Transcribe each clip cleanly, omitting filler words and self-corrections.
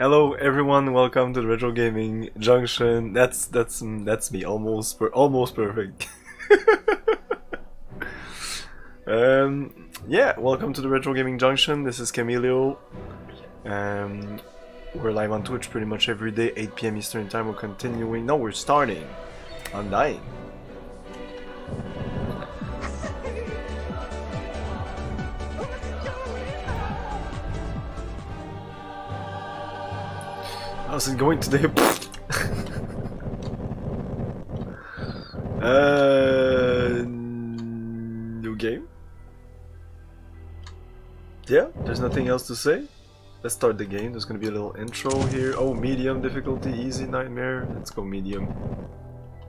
Hello everyone, welcome to the Retro Gaming Junction. That's me, almost perfect. Yeah, welcome to the Retro Gaming Junction. This is Camilio. We're live on Twitch pretty much every day, 8 PM Eastern Time. We're continuing. No, we're starting. Undying. How's it going today? New game? Yeah, there's nothing else to say. Let's start the game. There's gonna be a little intro here. Oh, medium difficulty, easy, nightmare. Let's go medium.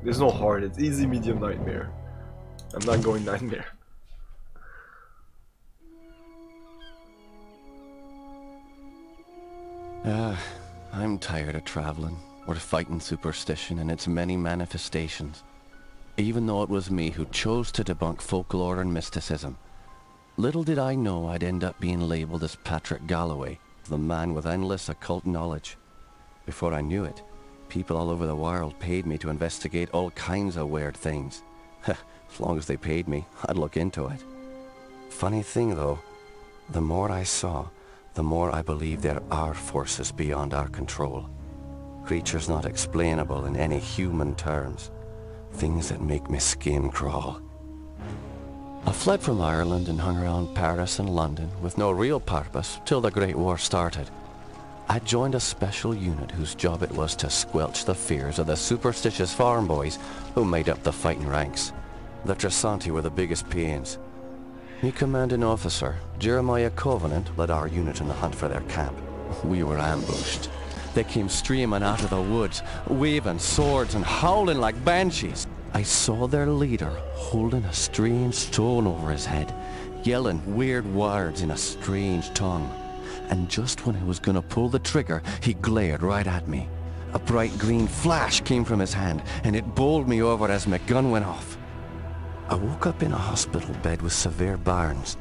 There's no hard, it's easy, medium, nightmare. I'm not going nightmare. I'm tired of traveling, or fighting superstition and its many manifestations. Even though it was me who chose to debunk folklore and mysticism. Little did I know I'd end up being labelled as Patrick Galloway, the man with endless occult knowledge. Before I knew it, people all over the world paid me to investigate all kinds of weird things. As long as they paid me, I'd look into it. Funny thing though, the more I saw, the more I believe there are forces beyond our control. Creatures not explainable in any human terms. Things that make my skin crawl. I fled from Ireland and hung around Paris and London with no real purpose till the Great War started. I joined a special unit whose job it was to squelch the fears of the superstitious farm boys who made up the fighting ranks. The Trasanti were the biggest pains. My commanding officer, Jeremiah Covenant, led our unit in the hunt for their camp. We were ambushed. They came streaming out of the woods, waving swords and howling like banshees. I saw their leader holding a strange stone over his head, yelling weird words in a strange tongue. And just when I was gonna pull the trigger, he glared right at me. A bright green flash came from his hand, and it bowled me over as my gun went off. I woke up in a hospital bed with severe burns.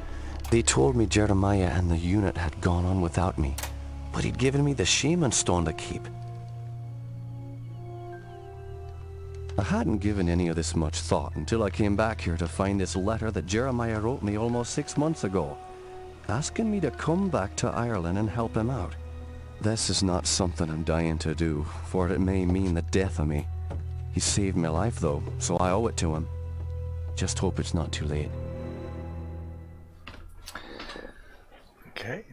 They told me Jeremiah and the unit had gone on without me, but he'd given me the shaman stone to keep. I hadn't given any of this much thought until I came back here to find this letter that Jeremiah wrote me almost 6 months ago, asking me to come back to Ireland and help him out. This is not something I'm dying to do, for it may mean the death of me. He saved my life though, so I owe it to him. Just hope it's not too late. Okay.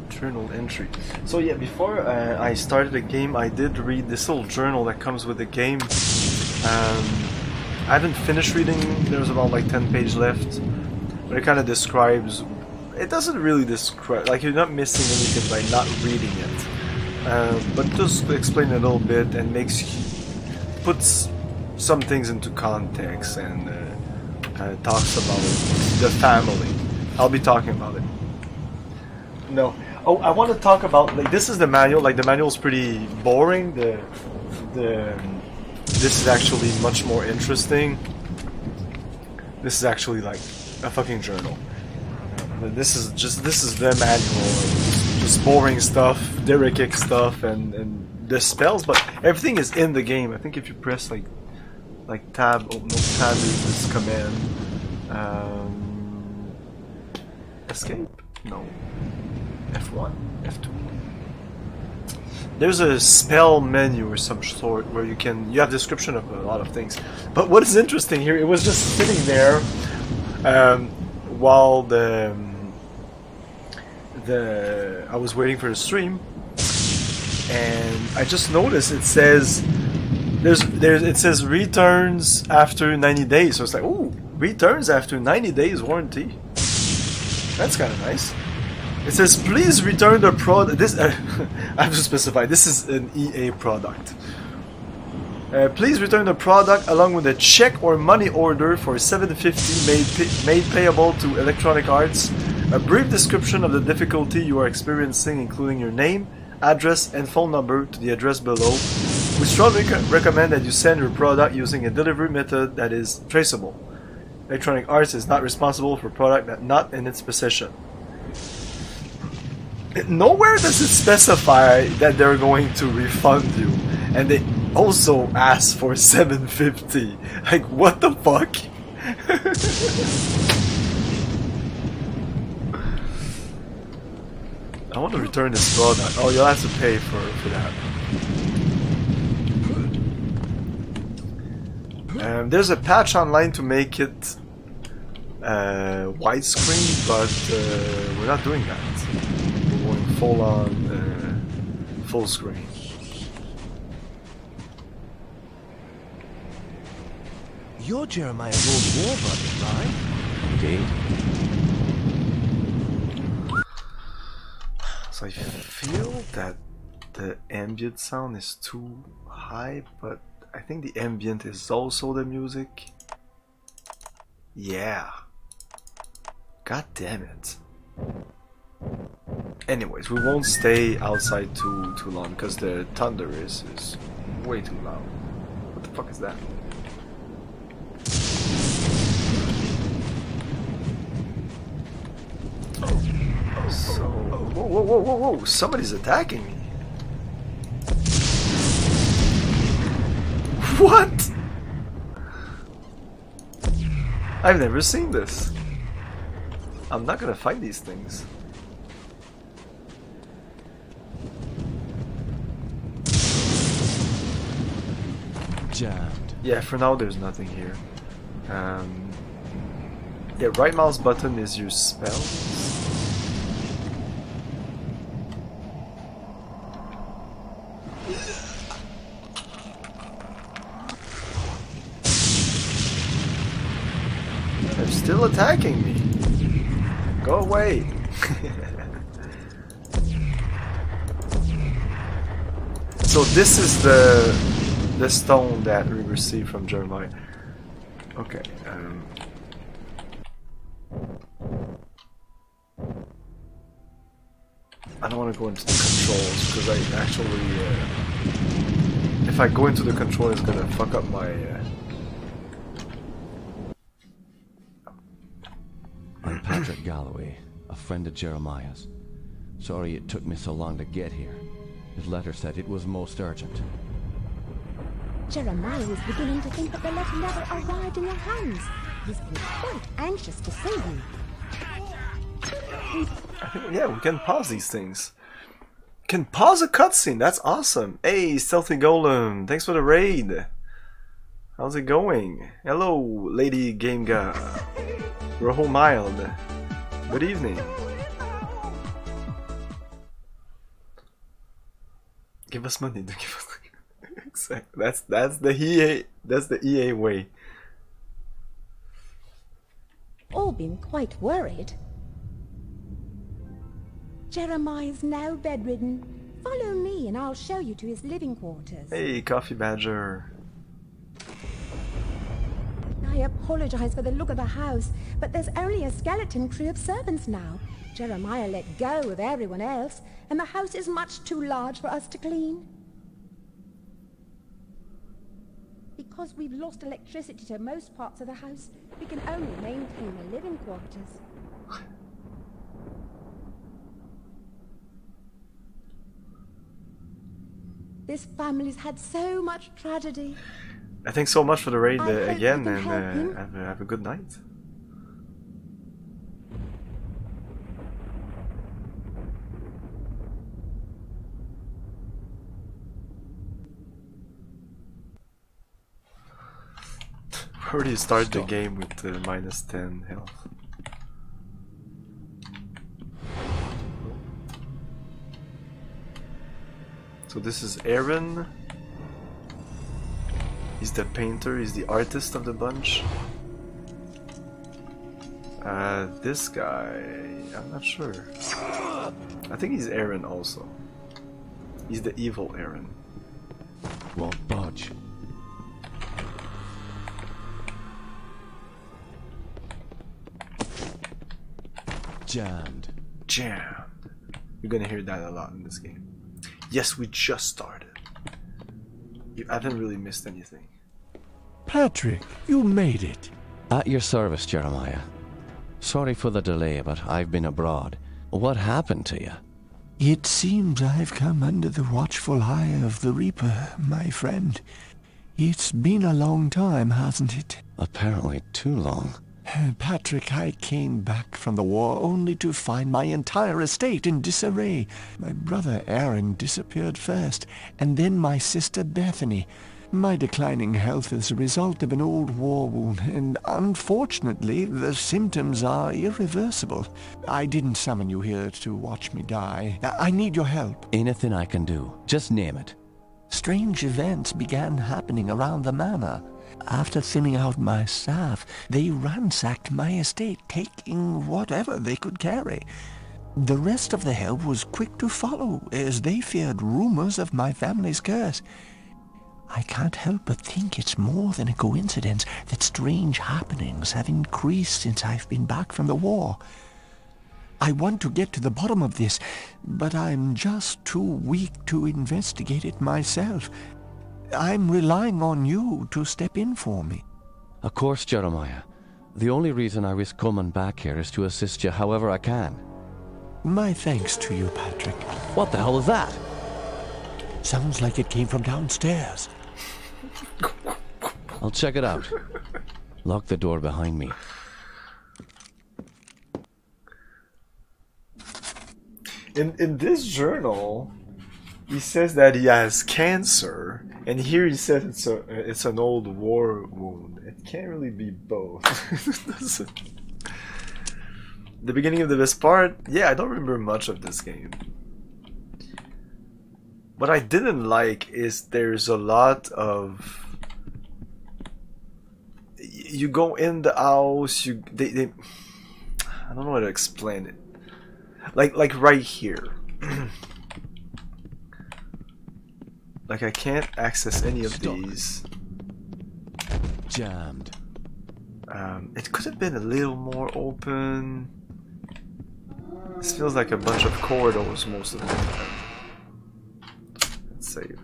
Journal entry. So yeah, before I started the game, I did read this little journal that comes with the game. I haven't finished reading. There's about like 10 pages left, but it kind of describes. It doesn't really describe, like, you're not missing anything by not reading it, but just explain a little bit and puts some things into context and talks about the family. I'll be talking about it. No. Oh, I want to talk about, like, this is the manual. Like, the manual is pretty boring. This is actually much more interesting. This is actually like a fucking journal. This is the manual. Just boring stuff, Derrick stuff, and the spells. But everything is in the game. I think if you press like tab, oh no, tab is this command. Escape? No. F1, F2. There's a spell menu or some sort where you have description of a lot of things. But what is interesting here, it was just sitting there while I was waiting for the stream, and I just noticed it says it says returns after 90 days. So it's like, ooh, returns after 90 days warranty. That's kind of nice. It says, please return the product. This I have to specify. This is an EA product. Please return the product along with a check or money order for $7.50 made payable to Electronic Arts. A brief description of the difficulty you are experiencing, including your name, address, and phone number to the address below. We strongly recommend that you send your product using a delivery method that is traceable. Electronic Arts is not responsible for product that not in its possession. Nowhere does it specify that they're going to refund you, and they also ask for $7.50. Like, what the fuck? I want to return this product. Oh, you'll have to pay for that. There's a patch online to make it widescreen, but we're not doing that. We're going full on full screen. You're Jeremiah's old war buddy, right? Indeed. So I feel that the ambient sound is too high, but I think the ambient is also the music. Yeah. God damn it. Anyways, we won't stay outside too long because the thunder is way too loud. What the fuck is that? So, whoa, somebody's attacking me. What? I've never seen this. I'm not gonna fight these things. Jammed. Yeah, for now there's nothing here. Yeah, right mouse button is your spells. They're still attacking me. Go away. So this is the stone that we received from Jeremiah. Okay. I don't want to go into the controls because I actually, if I go into the control, it's gonna fuck up my. I'm Patrick Galloway, a friend of Jeremiah's. Sorry it took me so long to get here. His letter said it was most urgent. Jeremiah is beginning to think that the letter never arrived in your hands. He's been quite anxious to see you. I think, yeah, we can pause these things. Can pause a cutscene. That's awesome. Hey, Stealthy Golem, thanks for the raid. How's it going? Hello, Lady Gamega. Roho Mild. Good evening. Give us money to give us. Exactly. That's the EA way. All been quite worried. Jeremiah's now bedridden. Follow me and I'll show you to his living quarters. Hey, Coffee Badger. I apologize for the look of the house, but there's only a skeleton crew of servants now. Jeremiah let go of everyone else, and the house is much too large for us to clean. Because we've lost electricity to most parts of the house, we can only maintain the living quarters. This family's had so much tragedy. I thanks so much for the raid again, we can and have a good night. Already start the game with minus 10 health. So this is Aaron. He's the painter, he's the artist of the bunch. This guy, I'm not sure. I think he's Aaron also. He's the evil Aaron. Won't budge. Jammed. Jammed. You're gonna hear that a lot in this game. Yes, we just started. You haven't really missed anything. Patrick, you made it. At your service, Jeremiah. Sorry for the delay, but I've been abroad. What happened to you? It seems I've come under the watchful eye of the Reaper, my friend. It's been a long time, hasn't it? Apparently too long. Patrick, I came back from the war only to find my entire estate in disarray. My brother Aaron disappeared first, and then my sister Bethany. My declining health is a result of an old war wound, and unfortunately, the symptoms are irreversible. I didn't summon you here to watch me die. I need your help. Anything I can do. Just name it. Strange events began happening around the manor. After thinning out my staff, they ransacked my estate, taking whatever they could carry. The rest of the help was quick to follow, as they feared rumors of my family's curse. I can't help but think it's more than a coincidence that strange happenings have increased since I've been back from the war. I want to get to the bottom of this, but I'm just too weak to investigate it myself. I'm relying on you to step in for me. Of course, Jeremiah. The only reason I risk coming back here is to assist you however I can. My thanks to you, Patrick. What the hell is that? Sounds like it came from downstairs. I'll check it out. Lock the door behind me. In this journal, he says that he has cancer, and here he says it's an old war wound. It can't really be both. The beginning of this part, yeah, I don't remember much of this game. What I didn't like is there's a lot of... You go in the house, they I don't know how to explain it. Like right here. Like I can't access any of these. Jammed. It could have been a little more open. This feels like a bunch of corridors most of the time. Let's save.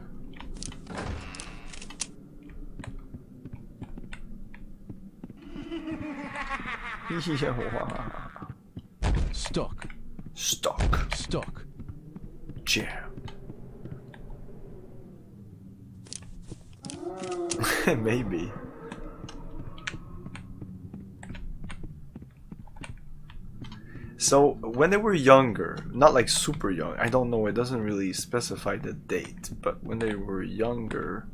Stuck. Stuck. Stuck. Jammed. Maybe. So when they were younger, not like super young, I don't know, it doesn't really specify the date, but when they were younger,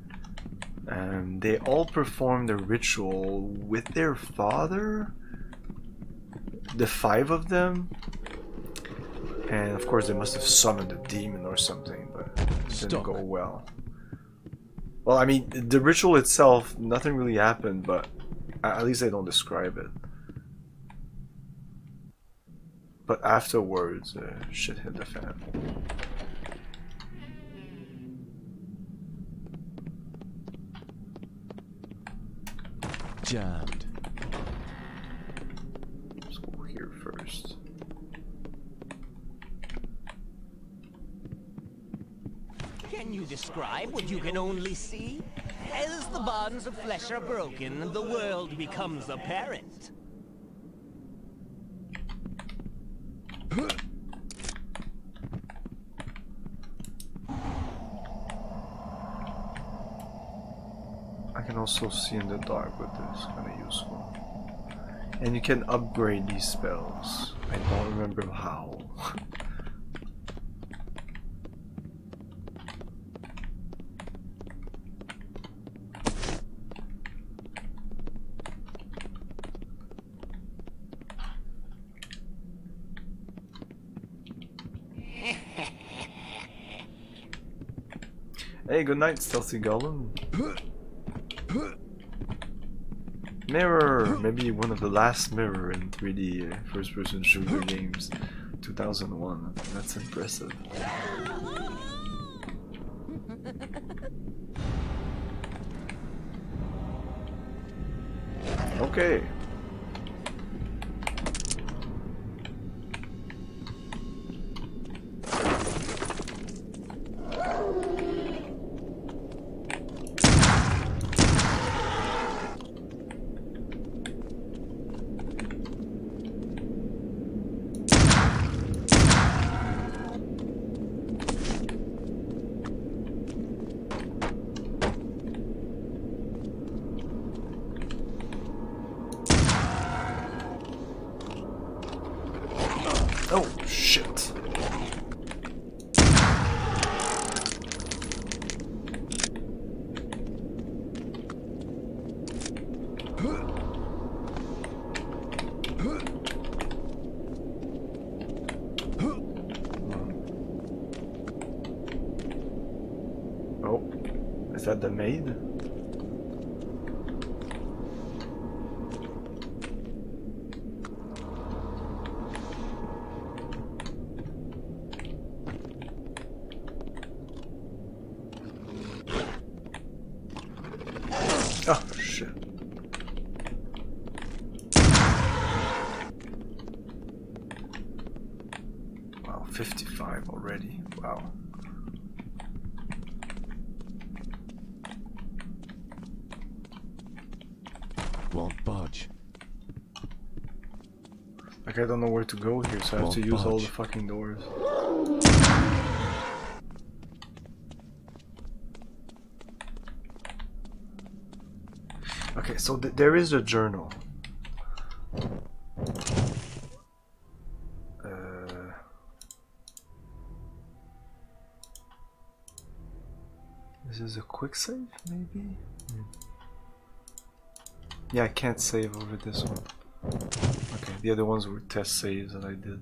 they all performed a ritual with their father, the 5 of them, and of course they must have summoned a demon or something, but it didn't go well. Well, I mean, the ritual itself, nothing really happened, but at least they don't describe it. But afterwards, shit hit the fan. Jammed. Let's go here first. Can you describe what you can only see? As the bonds of flesh are broken, the world becomes apparent. I can also see in the dark with this, kind of useful. And you can upgrade these spells. I don't remember how. Hey, good night, Stealthy Golem. Mirror! Maybe one of the last mirror in 3D first-person shooter games. 2001. That's impressive. Okay. that the maid? Oh, shit. Wow, 55 already. Wow. Won't budge. Like, I don't know where to go here, so I have to use all the fucking doors. Okay, so there is a journal. This is a quick save, maybe? Yeah, I can't save over this one. Okay, the other ones were test saves that I did.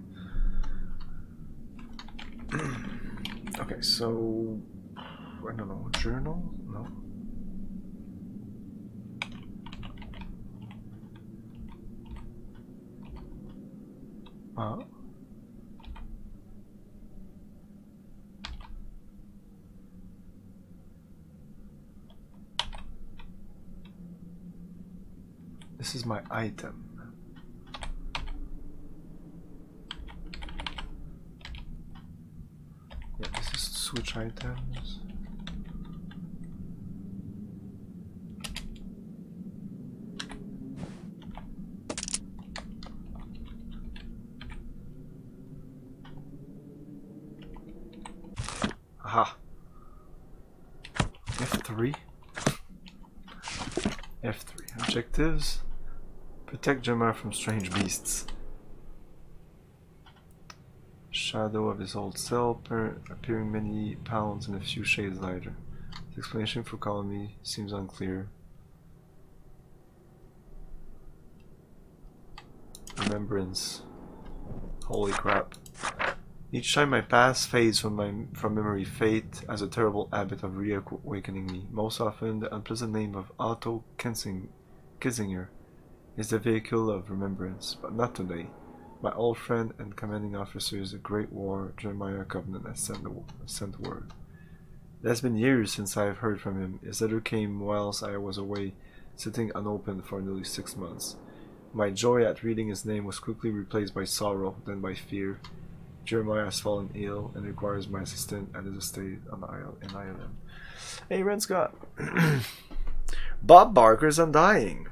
Okay, so... I don't know, journal? No. This is my item. Yeah, this is switch items. Aha. F3. F3. Objectives. Protect Jeremiah from strange beasts. Shadow of his old self, appearing many pounds and a few shades lighter. The explanation for calling me seems unclear. Remembrance. Holy crap. Each time I pass fades from memory. Fate has a terrible habit of reawakening me. Most often, the unpleasant name of Otto Kissinger is the vehicle of remembrance, but not today. My old friend and commanding officer is the Great War Jeremiah Covenant has sent word. It has been years since I have heard from him. His letter came whilst I was away, sitting unopened for nearly 6 months. My joy at reading his name was quickly replaced by sorrow, then by fear. Jeremiah has fallen ill and requires my assistance at his estate in Ireland. Hey, Ren Scott. Bob Barker's Undying.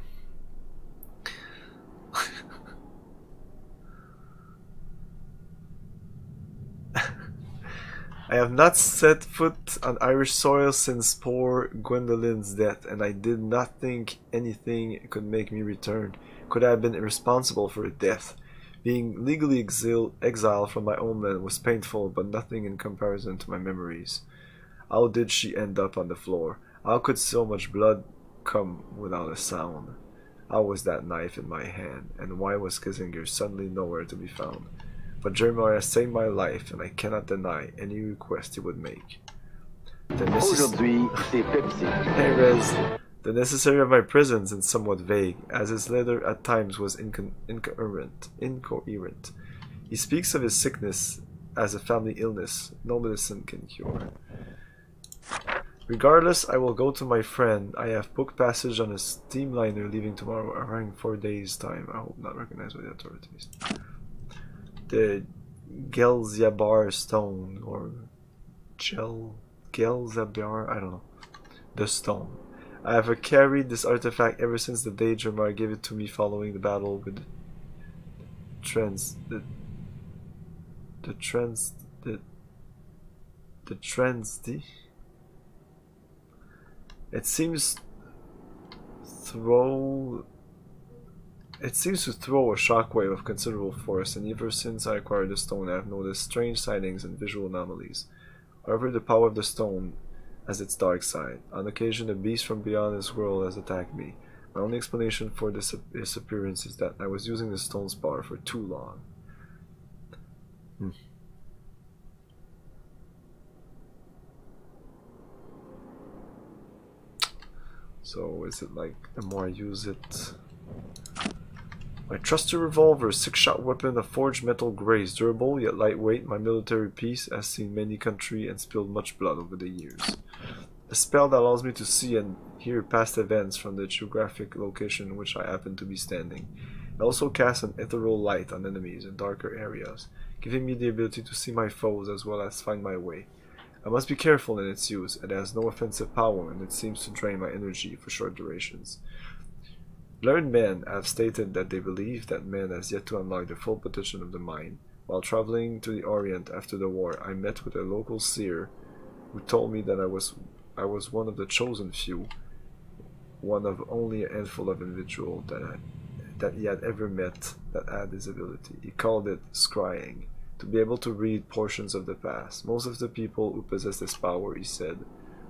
I have not set foot on Irish soil since poor Gwendolyn's death, and I did not think anything could make me return. Could I have been irresponsible for her death? Being legally exiled from my homeland was painful, but nothing in comparison to my memories. How did she end up on the floor? How could so much blood come without a sound? How was that knife in my hand? And why was Kissinger suddenly nowhere to be found? But Jeremiah saved my life, and I cannot deny any request he would make. Aujourd'hui, c'est Pepsi. Hey Rez, the necessary of my presence is somewhat vague, as his letter at times was incoherent. He speaks of his sickness as a family illness no medicine can cure. Regardless, I will go to my friend. I have booked passage on a steamliner leaving tomorrow, around 4 days' time. I hope not recognized by the authorities. The Gelziabar stone, or Gelzabar, I don't know. The stone. I have carried this artifact ever since the day Jeremiah gave it to me following the battle with the Transdi. It seems to throw a shockwave of considerable force, and ever since I acquired the stone, I have noticed strange sightings and visual anomalies. However, the power of the stone has its dark side. On occasion, a beast from beyond this world has attacked me. My only explanation for this appearance is that I was using the stone's power for too long. So is it like the more I use it? My trusty revolver, 6-shot weapon of forged metal grace, durable yet lightweight. My military piece has seen many countries and spilled much blood over the years. A spell that allows me to see and hear past events from the geographic location in which I happen to be standing. It also casts an ethereal light on enemies in darker areas, giving me the ability to see my foes as well as find my way. I must be careful in its use. It has no offensive power and it seems to drain my energy for short durations. Learned men have stated that they believe that man has yet to unlock the full potential of the mind. While traveling to the Orient after the war, I met with a local seer who told me that I was one of the chosen few, one of only a handful of individuals that he had ever met that had this ability. He called it scrying, to be able to read portions of the past. Most of the people who possess this power, he said,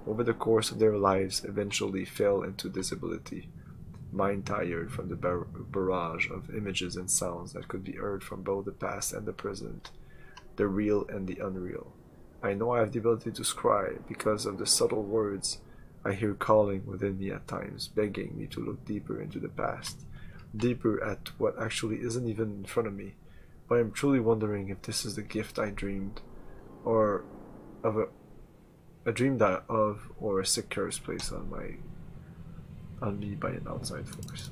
over the course of their lives eventually fell into this ability. Mind tired from the barrage of images and sounds that could be heard from both the past and the present, the real and the unreal. I know I have the ability to scry because of the subtle words I hear calling within me at times, begging me to look deeper into the past, deeper at what actually isn't even in front of me. But I'm truly wondering if this is the gift I dreamed, or of a dream that of, or a sick curse placed on me by an outside force.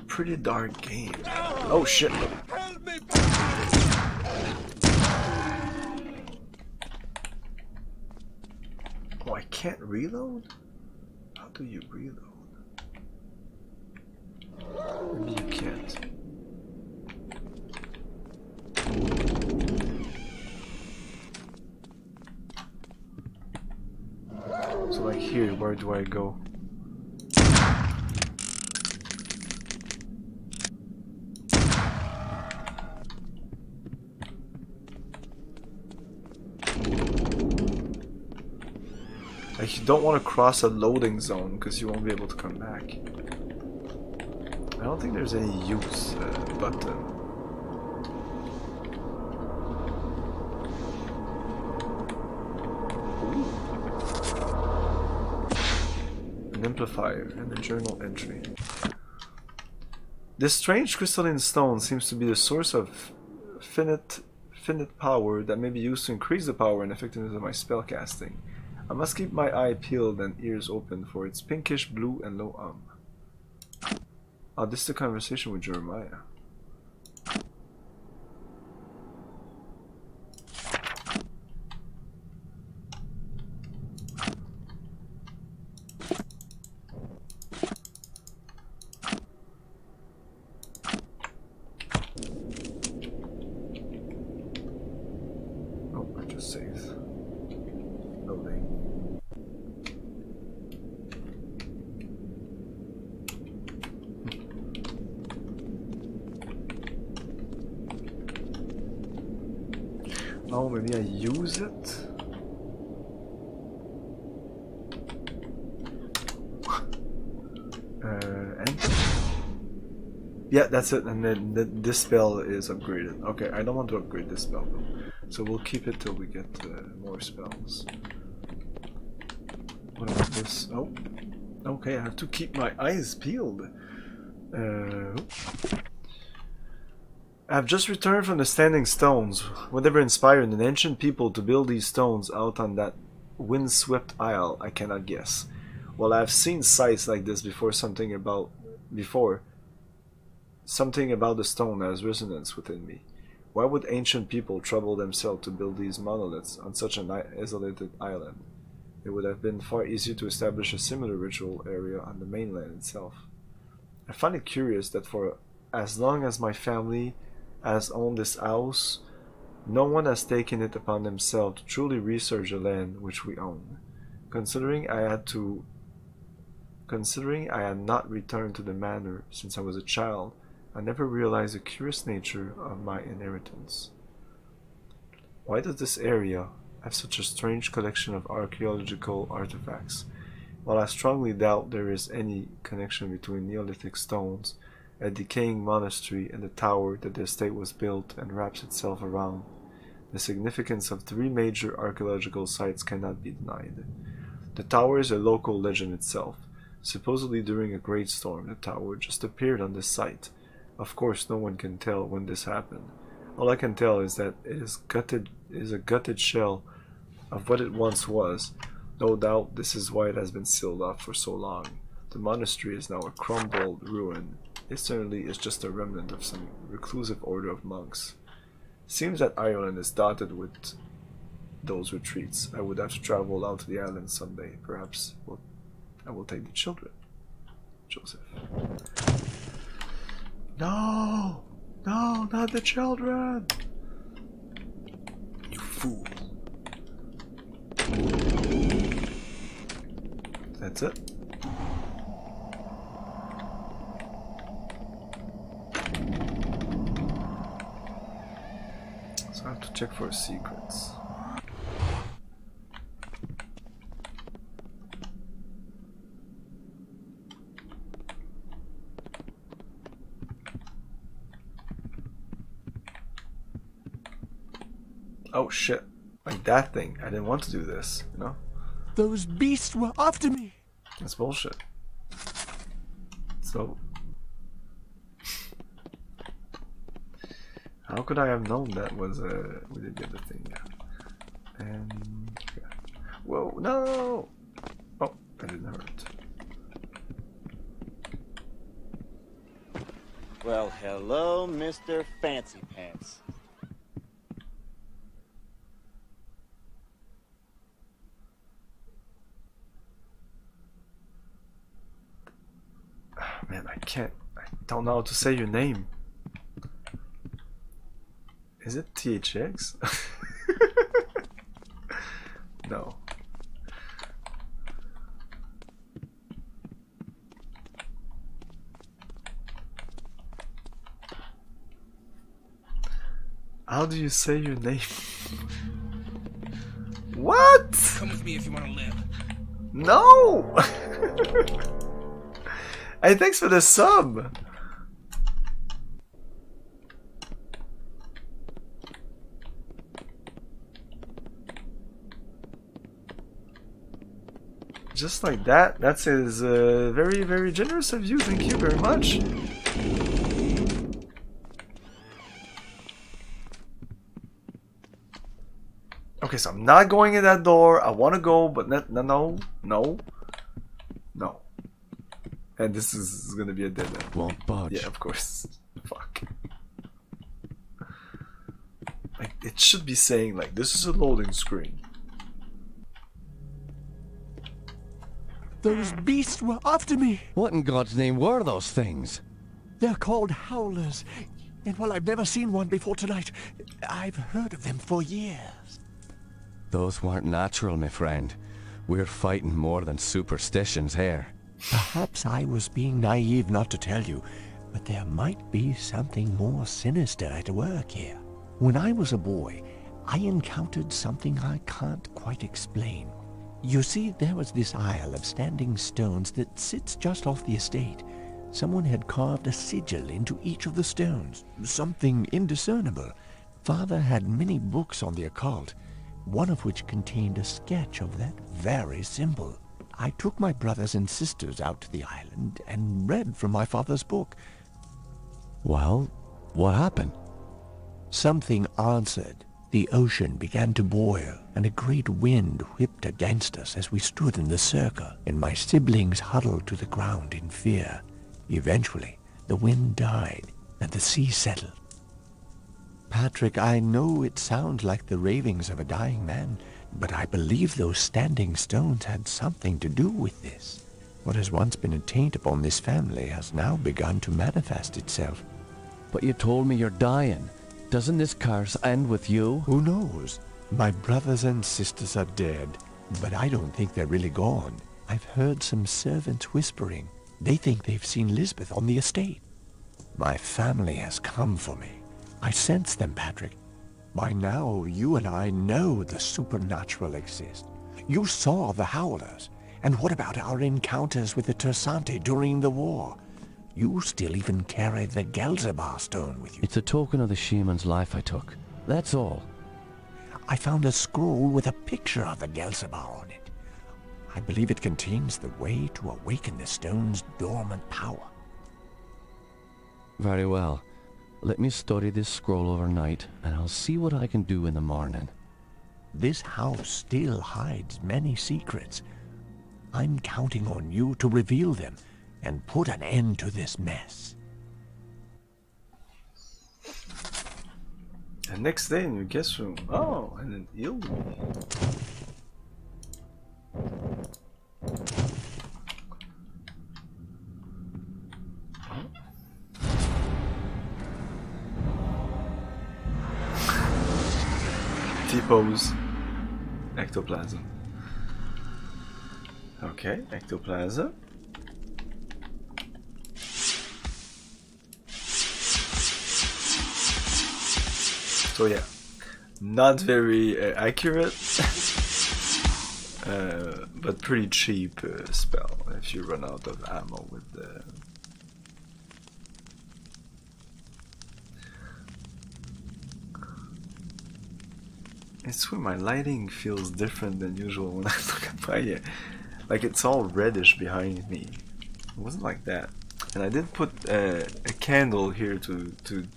Pretty dark game. Oh shit. Oh, I can't reload? How do you reload? Maybe you can't. So like here, where do I go? Like you don't want to cross a loading zone because you won't be able to come back. I don't think there's any use button. Ooh. An amplifier and a journal entry. This strange crystalline stone seems to be the source of finite power that may be used to increase the power and effectiveness of my spell casting. I must keep my eye peeled and ears open for its pinkish blue and low Oh, this is the conversation with Jeremiah. Oh, I just saved. Loading. Oh, maybe I use it? Yeah, that's it, and then this spell is upgraded. Okay, I don't want to upgrade this spell though. So we'll keep it till we get more spells. What about this? Oh, okay, I have to keep my eyes peeled. I've just returned from the Standing Stones. Whatever inspired an ancient people to build these stones out on that windswept isle, I cannot guess. Well, I've seen sights like this before. Something about the stone has resonance within me. Why would ancient people trouble themselves to build these monoliths on such an isolated island? It would have been far easier to establish a similar ritual area on the mainland itself. I find it curious that for as long as my family has owned this house, no one has taken it upon themselves to truly research the land which we own. Considering I had not returned to the manor since I was a child, I never realized the curious nature of my inheritance. Why does this area have such a strange collection of archaeological artifacts? While I strongly doubt there is any connection between Neolithic stones a decaying monastery, and the tower that the estate was built and wraps itself around. The significance of 3 major archaeological sites cannot be denied. The tower is a local legend itself. Supposedly during a great storm, the tower just appeared on this site. Of course, no one can tell when this happened. All I can tell is that it is a gutted shell of what it once was. No doubt this is why it has been sealed off for so long. The monastery is now a crumbled ruin. It certainly is just a remnant of some reclusive order of monks. Seems that Ireland is dotted with those retreats. I would have to travel out to the island someday. Perhaps I will take the children. Joseph. No! No, not the children! You fool. That's it. So I have to check for secrets. Oh shit. Like that thing. I didn't want to do this, you know? Those beasts were after me. That's bullshit. So... how could I have known that was we did get the thing, yeah. And... yeah. Whoa, no! Oh, I didn't hurt. Well, hello, Mr. Fancy Pants. Man, I don't know how to say your name. Is it THX? No. How do you say your name? What? Come with me if you want to live. No! Hey, thanks for the sub! Just like that. That is very, very generous of you. Thank you very much. Okay, so I'm not going in that door. I want to go, but no. And this is gonna be a dead end. Won't budge. Yeah, of course. Fuck. Like, it should be saying, like, this is a loading screen. Those beasts were after me. What in God's name were those things? They're called howlers. And while I've never seen one before tonight, I've heard of them for years. Those weren't natural, my friend. We're fighting more than superstitions here. Perhaps I was being naive not to tell you, but there might be something more sinister at work here. When I was a boy, I encountered something I can't quite explain. You see, there was this isle of standing stones that sits just off the estate. Someone had carved a sigil into each of the stones, something indiscernible. Father had many books on the occult, one of which contained a sketch of that very symbol. I took my brothers and sisters out to the island and read from my father's book. Well, what happened? Something answered. The ocean began to boil, and a great wind whipped against us as we stood in the circle, and my siblings huddled to the ground in fear. Eventually, the wind died, and the sea settled. Patrick, I know it sounds like the ravings of a dying man, but I believe those standing stones had something to do with this. What has once been a taint upon this family has now begun to manifest itself. But you told me you're dying. Doesn't this curse end with you? Who knows? My brothers and sisters are dead, but I don't think they're really gone. I've heard some servants whispering. They think they've seen Lisbeth on the estate. My family has come for me. I sense them, Patrick. By now, you and I know the supernatural exists. You saw the Howlers. And what about our encounters with the Tersante during the war? You still even carry the Gelzebar stone with you. It's a token of the shaman's life I took. That's all. I found a scroll with a picture of the Gelzebar on it. I believe it contains the way to awaken the stone's dormant power. Very well. Let me study this scroll overnight, and I'll see what I can do in the morning. This house still hides many secrets. I'm counting on you to reveal them and put an end to this mess. The next day in your guest room. Oh, and an eel. T-pose. Ectoplasm. Okay, ectoplasm. So yeah, not very accurate, but pretty cheap spell if you run out of ammo with the... I swear my lighting feels different than usual when I look at my... like it's all reddish behind me. It wasn't like that. And I did put a candle here to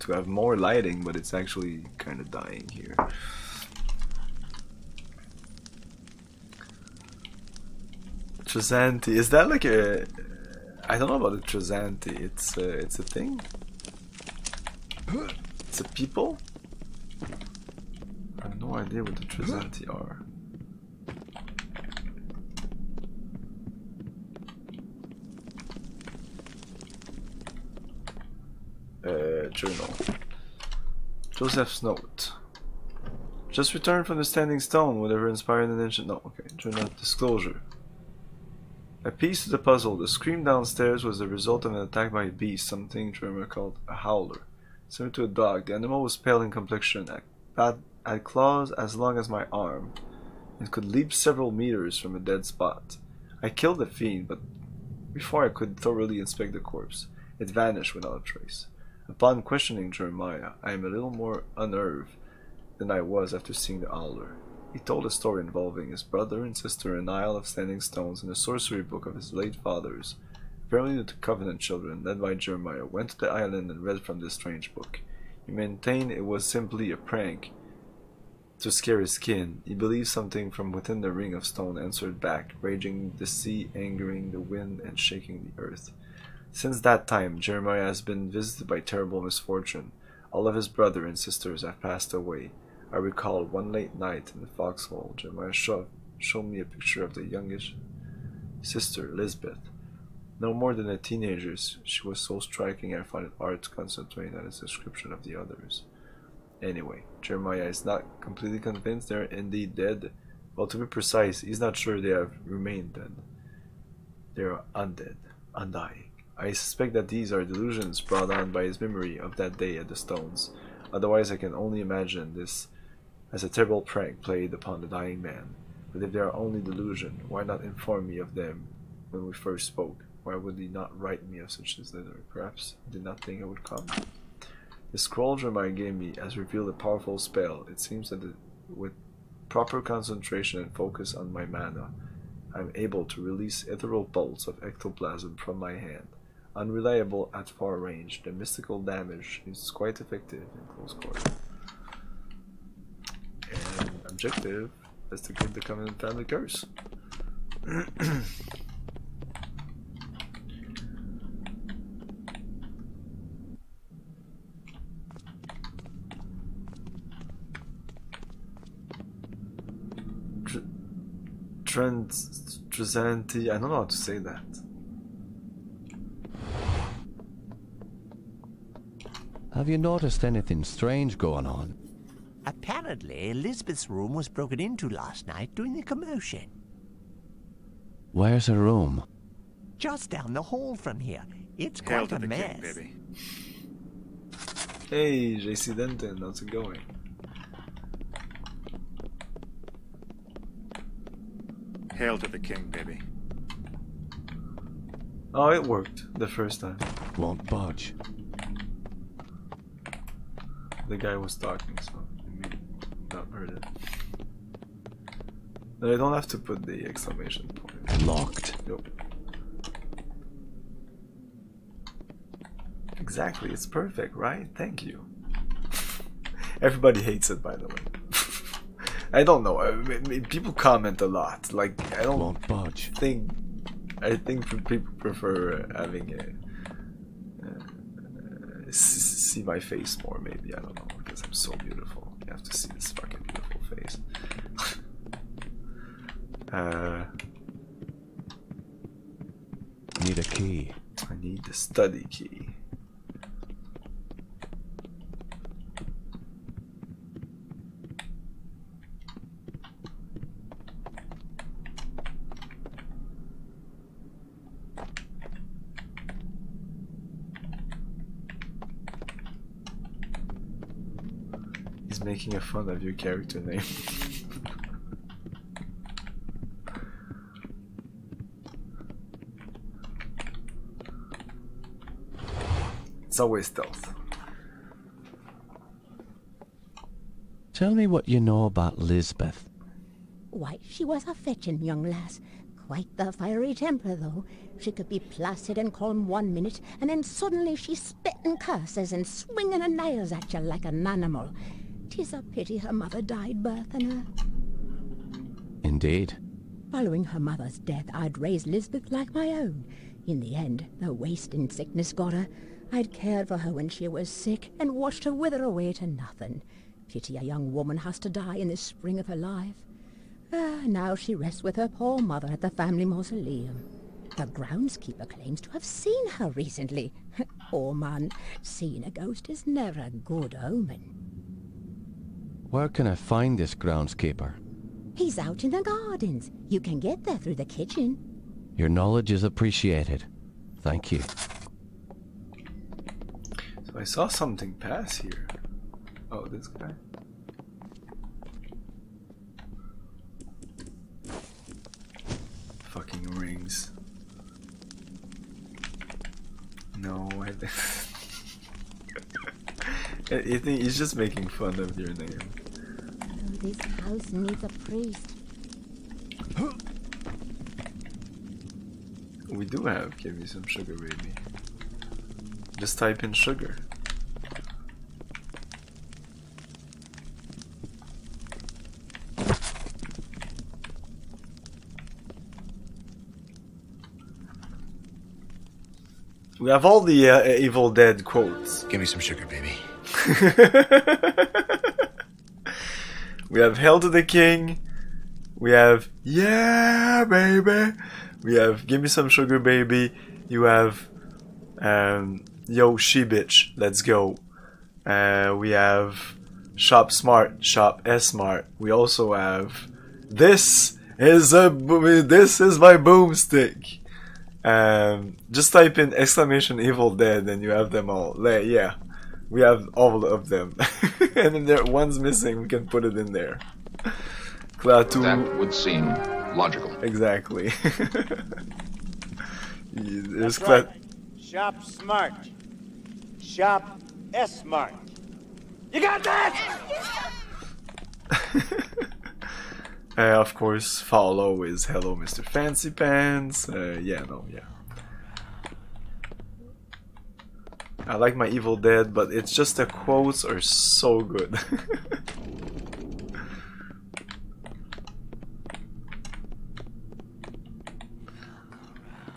have more lighting, but it's actually kind of dying here. Trizanti, is that like a... I don't know about the Trizanti, it's a thing? It's a people? I have no idea what the Trizanti are. Journal. Joseph's note. Just returned from the Standing Stone, whatever inspired an ancient... No, okay. Journal disclosure. A piece of the puzzle. The scream downstairs was the result of an attack by a beast, something Tremor called a howler. Similar to a dog, the animal was pale in complexion, had claws as long as my arm, and could leap several meters from a dead spot. I killed the fiend, but before I could thoroughly inspect the corpse, it vanished without a trace. Upon questioning Jeremiah, I am a little more unnerved than I was after seeing the Howler. He told a story involving his brother and sister, an Isle of Standing Stones, and a sorcery book of his late father's. Apparently the Covenant children, led by Jeremiah, went to the island and read from this strange book. He maintained it was simply a prank to scare his kin. He believed something from within the ring of stone answered back, raging the sea, angering the wind, and shaking the earth. Since that time, Jeremiah has been visited by terrible misfortune. All of his brother and sisters have passed away. I recall one late night in the foxhole, Jeremiah showed me a picture of the youngest sister, Lisbeth. No more than a teenager, she was so striking I found it hard to concentrate on his description of the others. Anyway, Jeremiah is not completely convinced they are indeed dead. Well, to be precise, he's not sure they have remained dead. They are undead, undying. I suspect that these are delusions brought on by his memory of that day at the stones. Otherwise, I can only imagine this as a terrible prank played upon the dying man. But if they are only delusion, why not inform me of them when we first spoke? Why would he not write me of such a letter? Perhaps he did not think I would come. The scroll Jeremiah gave me has revealed a powerful spell. It seems that with proper concentration and focus on my mana, I am able to release ethereal bolts of ectoplasm from my hand. Unreliable at far range, the mystical damage is quite effective in close quarter. And objective, investigate the Covenant family curse. Trizanti, I don't know how to say that. Have you noticed anything strange going on? Apparently, Elizabeth's room was broken into last night during the commotion. Where's her room? Just down the hall from here. It's quite a mess. King, baby. Hey, JC Denton, how's it going? Hail to the king, baby. Oh, it worked the first time. Won't budge. The guy was talking, so maybe not heard it. But I don't have to put the exclamation point. Locked. Nope. Exactly, it's perfect, right? Thank you. Everybody hates it, by the way. I don't know. People comment a lot. Like I don't Won't budge. think. I think people prefer having see my face more. Maybe I don't know because I'm so beautiful. You have to see this fucking beautiful face. Need a key. I need the study key. He's making a fun of your character name. It's always stealth. Tell me what you know about Lisbeth. Why, she was a fetching young lass. Quite the fiery temper, though. She could be placid and calm 1 minute, and then suddenly she's spitting curses and swinging her nails at you like an animal. 'Tis a pity her mother died birthing her. Indeed. Following her mother's death, I'd raised Lisbeth like my own. In the end, the wasting sickness got her. I'd cared for her when she was sick and watched her wither away to nothing. Pity a young woman has to die in the spring of her life. Now she rests with her poor mother at the family mausoleum. The groundskeeper claims to have seen her recently. Poor man, seeing a ghost is never a good omen. Where can I find this groundskeeper? He's out in the gardens. You can get there through the kitchen. Your knowledge is appreciated. Thank you. So I saw something pass here. Oh, this guy. Fucking rings. No, I think he's just making fun of your name. Oh, this house needs a priest. We do have give me some sugar, baby. Just type in sugar. We have all the Evil Dead quotes. Give me some sugar, baby. We have Hail to the King. We have Yeah, baby. We have Give me some sugar, baby. You have Yo, she bitch, let's go. We have Shop smart, shop smart. We also have This is my boomstick. Just type in exclamation Evil Dead and you have them all. Yeah, we have all of them. And then there one's missing, we can put it in there. Klaatu. That would seem logical. Exactly. There's That's right. Shop smart. Shop smart. You got that? Of course, follow is Hello Mr. Fancy Pants. Yeah. I like my Evil Dead, but it's just the quotes are so good.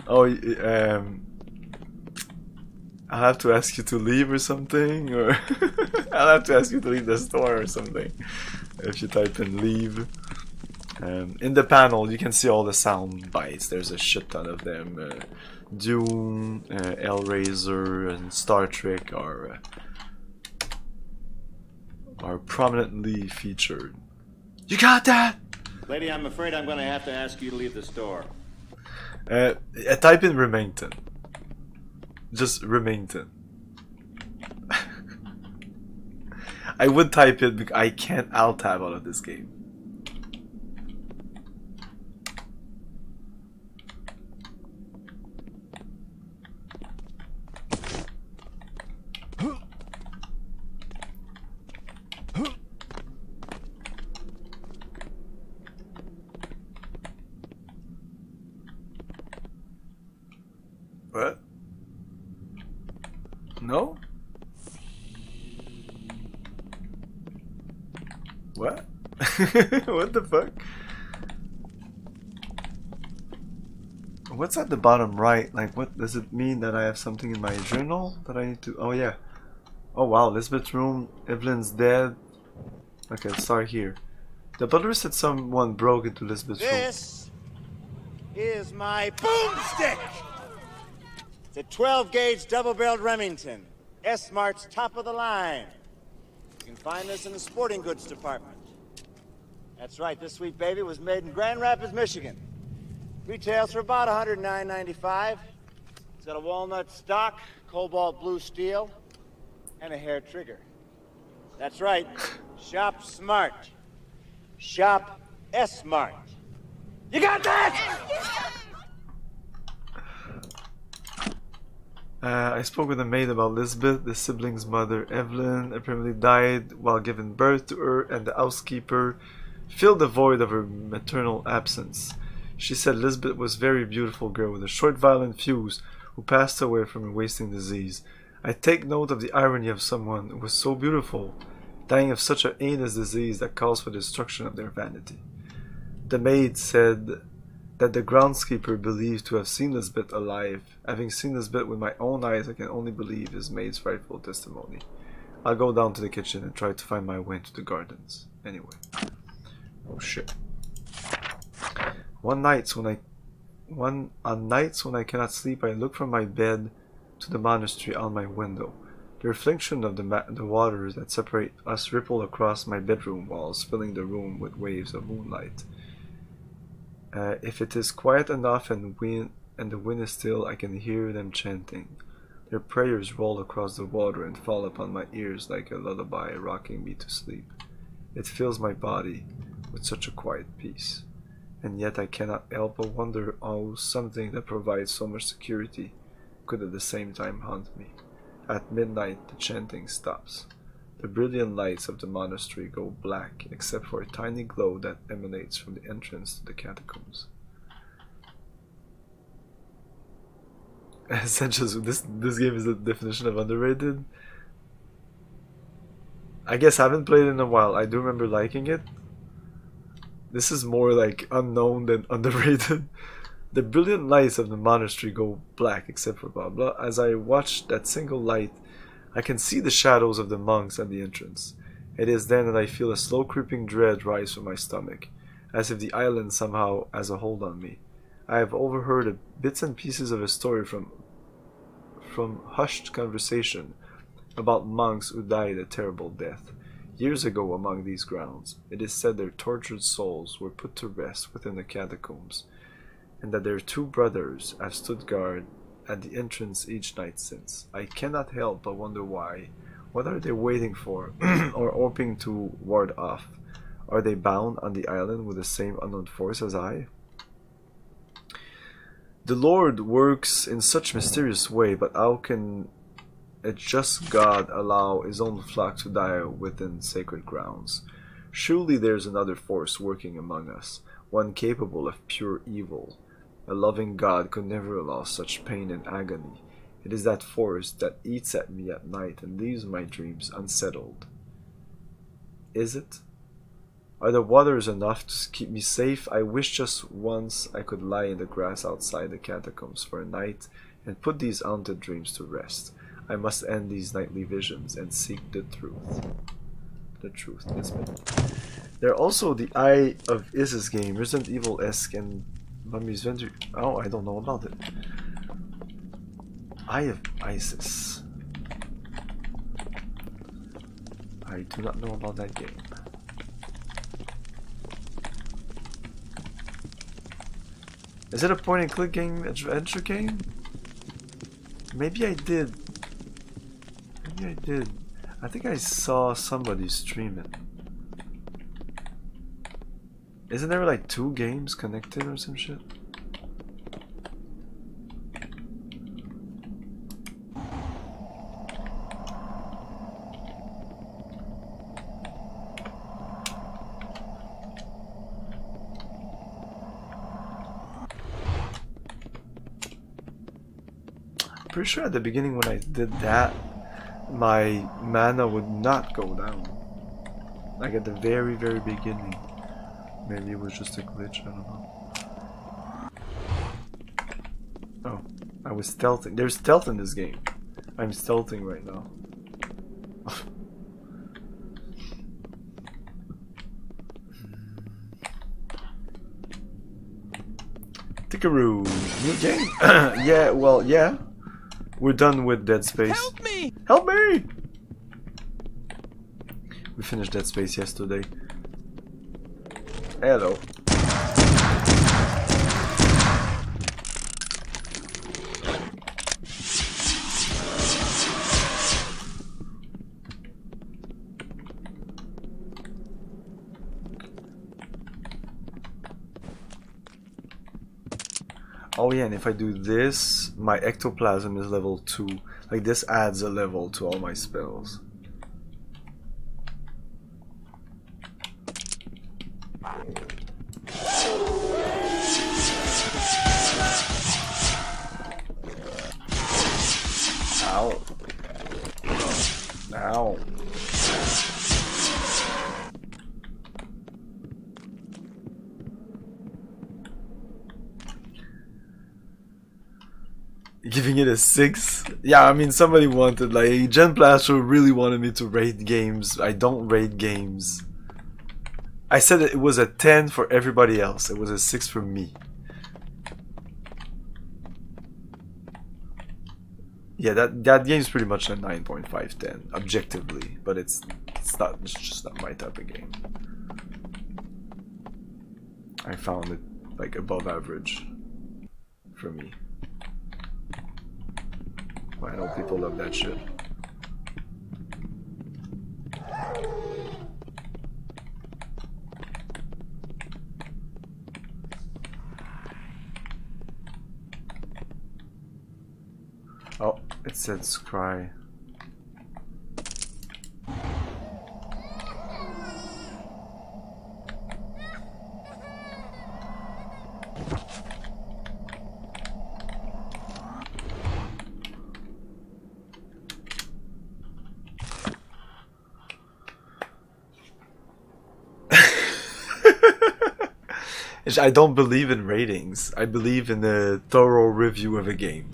Oh, I'll have to ask you to leave or something, or I'll have to ask you to leave the store or something. If you type in leave. In the panel, you can see all the sound bites. There's a shit ton of them. Dune, Hellraiser, and Star Trek are prominently featured. You got that? Lady, I'm afraid I'm going to have to ask you to leave the store. Type in Remington. Just Remington. I would type it because I can't alt-tab out of this game. What? No? What? What the fuck? What's at the bottom right? Like, what does it mean that I have something in my journal that I need to... Oh, yeah. Oh, wow. Lisbeth's room. Evelyn's dead. Okay, let's start here. The butler said someone broke into Lisbeth's room. This is my boomstick! It's a 12-gauge double-barreled Remington. S-Mart's top of the line. You can find this in the sporting goods department. That's right, this sweet baby was made in Grand Rapids, Michigan. Retails for about $109.95. It's got a walnut stock, cobalt blue steel, and a hair trigger. That's right, shop smart. Shop S-Mart. You got that? I spoke with a maid about Lisbeth, the sibling's mother. Evelyn apparently died while giving birth to her, and the housekeeper filled the void of her maternal absence. She said Lisbeth was a very beautiful girl with a short violent fuse who passed away from a wasting disease. I take note of the irony of someone who was so beautiful, dying of such a heinous disease that calls for the destruction of their vanity. The maid said that the groundskeeper believed to have seen Lisbeth alive. Having seen Lisbeth with my own eyes, I can only believe his maid's frightful testimony. I'll go down to the kitchen and try to find my way into the gardens. Anyway. Oh shit. On nights when I cannot sleep, I look from my bed to the monastery on my window. The reflection of the waters that separate us ripple across my bedroom walls, filling the room with waves of moonlight. If it is quiet enough and the wind is still, I can hear them chanting. Their prayers roll across the water and fall upon my ears like a lullaby, rocking me to sleep. It fills my body with such a quiet peace. And yet I cannot help but wonder how something that provides so much security could at the same time haunt me. At midnight, the chanting stops. The brilliant lights of the monastery go black, except for a tiny glow that emanates from the entrance to the catacombs. Essentially, this game is the definition of underrated. I guess I haven't played it in a while. I do remember liking it. This is more like unknown than underrated. The brilliant lights of the monastery go black except for blah blah. As I watch that single light, I can see the shadows of the monks at the entrance. It is then that I feel a slow creeping dread rise from my stomach, as if the island somehow has a hold on me. I have overheard bits and pieces of a story from hushed conversation about monks who died a terrible death. Years ago among these grounds, it is said their tortured souls were put to rest within the catacombs, and that their two brothers have stood guard at the entrance each night since. I cannot help but wonder why. What are they waiting for, or hoping to ward off? Are they bound on the island with the same unknown force as I? The Lord works in such mysterious way, but how can a just God allow his own flock to die within sacred grounds? Surely there is another force working among us, one capable of pure evil. A loving God could never allow such pain and agony. It is that force that eats at me at night and leaves my dreams unsettled. Is it? Are the waters enough to keep me safe? I wish just once I could lie in the grass outside the catacombs for a night and put these haunted dreams to rest. I must end these nightly visions and seek the truth. The truth is me. There are also the Eye of Isis game, Resident Evil-esque, and Mummy's Venture. Oh, I don't know about it. Eye of Isis. I do not know about that game. Is it a point and click game, adventure game? Maybe I did. Maybe I did. I think I saw somebody stream it. Isn't there like 2 games connected or some shit? pretty sure at the beginning when I did that, my mana would not go down. Like at the very, very beginning. Maybe it was just a glitch, I don't know. Oh, I was stealthing. There's stealth in this game. I'm stealthing right now. Tickaroo, new game? Yeah, well, yeah. We're done with Dead Space. Help me! Help me! We finished Dead Space yesterday. Hello. Oh yeah, and if I do this, my ectoplasm is level 2. Like this adds a level to all my spells. Ow. Ow. Giving it a 6? Yeah, I mean somebody wanted, like, Gen Plaster really wanted me to rate games. I don't rate games. I said it was a 10 for everybody else. It was a 6 for me. Yeah, that game's pretty much a 9.5, 10, objectively, but it's just not my type of game. I found it like above average for me. I know people love that shit. Oh, it said scry. I don't believe in ratings. I believe in a thorough review of a game.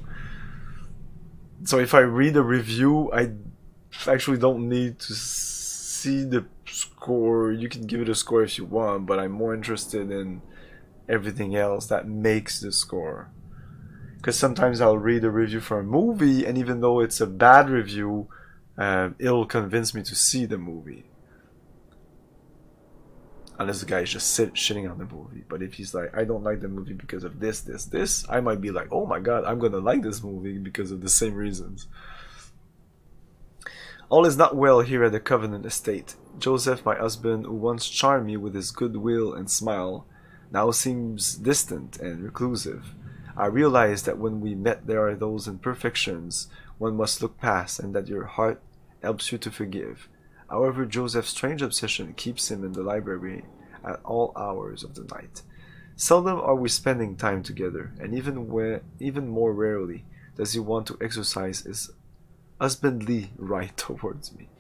So if I read a review, I actually don't need to see the score. You can give it a score if you want, but I'm more interested in everything else that makes the score. Because sometimes I'll read a review for a movie, and even though it's a bad review, it'll convince me to see the movie. Unless the guy is just shitting on the movie. But if he's like, I don't like the movie because of this, this, this, I might be like, oh my god, I'm gonna like this movie because of the same reasons. All is not well here at the Covenant Estate. Joseph, my husband, who once charmed me with his goodwill and smile, now seems distant and reclusive. I realize that when we met there are those imperfections one must look past, and that your heart helps you to forgive. However, Joseph's strange obsession keeps him in the library at all hours of the night. Seldom are we spending time together, and even more rarely does he want to exercise his husbandly right towards me.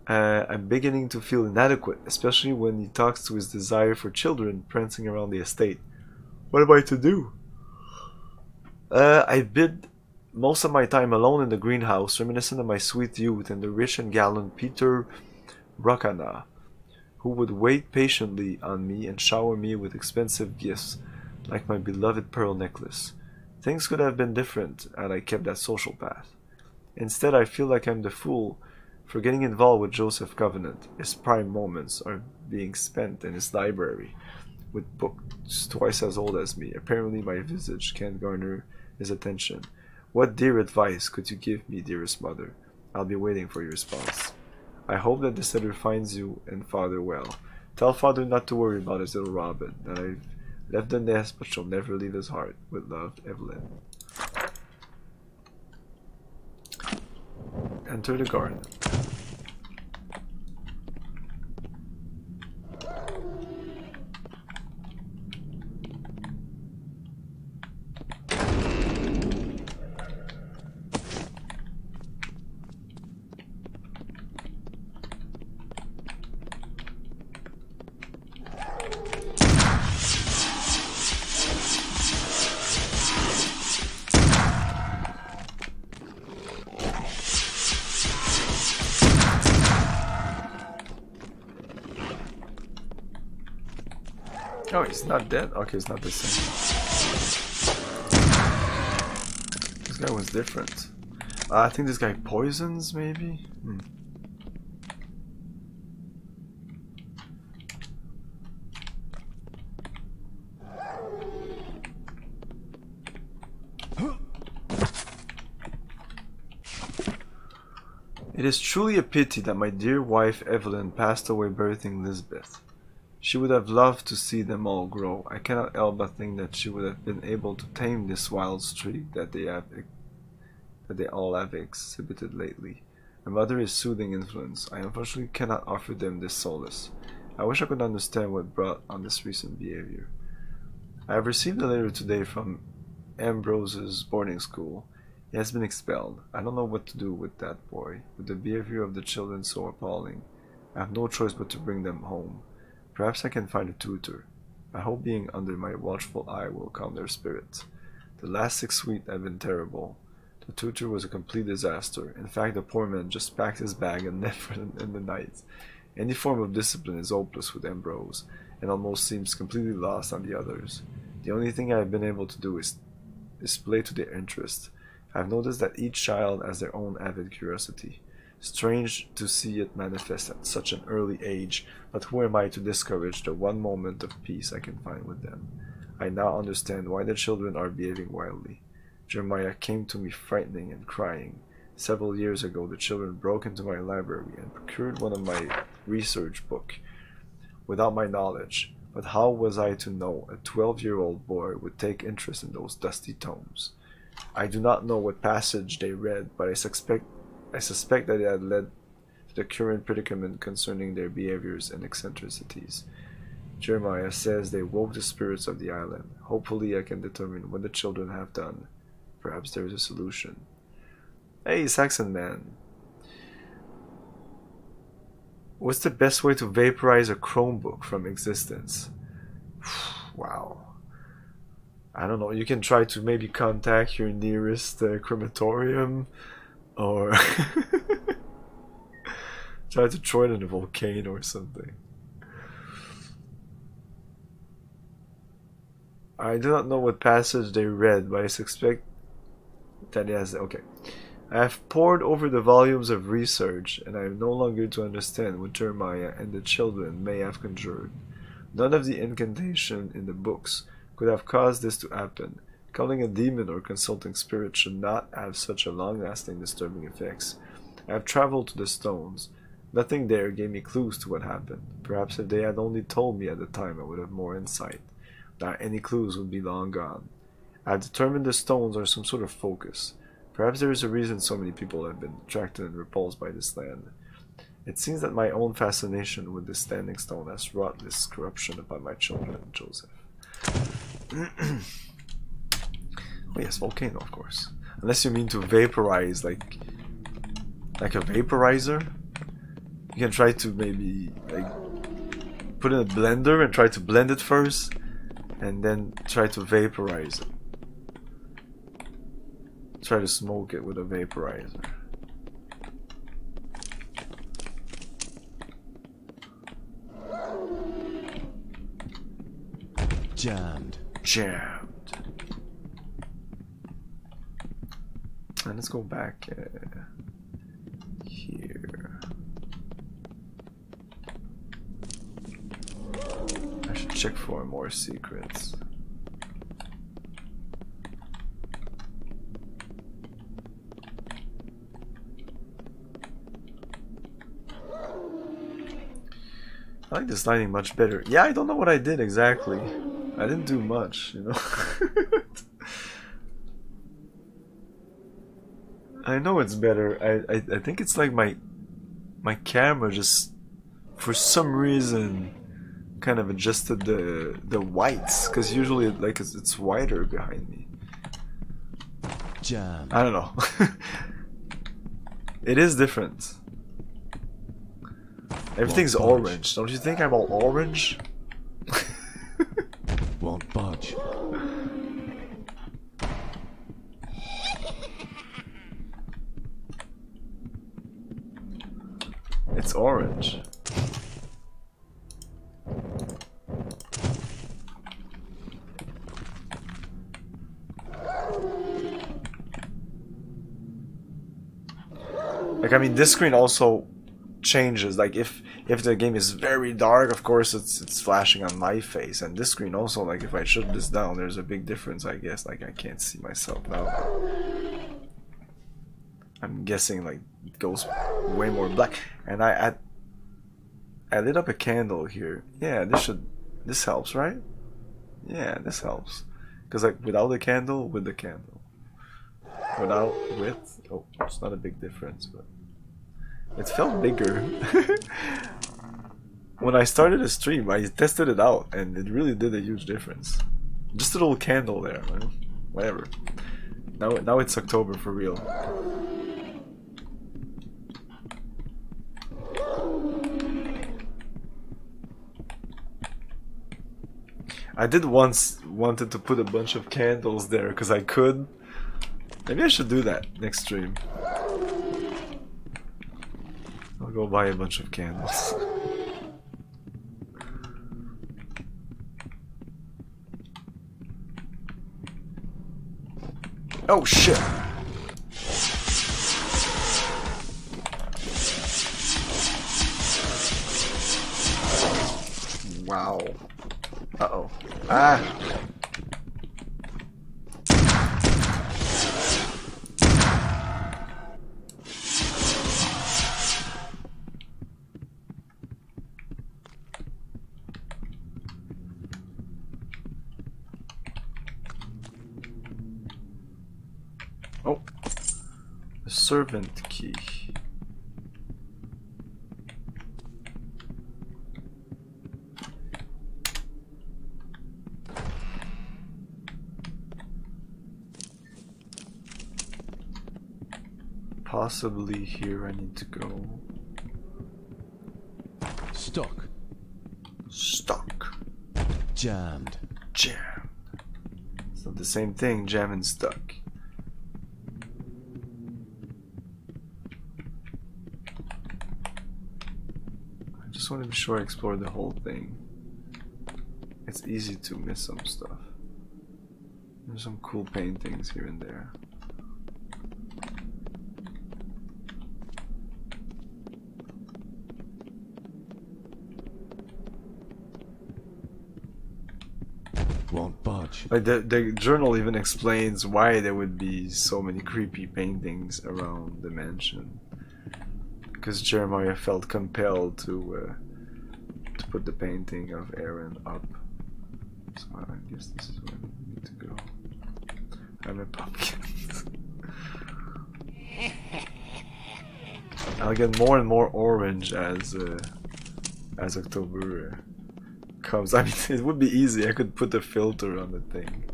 I'm beginning to feel inadequate, especially when he talks to his desire for children prancing around the estate. What am I to do? I bid most of my time alone in the greenhouse, reminiscent of my sweet youth and the rich and gallant Peter Rocana, who would wait patiently on me and shower me with expensive gifts, like my beloved pearl necklace. Things could have been different had I kept that social path. Instead, I feel like I'm the fool for getting involved with Joseph Covenant. His prime moments are being spent in his library, with books twice as old as me. Apparently my visage can't garner his attention. What dear advice could you give me, dearest mother? I'll be waiting for your response. I hope that this letter finds you and father well. Tell father not to worry about his little Robin, that I've left the nest but shall never leave his heart. With love, Evelyn. Enter the garden. No, he's not dead. Okay, it's not the same. This guy was different. I think this guy poisons, maybe? It is truly a pity that my dear wife Evelyn passed away birthing Lisbeth. She would have loved to see them all grow. I cannot help but think that she would have been able to tame this wild streak that they all have exhibited lately. My mother is soothing influence. I unfortunately cannot offer them this solace. I wish I could understand what brought on this recent behavior. I have received a letter today from Ambrose's boarding school. He has been expelled. I don't know what to do with that boy. With the behavior of the children so appalling, I have no choice but to bring them home. Perhaps I can find a tutor. I hope being under my watchful eye will calm their spirits. The last 6 weeks have been terrible. The tutor was a complete disaster. In fact, the poor man just packed his bag and left in the night. Any form of discipline is hopeless with Ambrose, and almost seems completely lost on the others. The only thing I have been able to do is play to their interest. I have noticed that each child has their own avid curiosity. Strange to see it manifest at such an early age, but who am I to discourage the one moment of peace I can find with them? I now understand why the children are behaving wildly. Jeremiah came to me frightening and crying. Several years ago, the children broke into my library and procured one of my research books without my knowledge. But how was I to know a 12-year-old boy would take interest in those dusty tomes? I do not know what passage they read, but I suspect that it had led to the current predicament concerning their behaviors and eccentricities. Jeremiah says they woke the spirits of the island. Hopefully I can determine what the children have done. Perhaps there is a solution. Hey, Saxon man. What's the best way to vaporize a Chromebook from existence? Wow. I don't know. You can try to maybe contact your nearest crematorium, or try to throw it in a volcano or something. I do not know what passage they read, but I suspect that it has... Okay. I have pored over the volumes of research, and I am no longer to understand what Jeremiah and the children may have conjured. None of the incantation in the books could have caused this to happen. Calling a demon or consulting spirit should not have such a long-lasting disturbing effects. I have traveled to the stones. Nothing there gave me clues to what happened. Perhaps if they had only told me at the time, I would have more insight. Now any clues would be long gone. I have determined the stones are some sort of focus. Perhaps there is a reason so many people have been attracted and repulsed by this land. It seems that my own fascination with this standing stone has wrought this corruption upon my children, Joseph. Oh yes, volcano, of course. Unless you mean to vaporize, like a vaporizer. You can try to maybe like put in a blender and try to blend it first, and then try to vaporize it. Try to smoke it with a vaporizer. Jammed. And let's go back here. I should check for more secrets. I like this lighting much better. Yeah, I don't know what I did exactly. I didn't do much, you know. I know it's better. I think it's like my camera just for some reason kind of adjusted the whites, because usually it's whiter behind me. Jam. I don't know. It is different. Everything's orange. Don't you think I'm all orange? Won't budge. It's orange. Like, I mean, this screen also changes. Like, if the game is very dark, of course it's flashing on my face, and this screen also, like, if I shut this down, there's a big difference, I guess. Like, I can't see myself now. I'm guessing, like, it goes way more black. And I lit up a candle here. Yeah, this helps, right? Yeah, this helps. Because, like, without the candle, with the candle. Without, with, oh, it's not a big difference, but it felt bigger. When I started a stream, I tested it out, and it really did a huge difference. Just a little candle there, man. Whatever. Now it's October for real. I did once wanted to put a bunch of candles there because I could. Maybe I should do that next stream. I'll go buy a bunch of candles. Oh shit! Wow. Uh-oh. Ah! Oh. The servant key. Possibly here I need to go. Stuck. Stuck. Jammed. Jammed. It's not the same thing, jam and stuck. I just want to be sure I explore the whole thing. It's easy to miss some stuff. There's some cool paintings here and there. Won't budge. Like the journal even explains why there would be so many creepy paintings around the mansion. Because Jeremiah felt compelled to put the painting of Aaron up. So I guess this is where we need to go. I'm a pumpkin. I'll get more and more orange as October comes. I mean, it would be easy. I could put a filter on the thing.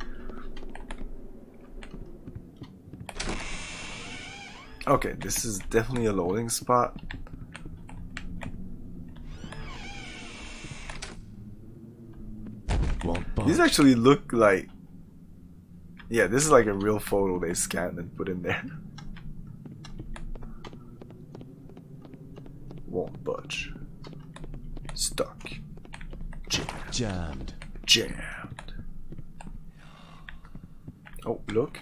Okay, this is definitely a loading spot. These actually look like... Yeah, this is like a real photo they scanned and put in there. Won't budge. Stuck. Jammed. Jammed. Oh, look.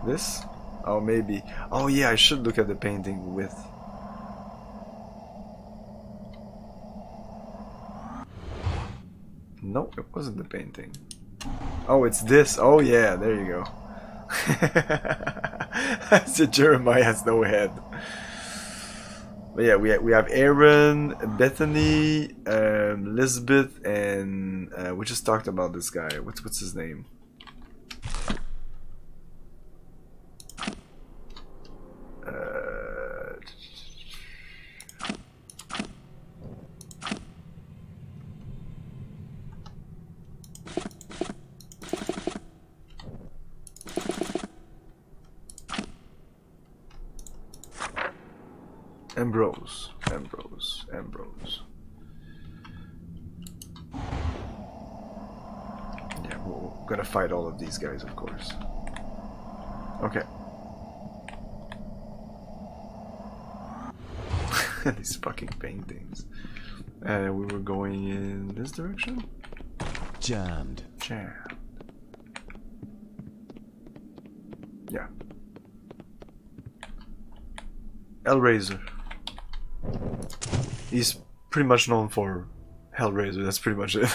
This? Oh, maybe. Oh, yeah, I should look at the painting with. No, it wasn't the painting. Oh, it's this. Oh, yeah, there you go. So Jeremiah has no head. But yeah, we have Aaron, Bethany, Elizabeth, and we just talked about this guy. What's his name? Ambrose. Yeah, we're gonna fight all of these guys, of course. Okay. These fucking paintings. We were going in this direction? Jammed. Jammed. Yeah. Hellraiser. He's pretty much known for Hellraiser, that's pretty much it.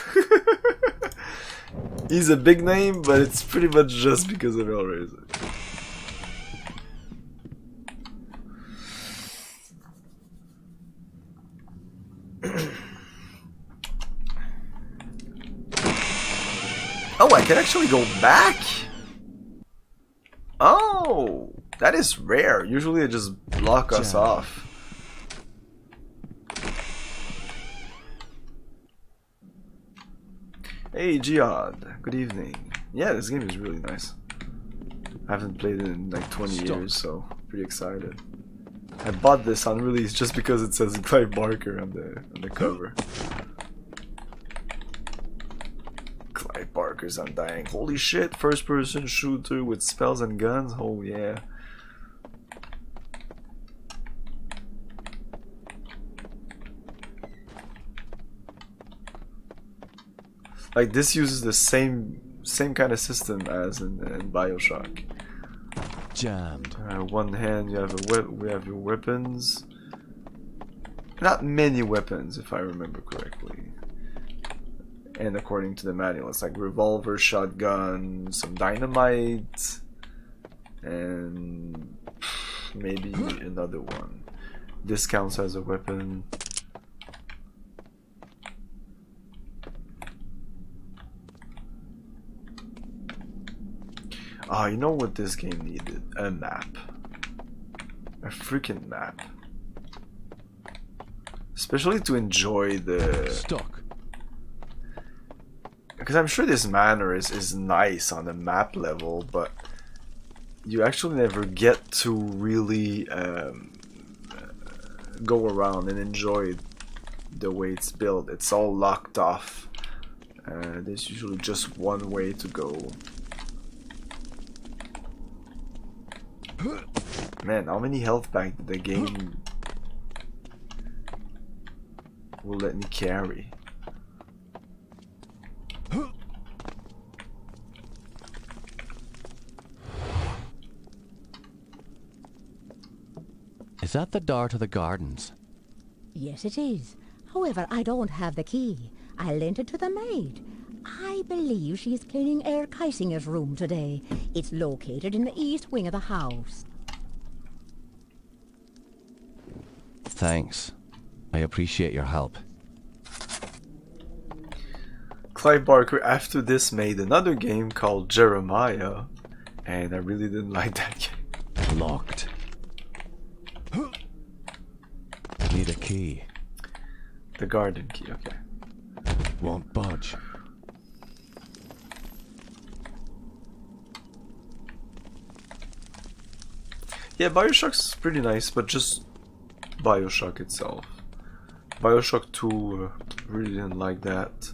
He's a big name, but it's pretty much just because of Hellraiser. Oh, I can actually go back? Oh, that is rare. Usually they just block us off. Hey, Jihad. Good evening. Yeah, this game is really nice. I haven't played it in like 20 years, so pretty excited. I bought this on release just because it says Clive Barker on the cover. Clive Barker's Undying. Holy shit, first person shooter with spells and guns. Oh yeah. Like this uses the same kind of system as in BioShock. Jammed. One hand you have we have your weapons. Not many weapons if I remember correctly. And according to the manual, it's like revolver, shotgun, some dynamite, and maybe another one. This counts as a weapon. Oh, you know what this game needed? A map. A freaking map. Especially to enjoy the... Stuck. Because I'm sure this manor is nice on the map level, but you actually never get to really go around and enjoy the way it's built. It's all locked off. There's usually just one way to go. Man, how many health back did the game will let me carry? Is that the door to the gardens? Yes, it is. However, I don't have the key. I lent it to the maid. I believe she's cleaning Herr Keisinger's room today. It's located in the east wing of the house. Thanks. I appreciate your help. Clive Barker after this made another game called Jeremiah, and I really didn't like that game. Locked. Need a key. The garden key, okay. Won't budge. Yeah, BioShock's pretty nice, but just BioShock itself. BioShock 2, really didn't like that.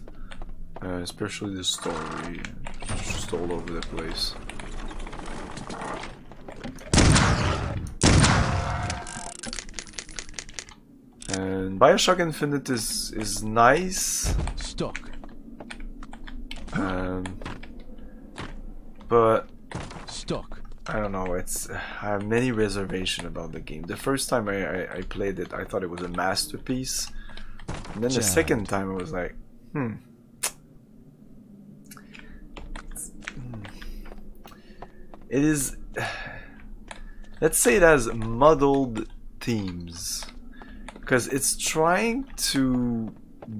Especially the story. Just all over the place. And BioShock Infinite is nice. Stuck. But Stuck. I don't know, I have many reservations about the game. The first time I played it, I thought it was a masterpiece. And then the second time I was like, It is... Let's say it has muddled themes. Because it's trying to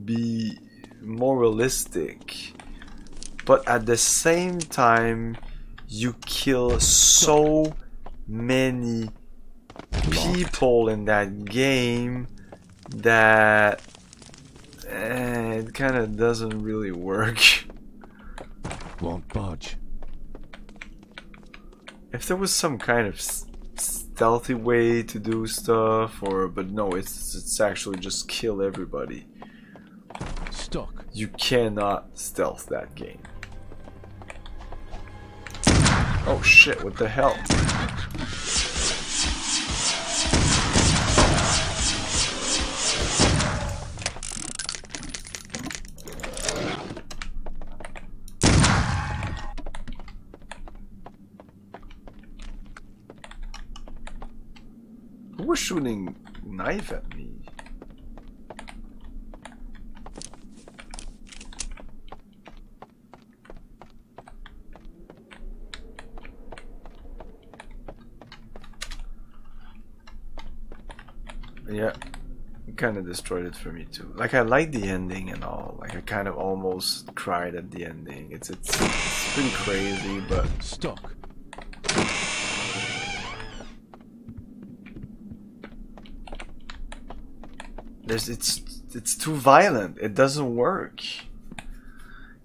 be more realistic. But at the same time, you kill so many people in that game that it kind of doesn't really work. Won't budge. If there was some kind of stealthy way to do stuff, but no, it's actually just kill everybody. Stuck. You cannot stealth that game. Oh shit, what the hell? was shooting knife at me. Yeah, it kind of destroyed it for me too. Like, I like the ending and all. Like, I kind of almost cried at the ending. It's pretty crazy, but Stuck. it's too violent. It doesn't work.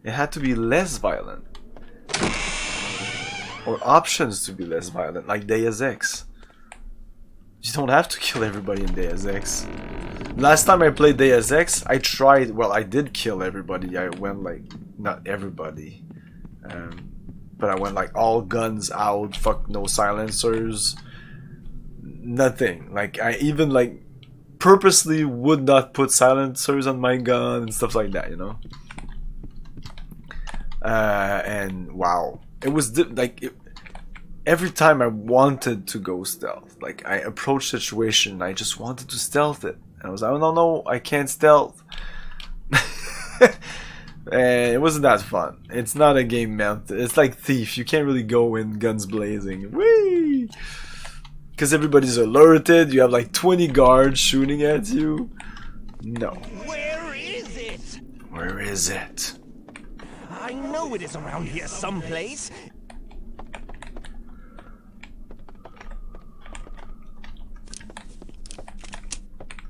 It had to be less violent, or options to be less violent, like Deus Ex. You don't have to kill everybody in Deus Ex. Last time I played Deus Ex, I tried. Well, I did kill everybody. I went like, not everybody, but I went like all guns out. Fuck, no silencers. Nothing. Like, I even like purposely would not put silencers on my gun and stuff like that, you know. And wow, it was every time I wanted to go stealth, like I approached situation, I just wanted to stealth it, and I was like, oh no, I can't stealth. And it wasn't that fun. It's not a game meant. It's like Thief. You can't really go in guns blazing. Whee! Because everybody's alerted. You have like 20 guards shooting at you. No. Where is it? Where is it? I know it is around here someplace.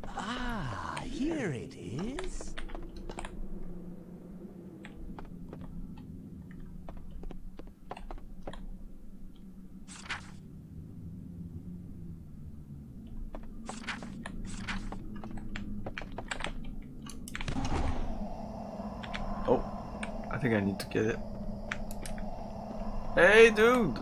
Ah, here it is. Oh, I think I need to get it. Hey, dude!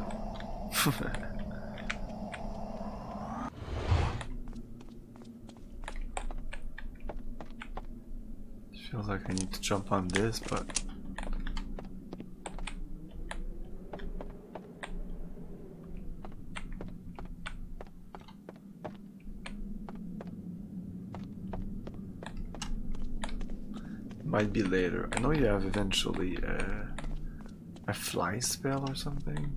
Feels like I need to jump on this, but might be later. I know you have eventually a fly spell or something.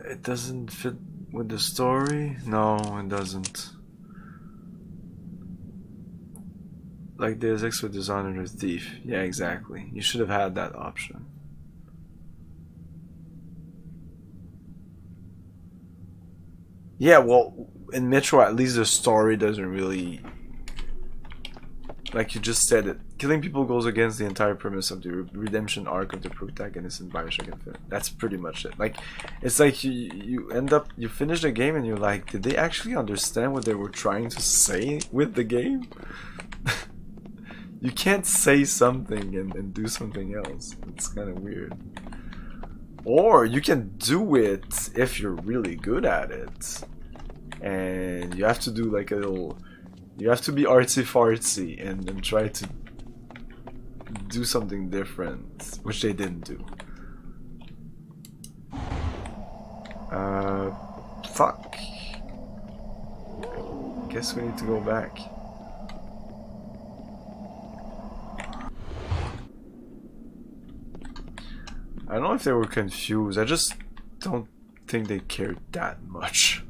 It doesn't fit with the story? No, it doesn't. Like Deus Ex with Dishonored or Thief. Yeah, exactly. You should have had that option. Yeah, well, in Metro, at least the story doesn't really... Like you just said it. Killing people goes against the entire premise of the redemption arc of the protagonist in Bioshock Infinite. That's pretty much it. Like, it's like you end up, you finish the game and you're like, did they actually understand what they were trying to say with the game? You can't say something and do something else. It's kind of weird. Or you can do it if you're really good at it. And you have to do like a little... You have to be artsy-fartsy and try to do something different, which they didn't do. Fuck. Guess we need to go back. I don't know if they were confused. I just don't think they cared that much.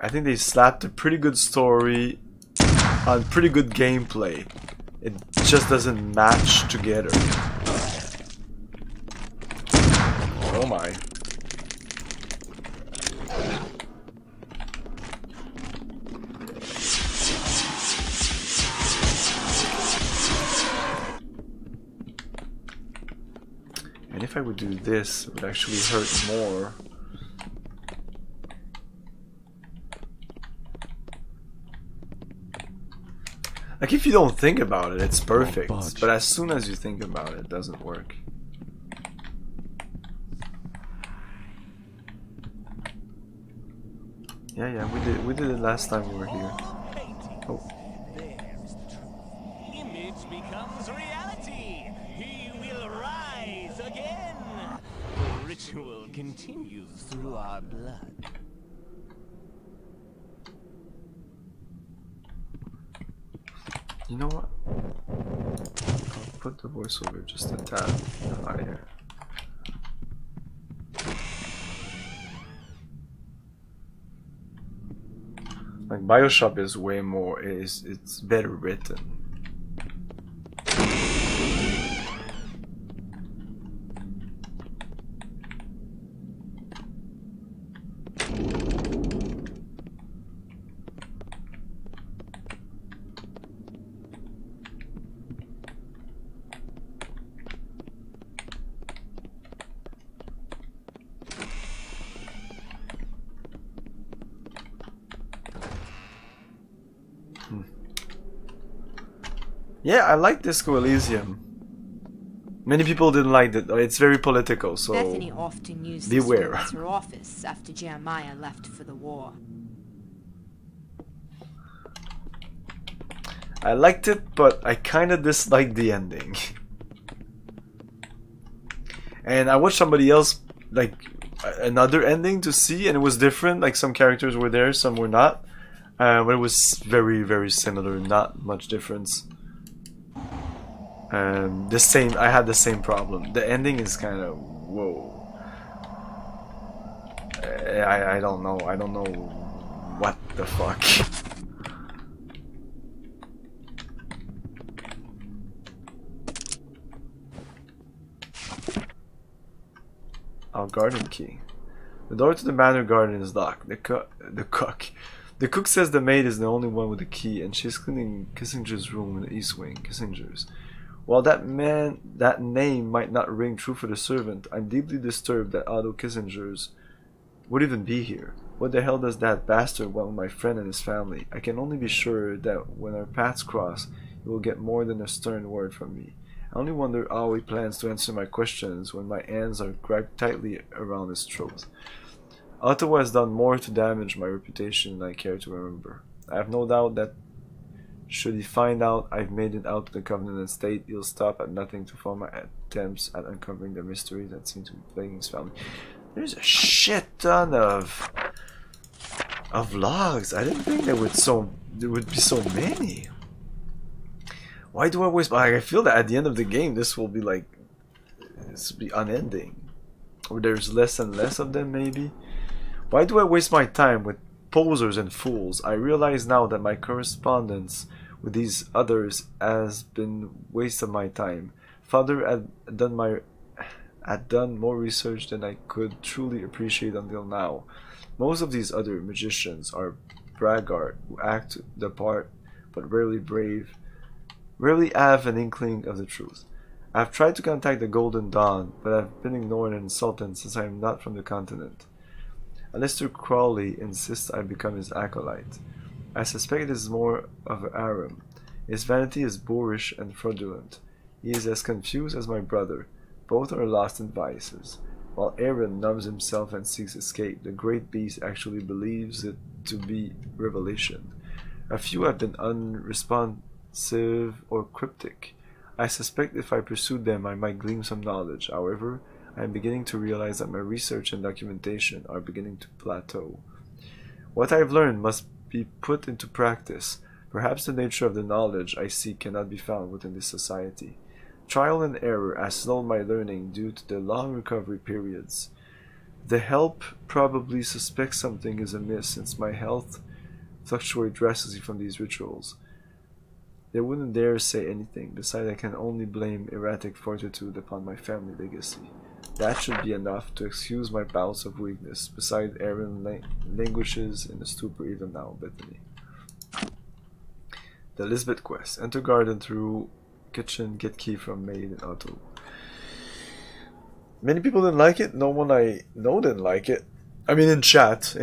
I think they slapped a pretty good story on pretty good gameplay. It just doesn't match together. Oh my. And if I would do this, it would actually hurt more. Like, if you don't think about it, it's perfect. But as soon as you think about it, it doesn't work. Yeah, we did it last time we were here. Oh. There's the truth. Image becomes reality. He will rise again. The ritual continues through our blood. You know what? I'll put the voiceover just a tad higher. Like BioShock is way more, it's better written. Yeah, I like Disco Elysium. Many people didn't like it. It's very political, so Bethany often used beware. the school as her office after Jeremiah left for the war. I liked it, but I kind of disliked the ending. And I watched somebody else, like, another ending to see, and it was different. Like, some characters were there, some were not. But it was very, very similar, not much difference. The same, I had the same problem. The ending is kind of, whoa. I don't know. I don't know what the fuck. Our garden key. The door to the manor garden is locked. The cook says the maid is the only one with the key, and she's cleaning Kissinger's room in the east wing. Kissinger's. While that name might not ring true for the servant, I'm deeply disturbed that Otto Kissinger's would even be here. What the hell does that bastard want with my friend and his family? I can only be sure that when our paths cross, he will get more than a stern word from me. I only wonder how he plans to answer my questions when my hands are grabbed tightly around his throat. Otto has done more to damage my reputation than I care to remember. I have no doubt that should he find out I've made it out to the Covenant estate, he'll stop at nothing to follow my attempts at uncovering the mystery that seems to be plaguing his family. There's a shit ton of logs. I didn't think there would be so many. Why do I waste? Like, I feel that at the end of the game, this will be unending, or there's less and less of them. Maybe. Why do I waste my time with posers and fools? I realize now that my correspondence with these others has been waste of my time. Father had done more research than I could truly appreciate until now. Most of these other magicians are braggart who act the part but rarely have an inkling of the truth. I have tried to contact the Golden Dawn, but I have been ignored and insulted since I am not from the continent. Aleister Crowley insists I become his acolyte. I suspect it is more of an harem. His vanity is boorish and fraudulent. He is as confused as my brother. Both are lost in vices. While Aaron numbs himself and seeks escape, the great beast actually believes it to be revelation. A few have been unresponsive or cryptic. I suspect if I pursued them I might glean some knowledge. However, I am beginning to realize that my research and documentation are beginning to plateau. What I have learned must be put into practice. Perhaps the nature of the knowledge I seek cannot be found within this society. Trial and error has slowed my learning due to the long recovery periods. The help probably suspects something is amiss since my health fluctuates drastically from these rituals. They wouldn't dare say anything. Besides, I can only blame erratic fortitude upon my family legacy. That should be enough to excuse my bouts of weakness. Besides, Aaron languishes in a stupor even now, Bethany. The Lisbeth quest. Enter garden through kitchen, get key from maid and Otto. Many people didn't like it. No one I know didn't like it. I mean, in chat.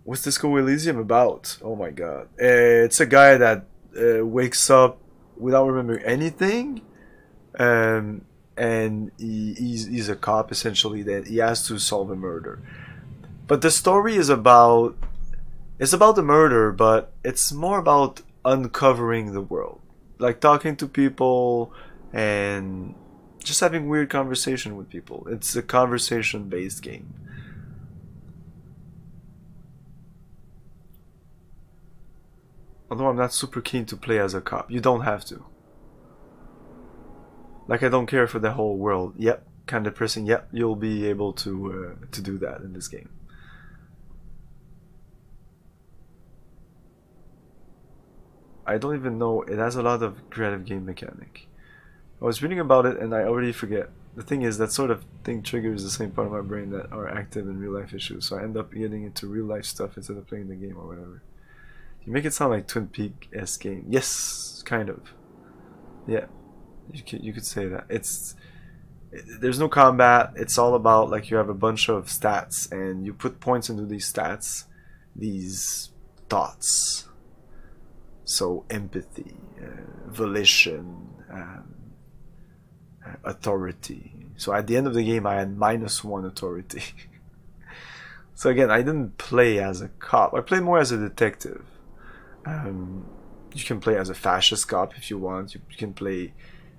What's Disco Elysium about? Oh my god. It's a guy that wakes up without remembering anything. And he's a cop, essentially, that he has to solve a murder. But the story is about, it's about the murder, but it's more about uncovering the world, like talking to people and just having weird conversation with people. It's a conversation based game. Although I'm not super keen to play as a cop. You don't have to. Like, I don't care for the whole world. Yep, kind of depressing. Yep, you'll be able to do that in this game. I don't even know. It has a lot of creative game mechanic. I was reading about it and I already forget. The thing is, that sort of thing triggers the same part of my brain that are active in real life issues. So I end up getting into real life stuff instead of playing the game or whatever. You make it sound like Twin Peaks-esque game. Yes, kind of. Yeah, you could say that. There's no combat. It's all about, like, you have a bunch of stats and you put points into these stats, these thoughts. So empathy, volition, authority. So at the end of the game, I had -1 authority. So again, I didn't play as a cop. I played more as a detective. You can play as a fascist cop if you want. You can play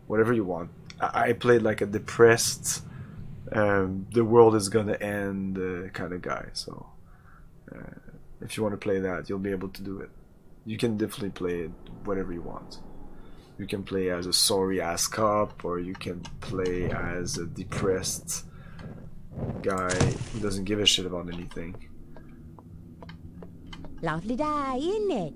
whatever you want. I played like a depressed, the world is gonna end kind of guy. So if you want to play that, you'll be able to do it. You can definitely play it whatever you want. You can play as a sorry ass cop, or you can play as a depressed guy who doesn't give a shit about anything. Lovely day, isn't it?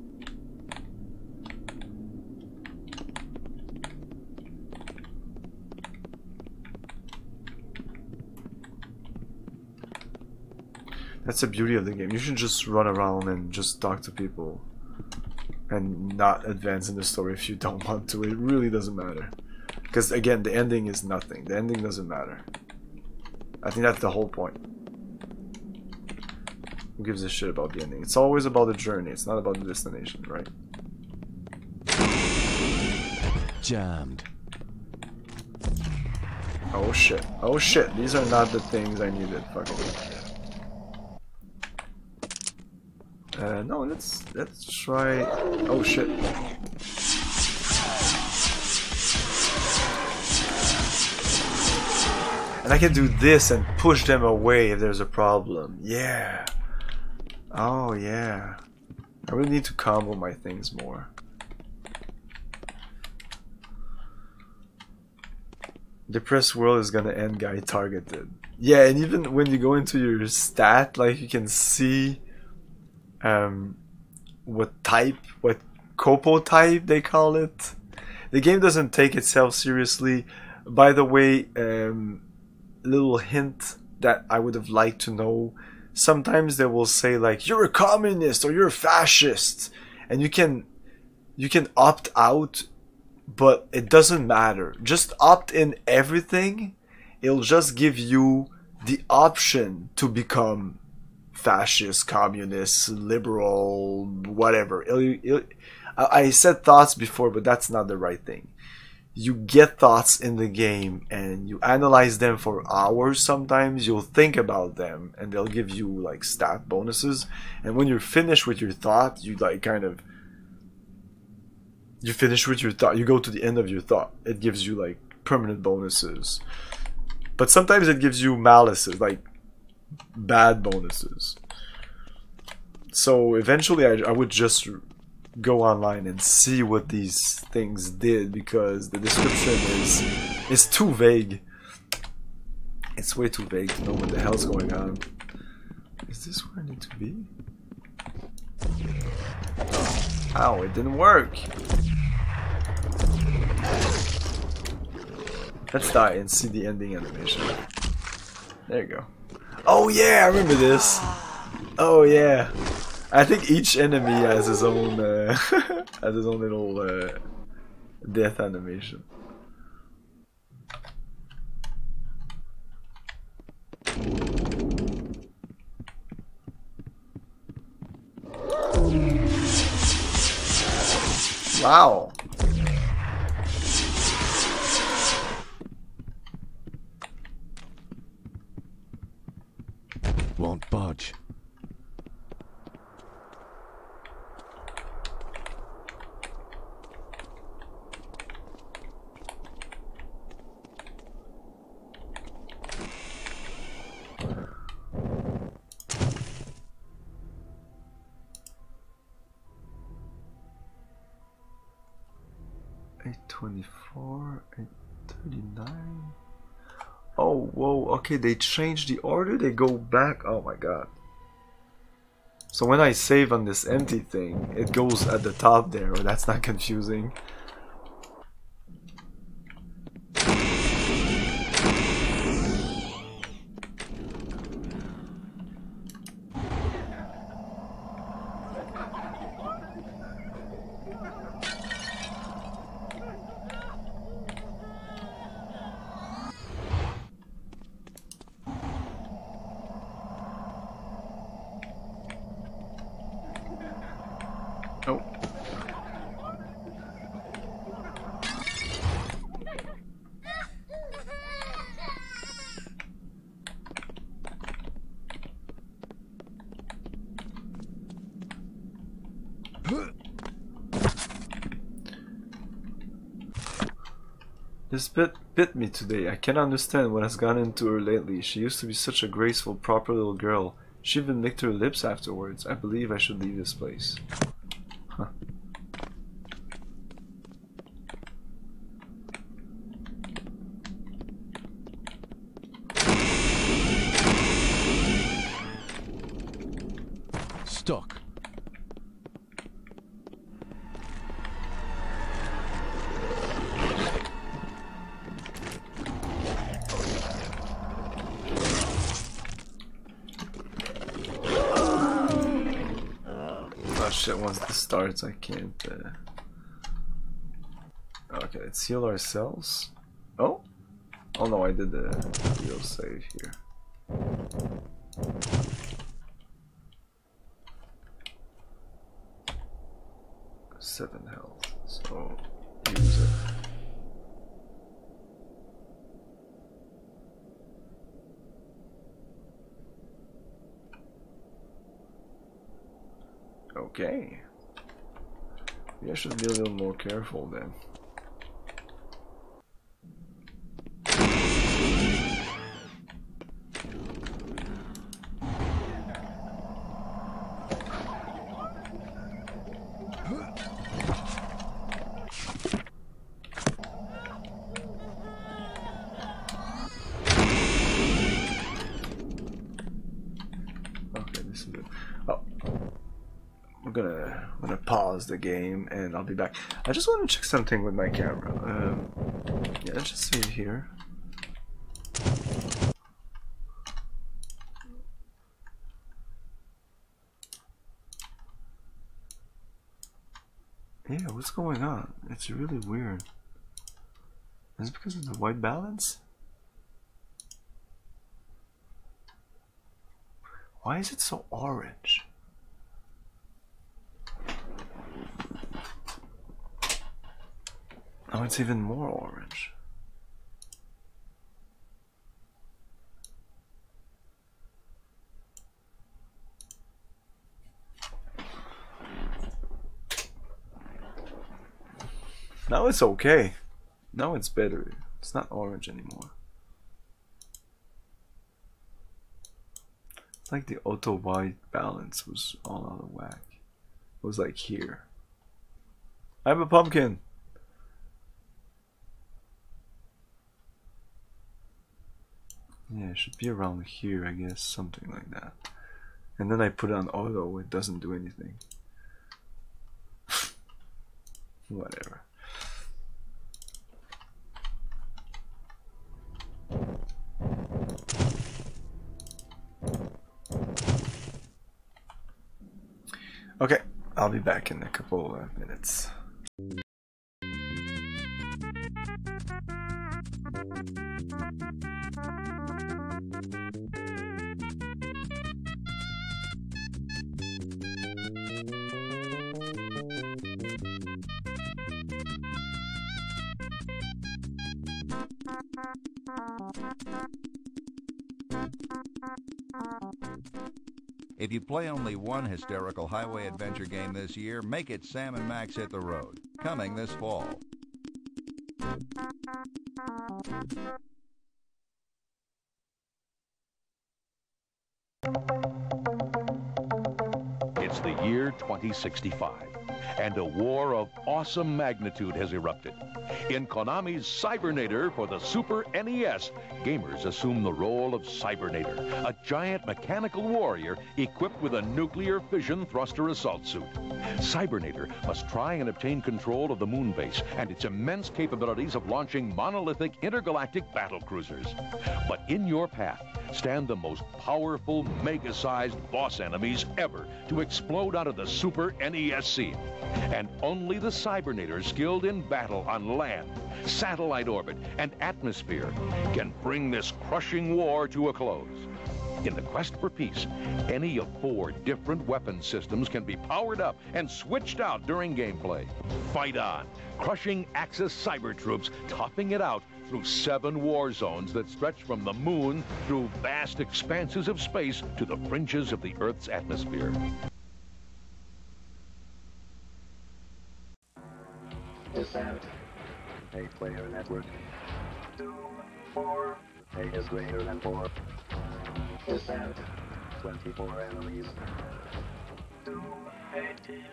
That's the beauty of the game. You should just run around and just talk to people and not advance in the story if you don't want to. It really doesn't matter. Because again, the ending is nothing. The ending doesn't matter. I think that's the whole point. Who gives a shit about the ending? It's always about the journey. It's not about the destination, right? Jammed. Oh shit. Oh shit. These are not the things I needed. Fucking. No, let's try. Oh shit. And I can do this and push them away if there's a problem. Yeah. Oh yeah. I really need to combo my things more. Depressed world is gonna end guy targeted. Yeah, and even when you go into your stat, like, you can see what type, what copo type they call it. The game doesn't take itself seriously. By the way, little hint that I would have liked to know. Sometimes they will say, like, you're a communist or you're a fascist, and you can opt out, but it doesn't matter. Just opt in everything. It'll just give you the option to become fascist, communist, liberal, whatever. I said thoughts before, but that's not the right thing. You get thoughts in the game and you analyze them for hours. Sometimes you'll think about them and they'll give you like stat bonuses, and when you're finished with your thought, you like kind of, you finish with your thought, you go to the end of your thought, it gives you like permanent bonuses. But sometimes it gives you malices, like bad bonuses. So eventually I would just go online and see what these things did, because the description is too vague. It's way too vague to know what the hell's going on. Is this where I need to be? Ow, it didn't work. Let's die and see the ending animation. There you go. Oh yeah, I remember this. Oh yeah. I think each enemy has his own has his own little death animation. Wow. Won't budge. 824, 839. Oh, whoa, okay, they changed the order, they go back. Oh my god. So when I save on this empty thing, it goes at the top there. Oh, that's not confusing. Oh. This bit me today. I can't understand what has gone into her lately. She used to be such a graceful, proper little girl. She even licked her lips afterwards. I believe I should leave this place. Huh. Stuck. Shit, once this starts I can't okay, let's heal ourselves. Oh no, I did the real save here. Seven health, so use it. Okay. Maybe I should be a little more careful then. Okay, this is good. Oh. I'm gonna pause the game and I'll be back. I just want to check something with my camera. Yeah, let's just save here. Yeah, what's going on? It's really weird. Is it because of the white balance? Why is it so orange? Oh, it's even more orange. Now it's okay. Now it's better. It's not orange anymore. It's like the auto white balance was all out of whack. It was like here. I'm a pumpkin. Yeah, it should be around here, I guess, something like that. And then I put it on auto, it doesn't do anything. Whatever. Okay, I'll be back in a couple of minutes. If you play only one hysterical highway adventure game this year, make it Sam and Max Hit the Road, coming this fall. It's the year 2065. and a war of awesome magnitude has erupted. In Konami's Cybernator for the Super NES, gamers assume the role of Cybernator, a giant mechanical warrior equipped with a nuclear fission thruster assault suit. Cybernator must try and obtain control of the moon base and its immense capabilities of launching monolithic intergalactic battle cruisers. But in your path stand the most powerful, mega-sized boss enemies ever to explode out of the Super NES scene. And only the Cybernators skilled in battle on land, satellite orbit, and atmosphere can bring this crushing war to a close. In the quest for peace, any of 4 different weapon systems can be powered up and switched out during gameplay. Fight on, crushing Axis cyber troops, topping it out through 7 war zones that stretch from the moon through vast expanses of space to the fringes of the Earth's atmosphere. Descent. 8-player network. 2, 4. 8 is greater than 4. Descent. 24 enemies. 2, 18.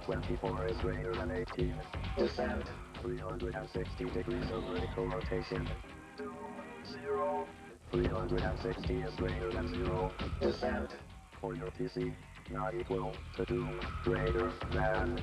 24 is greater than 18. Descent. 360 degrees of vertical rotation. 2, 0. 360 is greater than 0. Descent. For your PC, not equal to 2, greater than.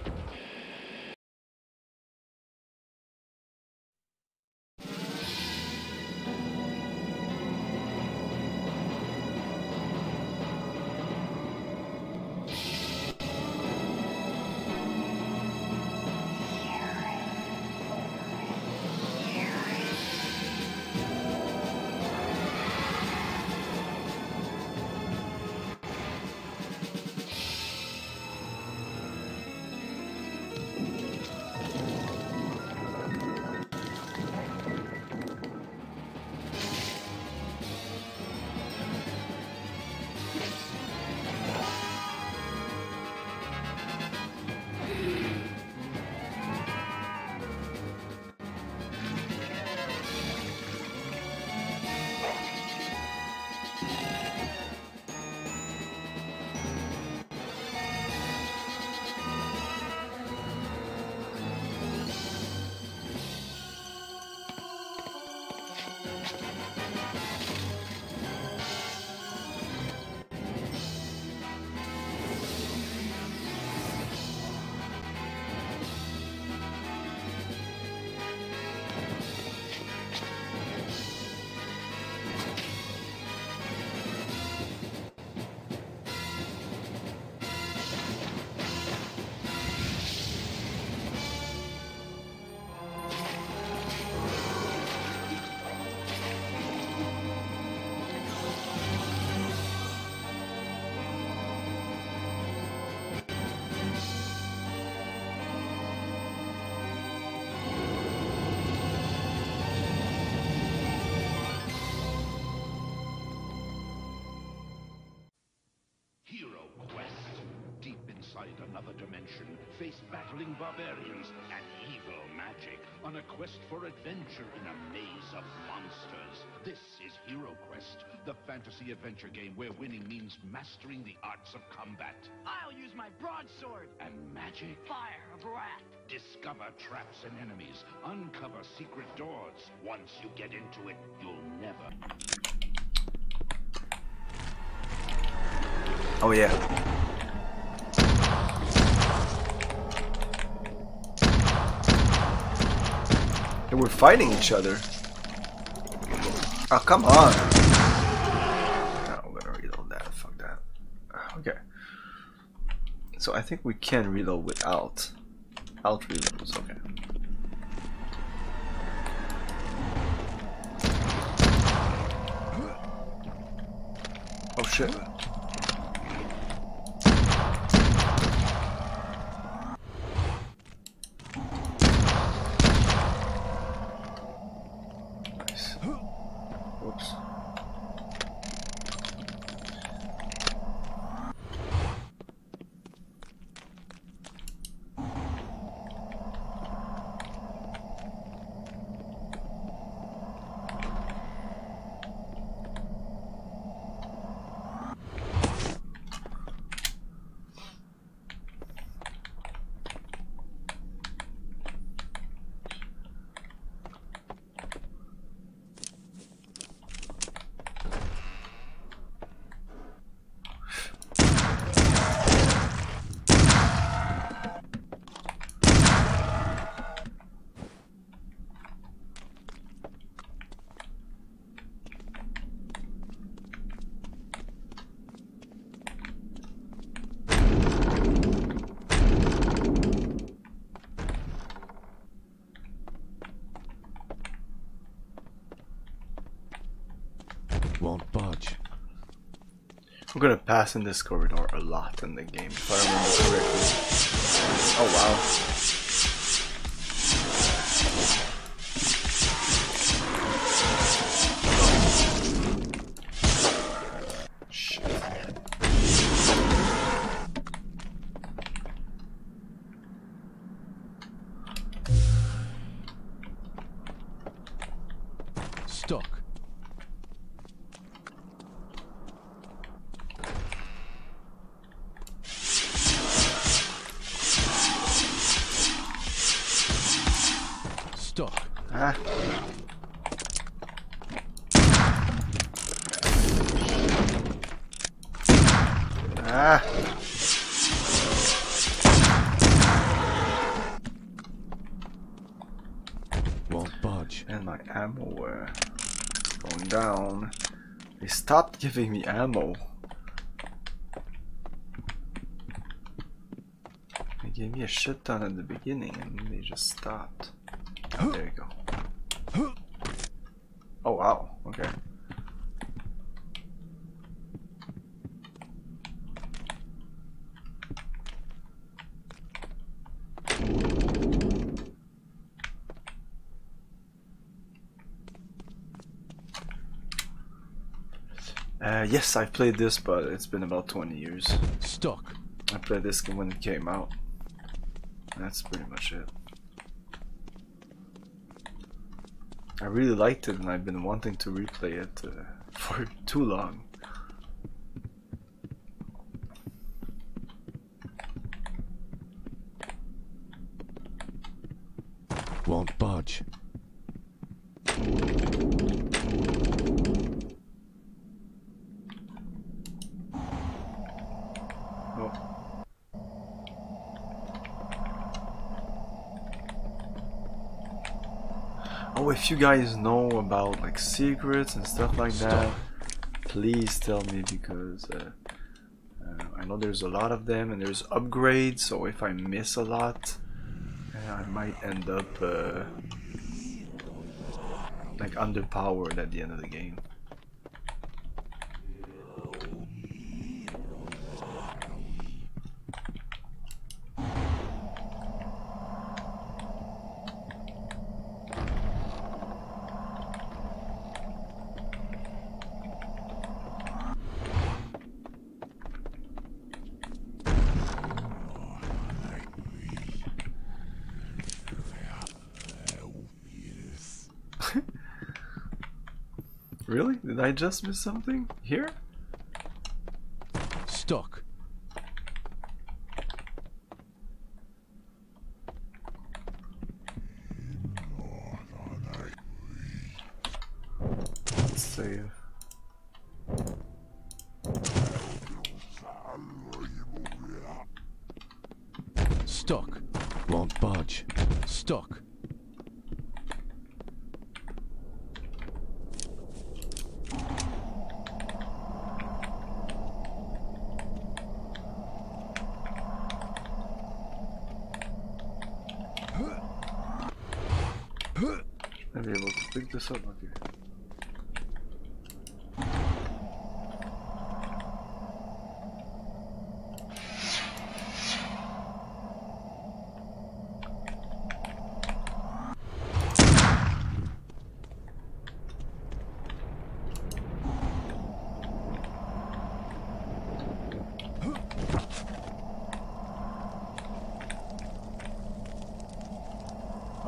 Another dimension, face battling barbarians and evil magic on a quest for adventure in a maze of monsters. This is Hero Quest, the fantasy adventure game where winning means mastering the arts of combat. I'll use my broadsword. And magic. Fire a brat. Discover traps and enemies. Uncover secret doors. Once you get into it, you'll never... Oh yeah. And we're fighting each other. Oh, come on. No, I'm gonna reload that. Fuck that. Okay. So I think we can reload without. Alt reloads, okay. Oh shit. Whoops. Won't budge. We're gonna pass in this corridor a lot in the game, if I remember correctly. Oh wow. Stuck. Stuck. Ah. Ah. Won't budge. And my ammo going down. They stopped giving me ammo. They gave me a shit ton at the beginning and then they just stopped. There you go. Oh wow, okay. Yes, I've played this, but it's been about 20 years. Stuck. I played this when it came out. That's pretty much it. I really liked it and I've been wanting to replay it for too long. Won't budge. Oh, if you guys know about like secrets and stuff like that, please tell me, because I know there's a lot of them and there's upgrades, so if I miss a lot, I might end up like underpowered at the end of the game. Really? Did I just miss something? Here? Stuck. Let's save. Stuck. Won't budge. Stuck. I'll be able to pick this up. Okay.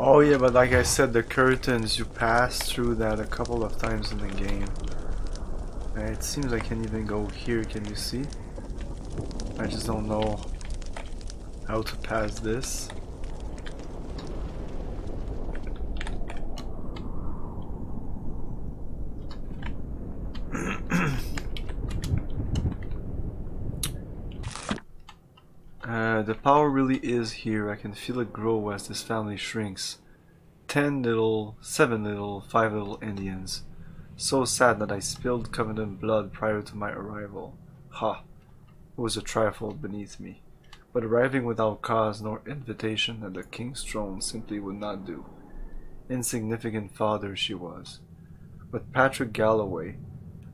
Oh yeah, but like I said, the curtains, you pass through that a couple of times in the game. It seems I can't even go here, can you see? I just don't know how to pass this. The power really is here. I can feel it grow as this family shrinks. 10 little, 7 little, 5 little Indians. So sad that I spilled Covenant blood prior to my arrival. Ha! It was a trifle beneath me. But arriving without cause nor invitation at the king's throne simply would not do. Insignificant father she was. But Patrick Galloway,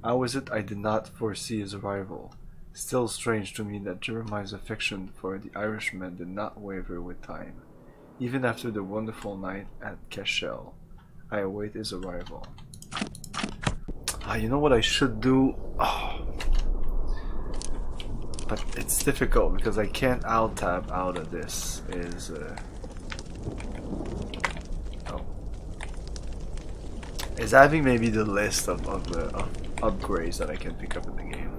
How is it I did not foresee his arrival? Still strange to me that Jeremiah's affection for the Irishman did not waver with time. Even after the wonderful night at Cashel, I await his arrival. You know what I should do? But it's difficult because I can't alt-tab out of this. Is having maybe the list of upgrades that I can pick up in the game.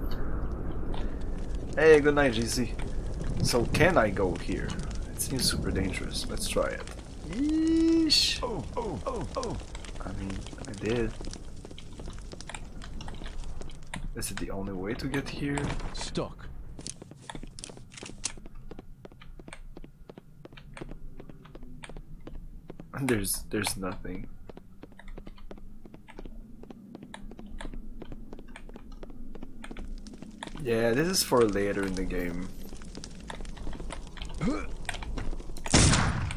Hey, good night, GC. So can I go here? It seems super dangerous. Let's try it. Yeesh. I mean, I did. Is it the only way to get here? Stuck. There's nothing. Yeah, this is for later in the game.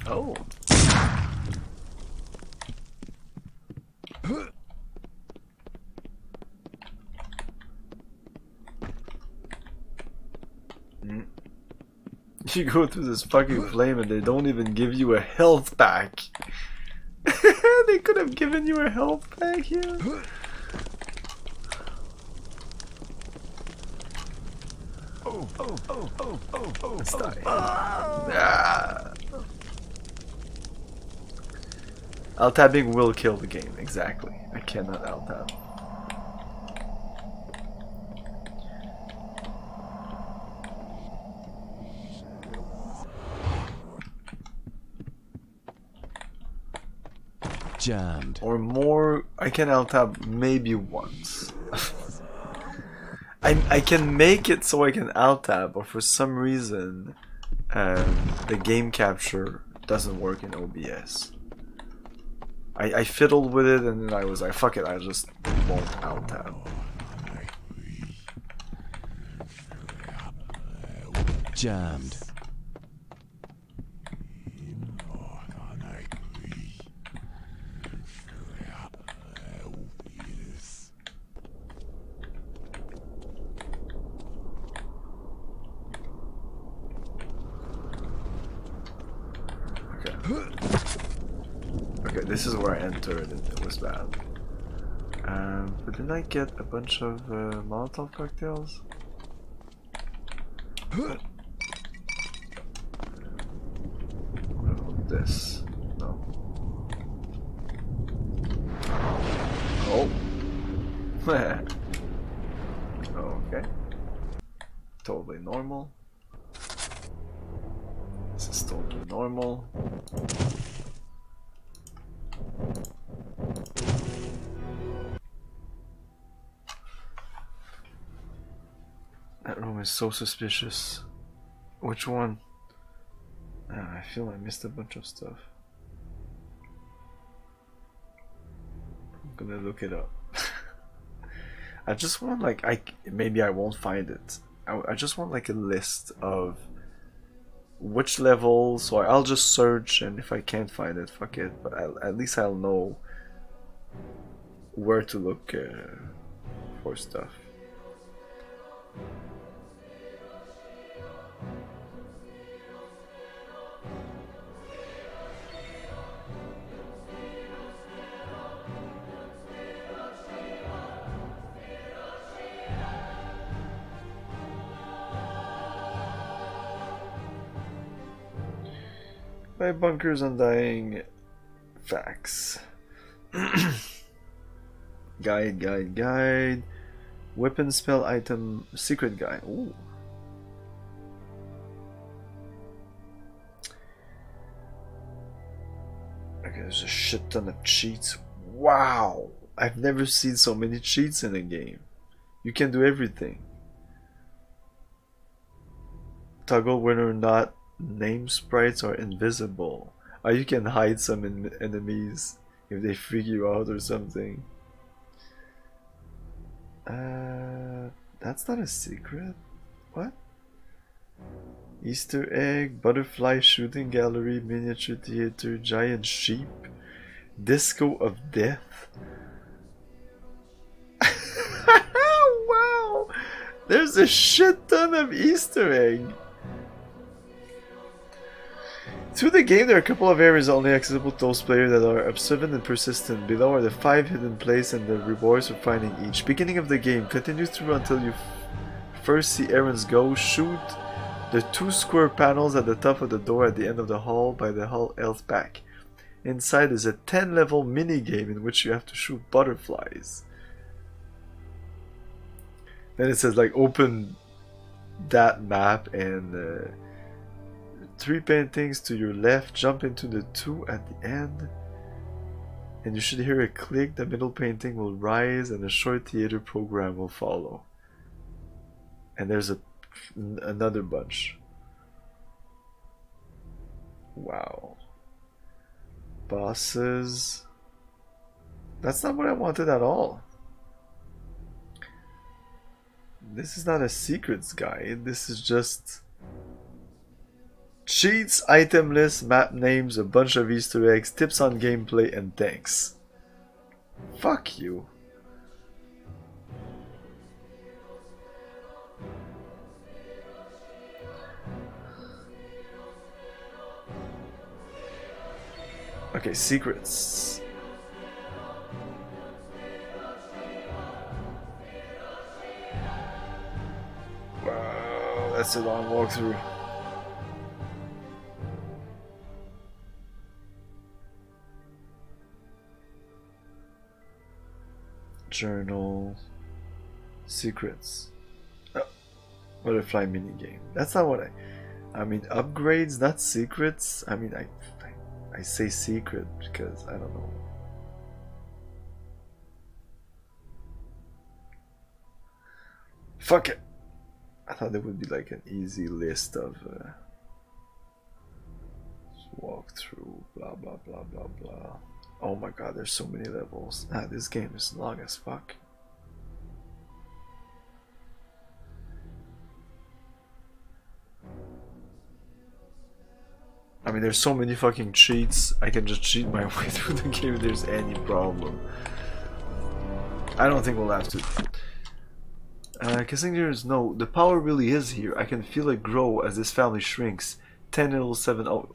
Oh. You go through this fucking flame and they don't even give you a health pack. They could have given you a health pack here. Let's die. Alt-tabbing will kill the game, exactly. I cannot alt-tab. Jammed. Or more, I can alt-tab maybe once. I can make it so I can alt-tab, but for some reason the game capture doesn't work in OBS. I fiddled with it and then I was like, fuck it, I just won't alt-tab. Jammed. Okay, this is where I entered and it was bad. But didn't I get a bunch of Molotov cocktails? This. No. Oh. Okay. Totally normal. This is totally normal. That room is so suspicious. Which one? I feel I missed a bunch of stuff. I'm gonna look it up. I just want like maybe I won't find it. I just want like a list of which level, so I'll just search, and if I can't find it, fuck it. But at least I'll know where to look for stuff. My bunker's Undying facts. Guide. Weapon, spell, item, secret guide. Ooh. Okay, there's a shit ton of cheats. Wow! I've never seen so many cheats in a game. You can do everything. Toggle whether or not name sprites are invisible. You can hide some enemies if they freak you out or something. That's not a secret. What? Easter egg, butterfly shooting gallery, miniature theater, giant sheep, disco of death. There's a shit ton of Easter egg. Through the game, there are a couple of areas only accessible to those players that are observant and persistent. Below are the 5 hidden places and the rewards for finding each. Beginning of the game, continue through until you first see errands go. Shoot the 2 square panels at the top of the door at the end of the hall by the hall health pack. Inside is a 10-level mini-game in which you have to shoot butterflies. Then it says like open that map and 3 paintings to your left, jump into the 2 at the end, and you should hear a click. The middle painting will rise and a short theater program will follow. And there's another bunch. Wow. Bosses. That's not what I wanted at all. This is not a secrets guide, this is just cheats, item list, map names, a bunch of Easter eggs, tips on gameplay, and thanks. Fuck you. Okay, secrets. Wow, that's a long walkthrough. Journal, secrets, butterfly minigame. That's not what I mean upgrades, not secrets. I mean I say secret because I don't know. Fuck it. I thought there would be like an easy list of walk through, blah blah blah blah blah. Oh my god, there's so many levels. Ah, this game is long as fuck. I mean, there's so many fucking cheats. I can just cheat my way through the game if there's any problem. I don't think we'll have to. Kissingers, no, the power really is here. I can feel it grow as this family shrinks. 10 little 7. Oh,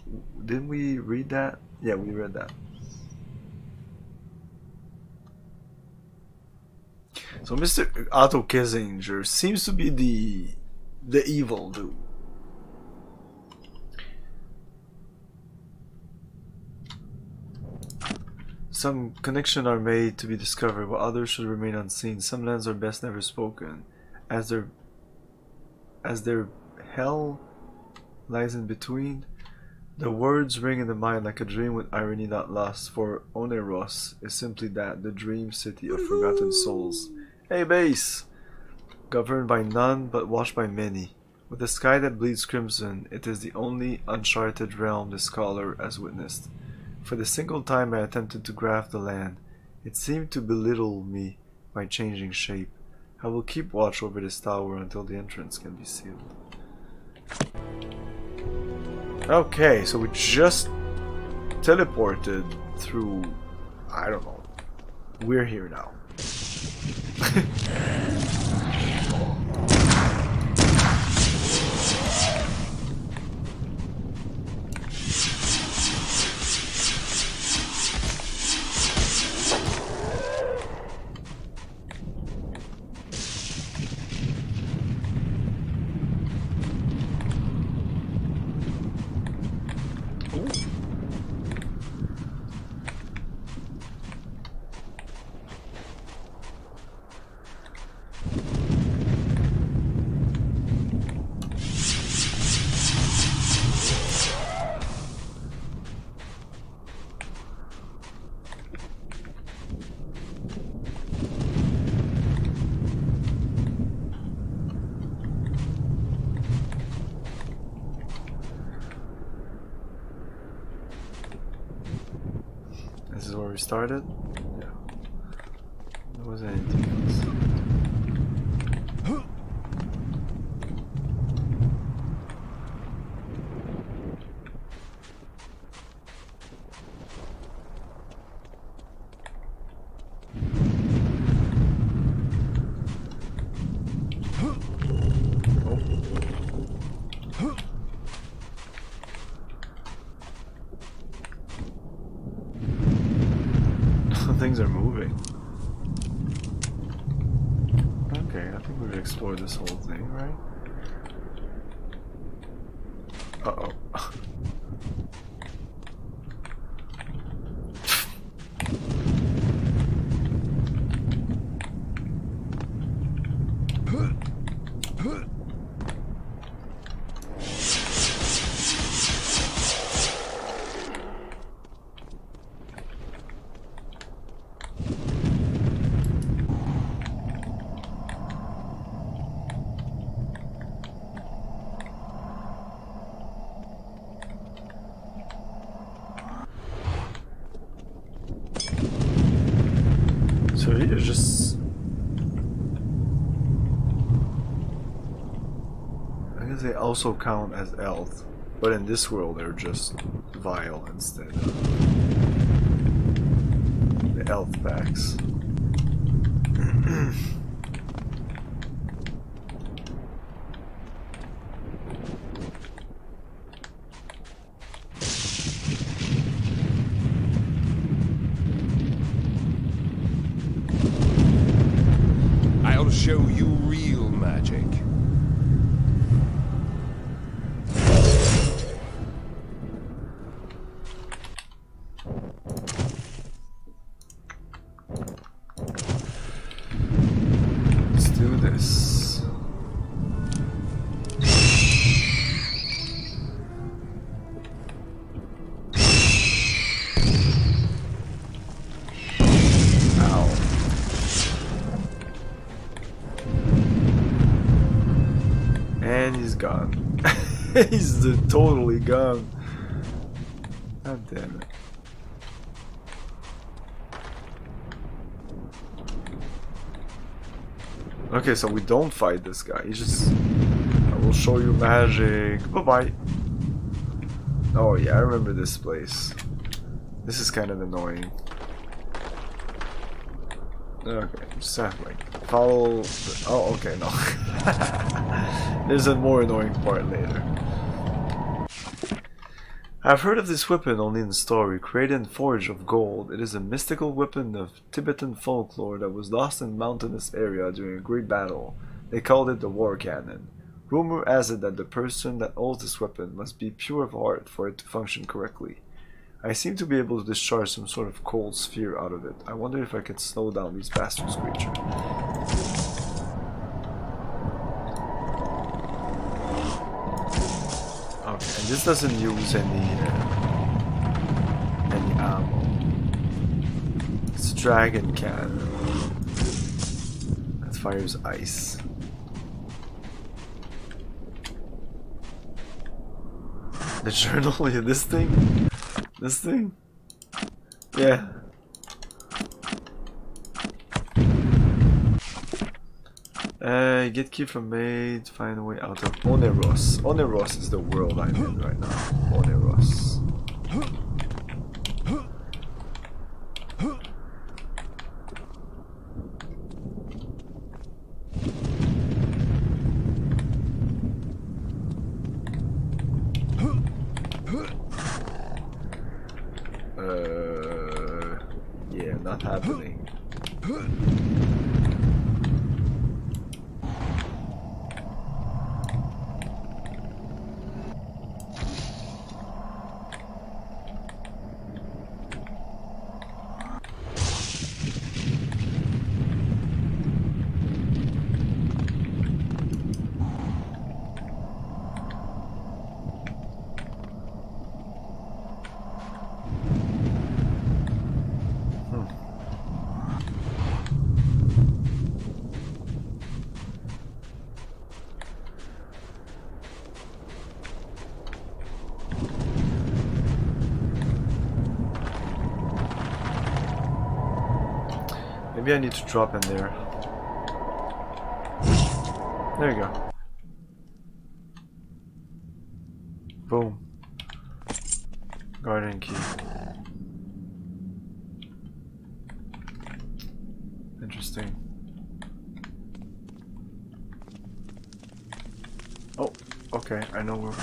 didn't we read that? Yeah, we read that. So Mr. Otto Kissinger seems to be the evil dude. Some connections are made to be discovered, while others should remain unseen. Some lands are best never spoken, as their hell lies in between. The words ring in the mind like a dream with irony not lost, for Oneros is simply that, the dream city of forgotten souls. Hey base! Governed by none, but watched by many. With a sky that bleeds crimson, it is the only uncharted realm the scholar has witnessed. For the single time I attempted to grasp the land, it seemed to belittle me by changing shape. I will keep watch over this tower until the entrance can be sealed. Okay, so we just teleported through... I don't know. We're here now. This is where we started? Yeah. There wasn't anything else. Some things are moving. Okay, I think we've explored this whole thing, right? Uh-oh. So you're just... I guess they also count as elves, but in this world they're just vile instead of the elf packs. I'll show you real magic. Let's do this. Ow. And he's gone. He's totally gone. God damn it. Okay, so we don't fight this guy. He's just... I will show you magic. Bye-bye. Oh yeah, I remember this place. This is kind of annoying. Okay, just have like follow the, oh okay, no. There's a more annoying part later. I've heard of this weapon only in the story, created and forged of gold. It is a mystical weapon of Tibetan folklore that was lost in a mountainous area during a great battle. They called it the war cannon. Rumor has it that the person that holds this weapon must be pure of heart for it to function correctly. I seem to be able to discharge some sort of cold sphere out of it. I wonder if I can slow down these bastards' creature. Okay, and this doesn't use any ammo. It's a dragon cannon that fires ice. The journal, yeah, this thing? This thing? Yeah. Get key from maid, find a way out of Oneros. Oneros is the world I'm in right now. Oneros. Yeah, not happening. Maybe I need to drop in there. There you go. Boom. Garden key. Interesting. Oh, okay, I know where.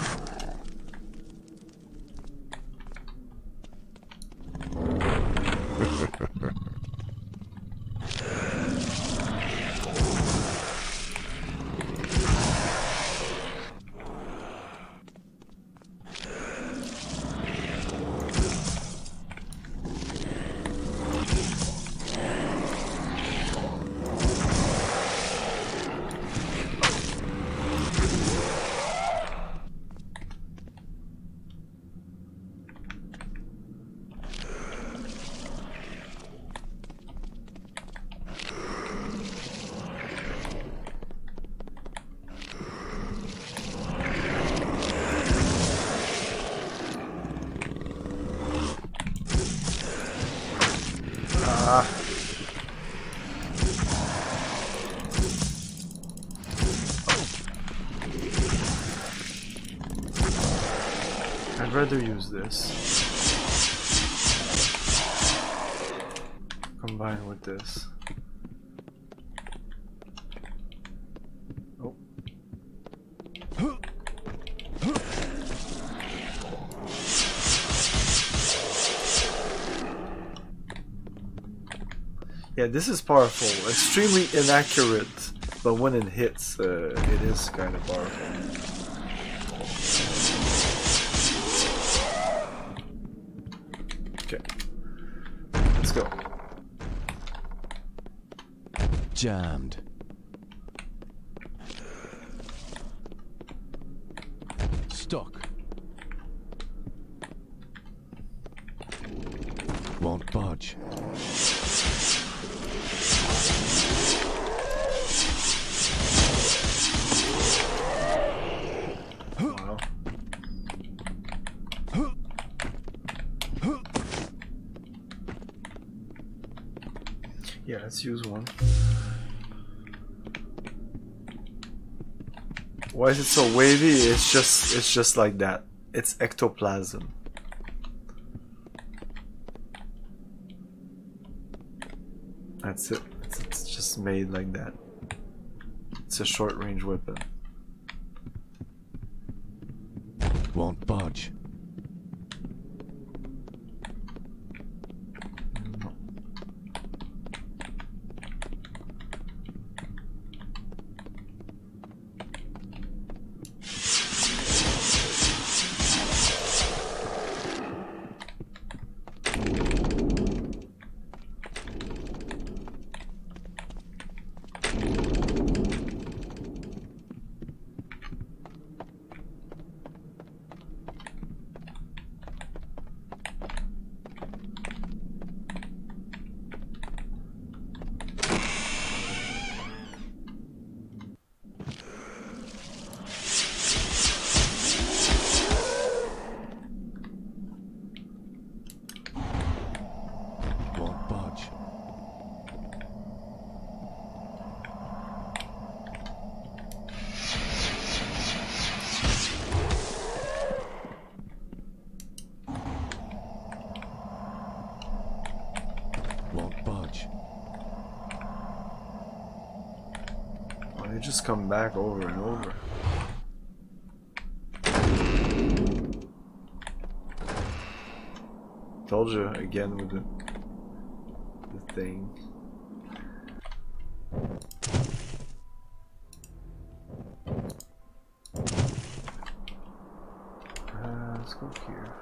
Ah. I'd rather use this. Combine with this. Oh. Yeah, this is powerful. Extremely inaccurate, but when it hits, it is kind of powerful. Okay, let's go. Jammed. Stuck. Won't budge. Wow. Yeah, let's use one. Why is it so wavy? It's just like that. It's ectoplasm. That's it. It's just made like that. It's a short range weapon. Won't budge. Just come back over and over. Told you again with the thing. Let's go here.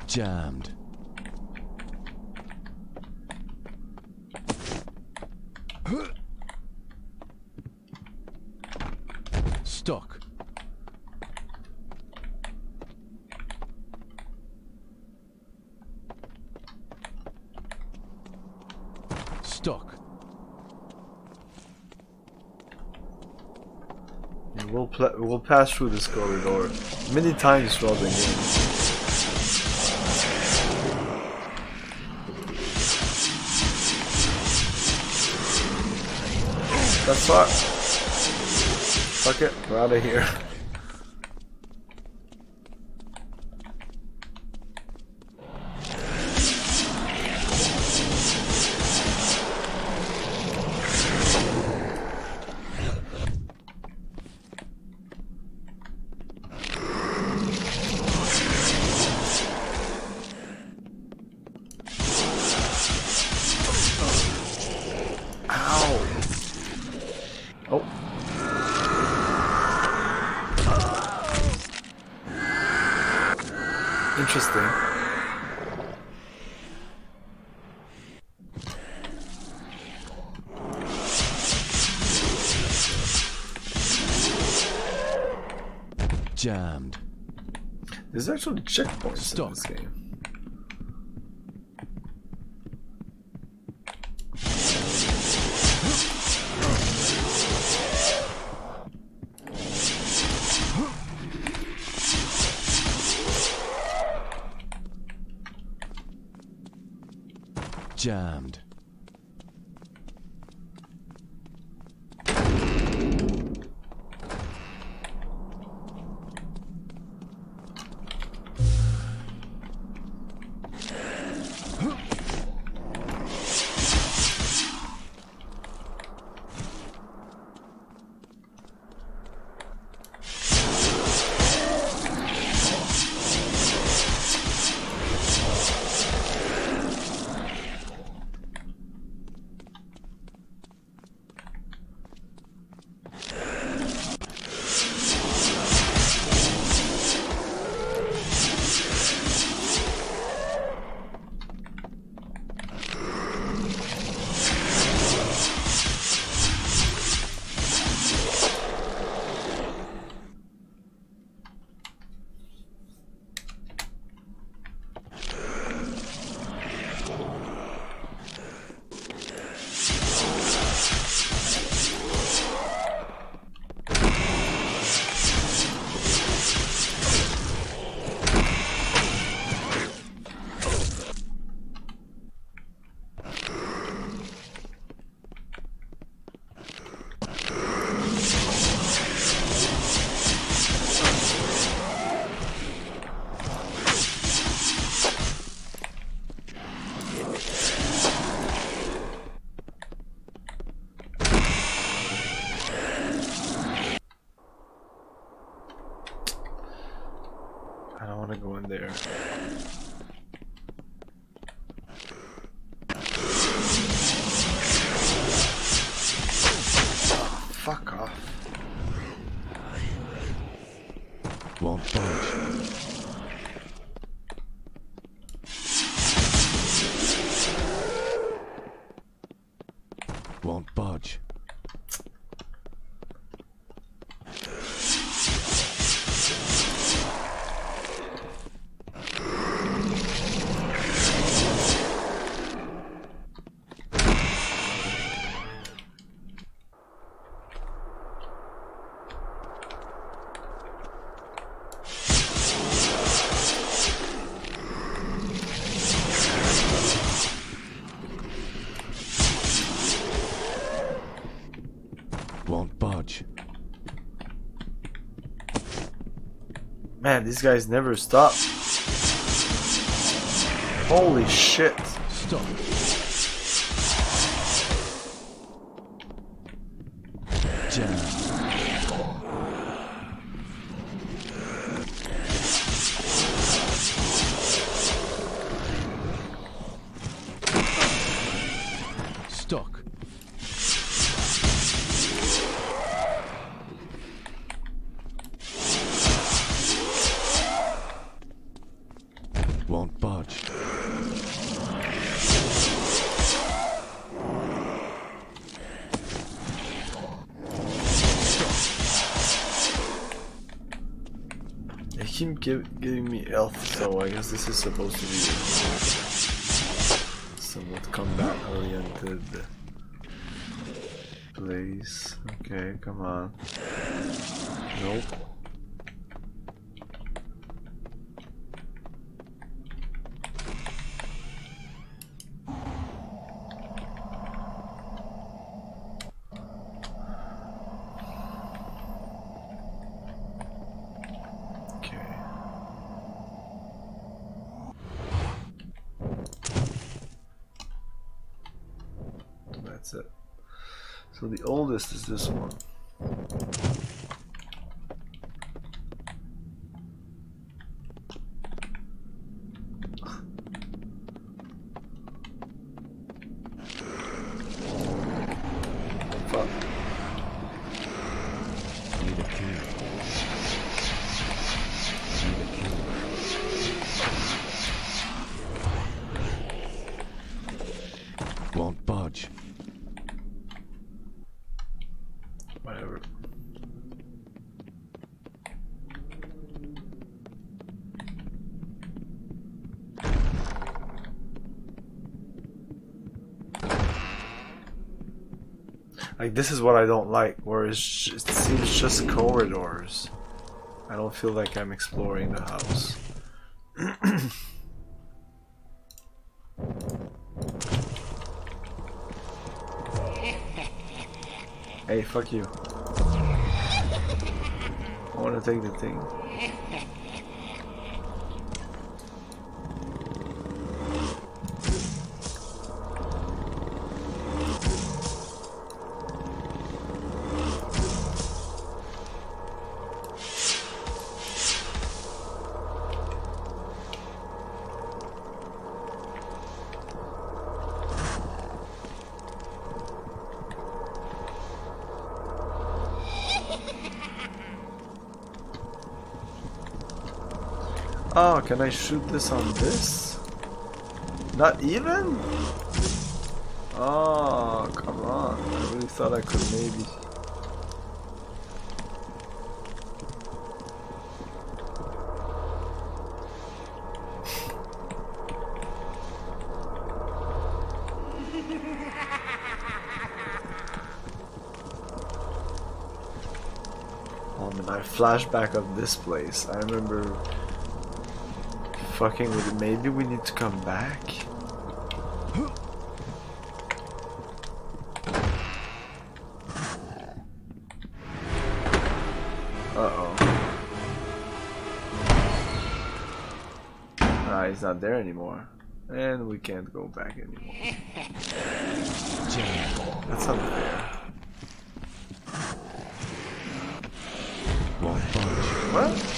Jammed. Stuck. Stuck. Yeah, we'll pass through this corridor many times throughout the game. That's fucked. Fuck it, we're out of here. Interesting. Jammed. There's actually checkpoints in this game. Jammed. I don't want to go in there. Fuck off. Won't budge. Won't budge. Won't budge. Man, these guys never stop. Holy shit. Stop. Jam. Stuck. Won't budge. They keep giving me health, so I guess this is supposed to be somewhat combat-oriented place. Okay, come on. Nope. That's it. So the oldest is this one. Fuck. Need a key. Need a key. Won't budge. Whatever. Like, this is what I don't like, where it seems just corridors. I don't feel like I'm exploring the house. Hey, fuck you. I wanna take the thing. Oh, can I shoot this on this? Not even? Oh, come on. I really thought I could maybe. Oh man, I flashback of this place. I remember fucking with it. Maybe we need to come back. Uh-oh. Ah, he's not there anymore. And we can't go back anymore. That's unfair. What?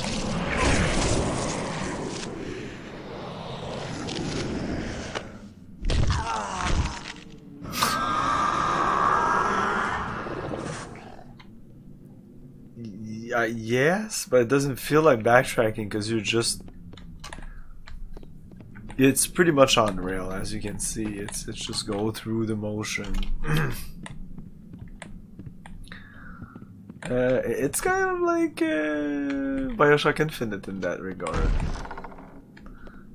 Yes, but it doesn't feel like backtracking because you're just... It's pretty much on rail, as you can see. It's just go through the motion. It's kind of like Bioshock Infinite in that regard.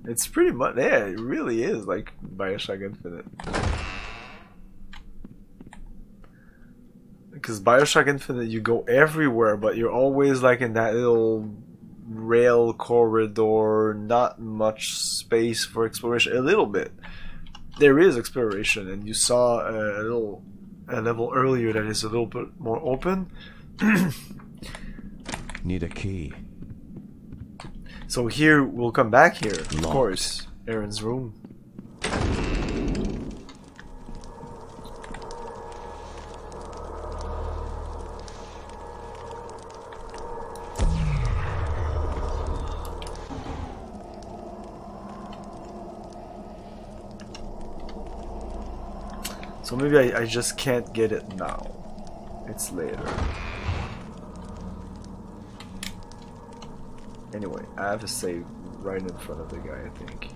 It's pretty much... Yeah, it really is like Bioshock Infinite. Because Bioshock Infinite, you go everywhere, but you're always like in that little rail corridor, not much space for exploration. A little bit. There is exploration, and you saw a level earlier that is a little bit more open. Need a key. So here, we'll come back here, of course. Aaron's room. So maybe I just can't get it now. It's later. Anyway, I have to save right in front of the guy, I think.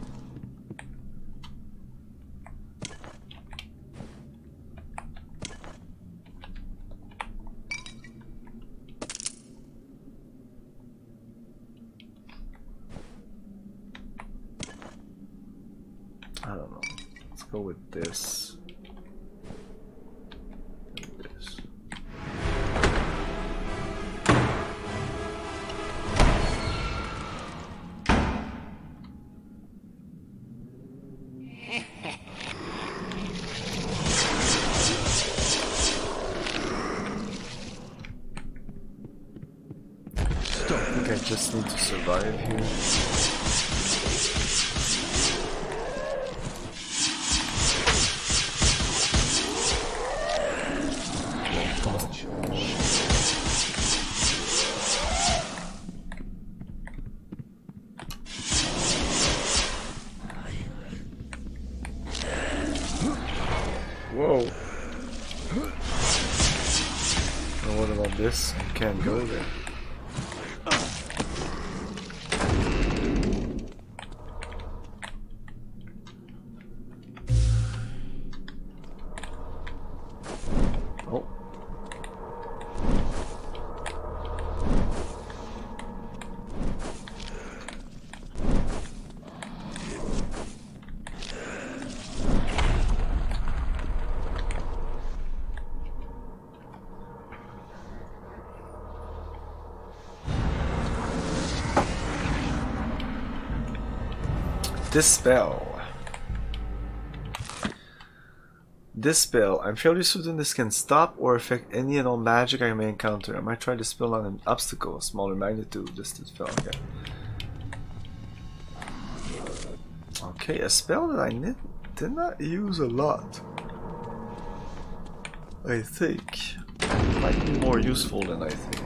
I don't know. Let's go with this. Just need to survive here. Whoa. Now what about this? I can't go there. Dispel. This spell. I'm fairly certain this can stop or affect any and all magic I may encounter. I might try the spell on an obstacle, smaller magnitude, distance spell. Okay. Okay, a spell that I did not use a lot. I think might be more useful than I think.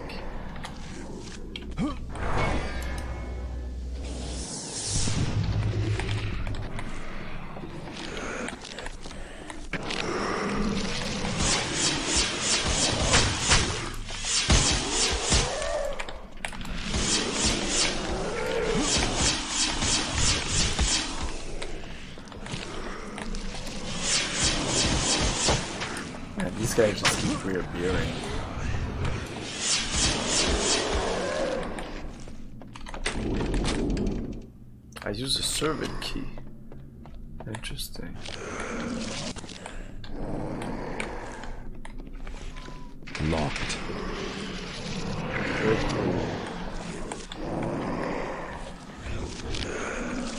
These guys just keep reappearing. I use a servant key. Interesting. Locked.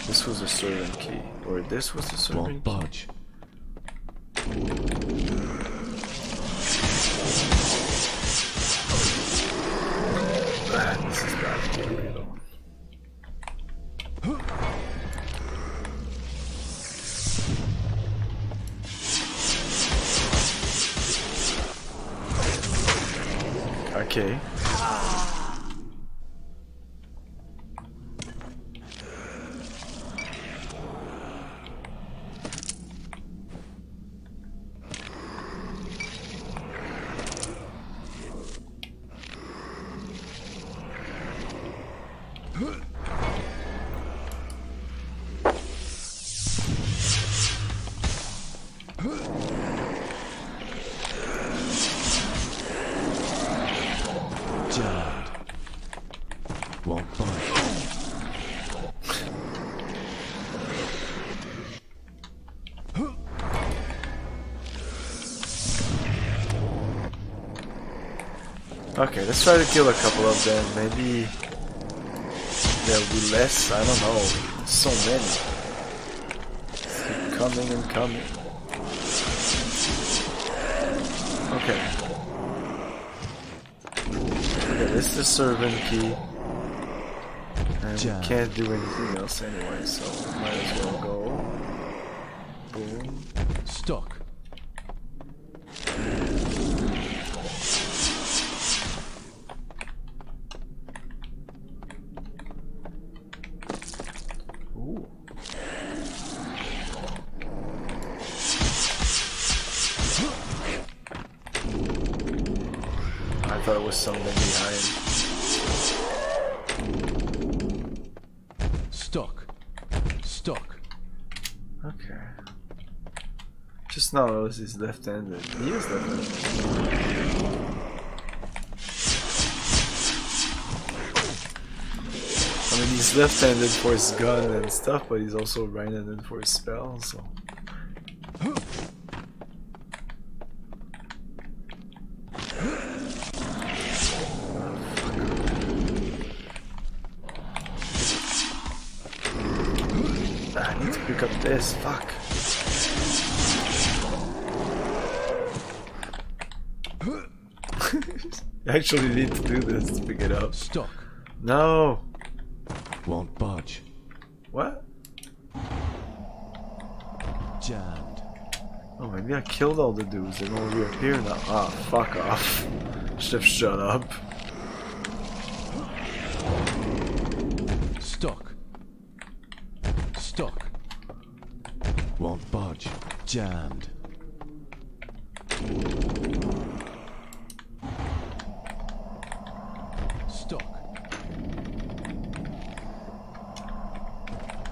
This was a servant key. Or this was a servant Won't budge. This is bad. Okay. Okay, let's try to kill a couple of them. Maybe there'll be less. I don't know. So many. Keep coming and coming. Okay. Okay, this is the servant key. And we can't do anything else anyway, so might as well go. Boom. Stuck. Ooh. I thought it was something behind. Stuck. Stuck. Okay. Just now noticed he's left-handed. He is left-handed. I mean, he's left-handed for his gun and stuff, but he's also right-handed for his spell, so... I need to pick up this, fuck. I actually need to do this to pick it up. Stuck. No! Won't budge. What? Jammed. Oh, maybe I killed all the dudes. They don't reappear now. Ah, fuck off. Should have shut up. Stuck. Stuck. Won't budge. Jammed. Stuck.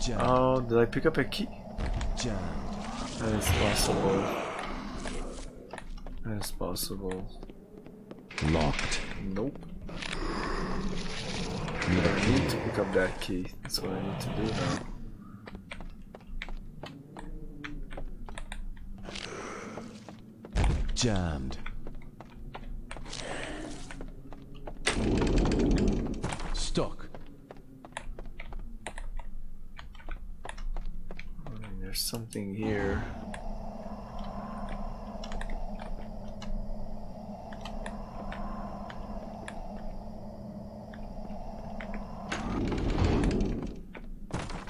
Jammed. Oh, did I pick up a key? Jammed. That is possible. That is possible. Locked. Nope. I need to pick up that key. That's what I need to do now. Jammed. Stuck. I mean, there's something here.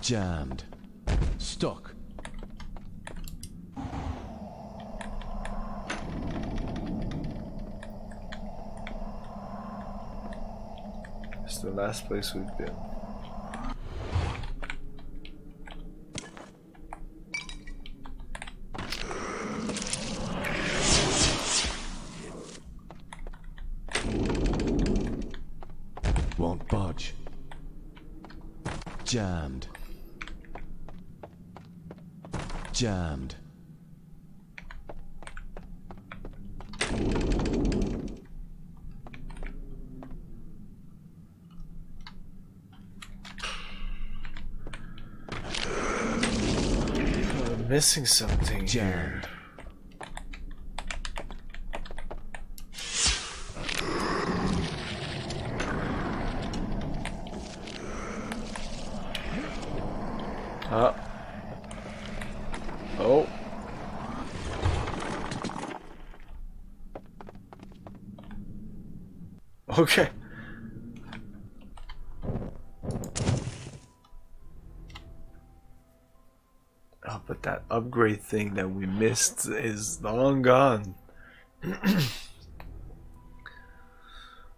Jammed. Stuck. It's the last place we've been. Won't budge. Jammed. Jammed. I'm missing something here. Oh. Okay. Oh, but that upgrade thing that we missed is long gone.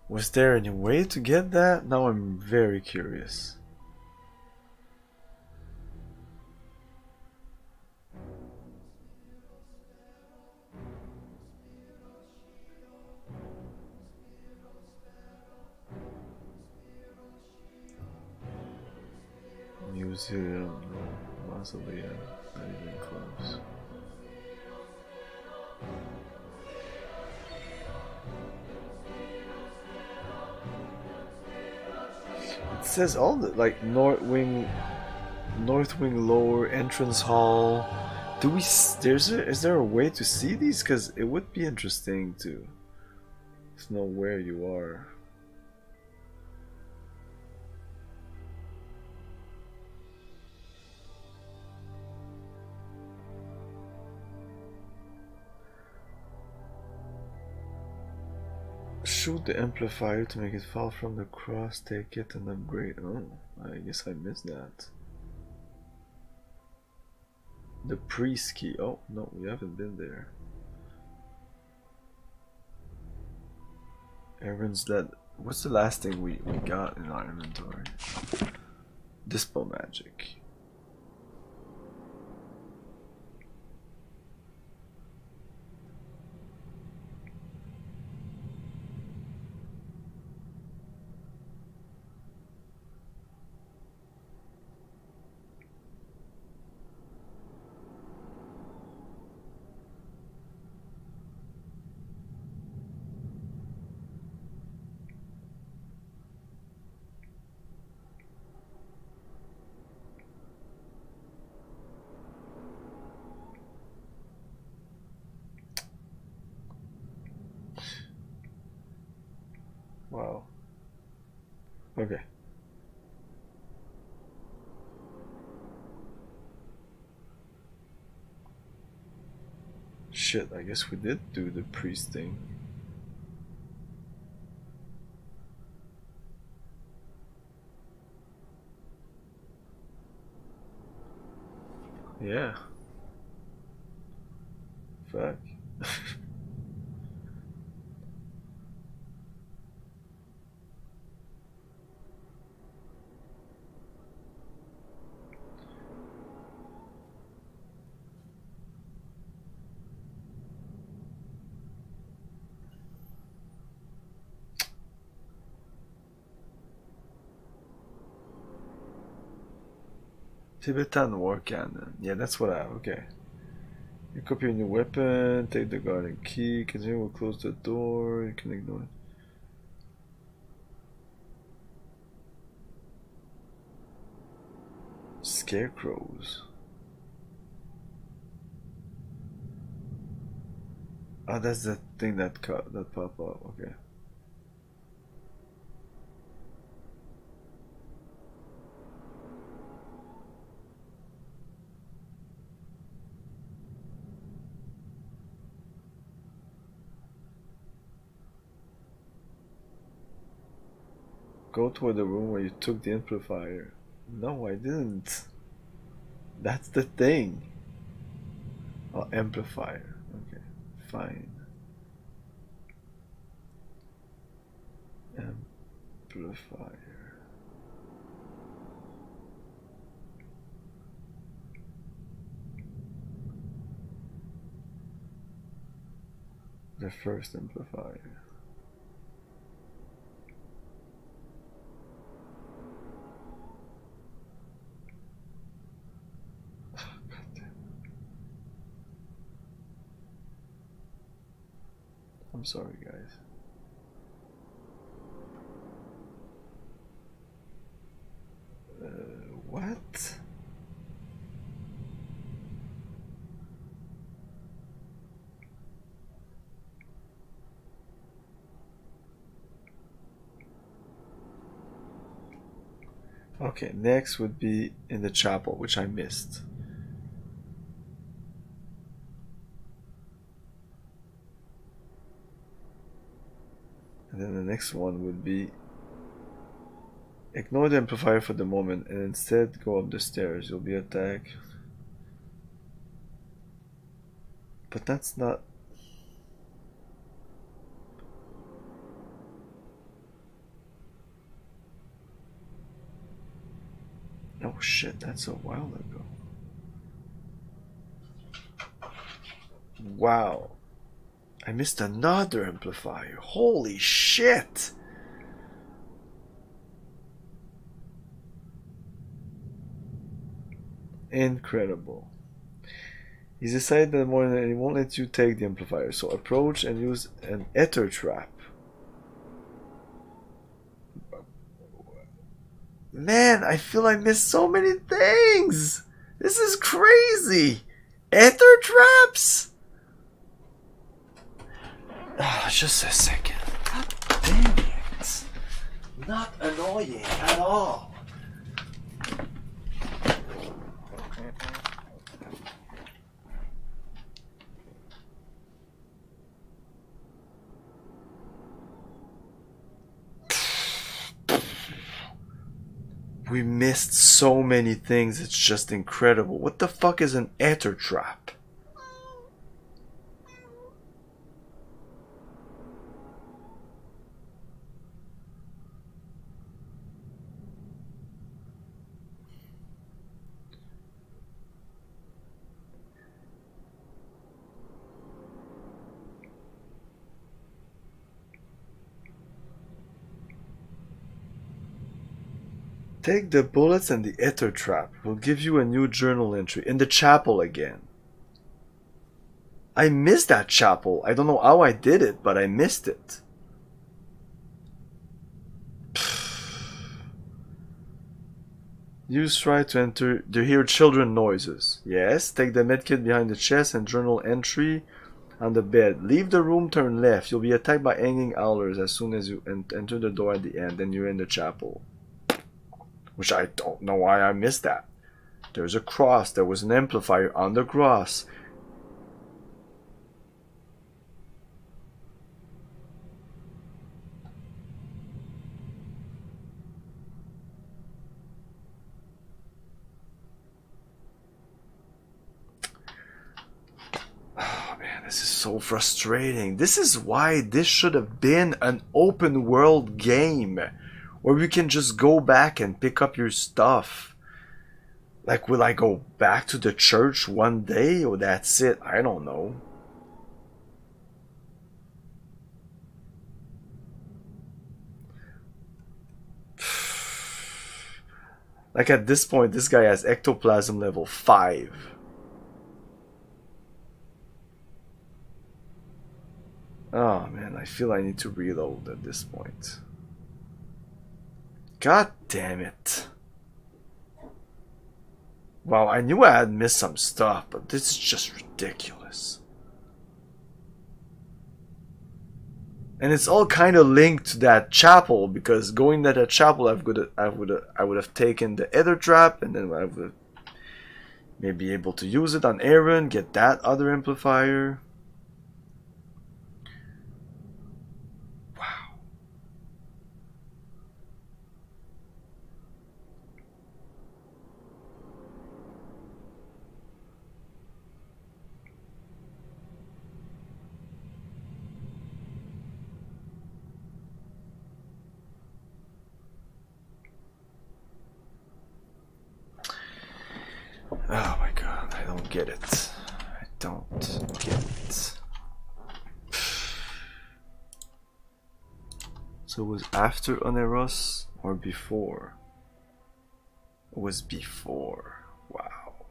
Was there any way to get that? Now I'm very curious. Museum, no. Mausoleum, not even close. It says all the like North Wing Lower Entrance Hall. Do we? Is there a way to see these? Because it would be interesting to know where you are. Shoot the amplifier to make it fall from the cross, take it and upgrade. Oh, I guess I missed that. The priest key. Oh, no, we haven't been there. Aaron's dead. What's the last thing we got in our inventory? Dispel magic. Wow. Okay. Shit, I guess we did do the priest thing. Yeah. Fuck. Tibetan war cannon. Yeah, that's what I have. Okay. You copy your new weapon, take the garden key, continue will close the door, you can ignore it. Scarecrows. Oh, that's the thing that pop up. Okay. Go toward the room where you took the amplifier. No, I didn't. That's the thing. Oh, amplifier. Okay, fine. Amplifier. The first amplifier. I'm sorry, guys. What? Okay, next would be in the chapel, which I missed. And then the next one would be ignore the amplifier for the moment and instead go up the stairs. You'll be attacked. But that's not... Oh shit, that's a while ago. Wow. I missed another amplifier. Holy shit! Incredible. He's decided that more than he won't let you take the amplifier, so approach and use an ether trap. Man, I feel I missed so many things! This is crazy! Ether traps? Just a second. God damn it. Not annoying at all. We missed so many things, it's just incredible. What the fuck is an ether trap? Take the bullets and the ether trap. We'll give you a new journal entry in the chapel again. I missed that chapel. I don't know how I did it, but I missed it. Use try to enter to hear children noises. Yes, take the medkit behind the chest and journal entry on the bed. Leave the room, turn left. You'll be attacked by hanging owlers as soon as you enter the door at the end. Then you're in the chapel. Which I don't know why I missed that. There's a cross. There was an amplifier on the cross. Oh man, this is so frustrating. This is why this should have been an open world game. Where you can just go back and pick up your stuff. Like, will I go back to the church one day or that's it? I don't know. Like at this point, this guy has ectoplasm level 5. Oh man, I feel I need to reload at this point. God damn it. Wow, I knew I had missed some stuff, but this is just ridiculous. And it's all kind of linked to that chapel, because going to that chapel, I would have taken the ether trap, and then I would maybe be able to use it on Aaron, get that other amplifier. get it. I don't get it. So it was after Oneros or before? It was before. Wow.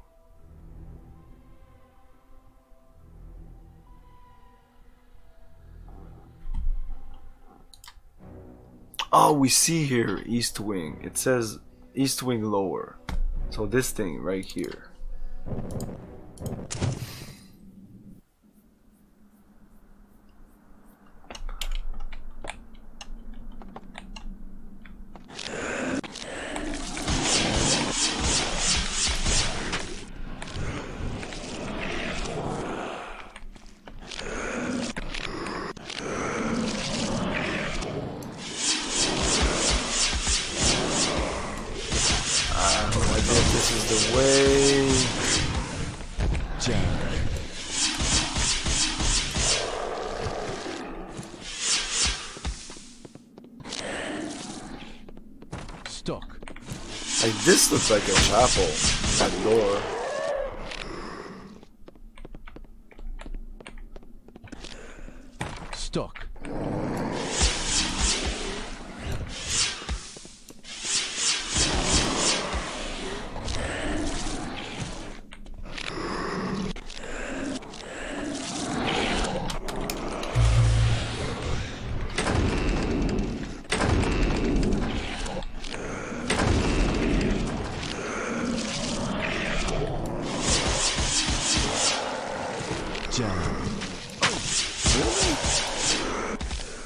Oh, we see here East Wing. It says East Wing lower. So this thing right here. This looks like a chapel. That door. Stuck.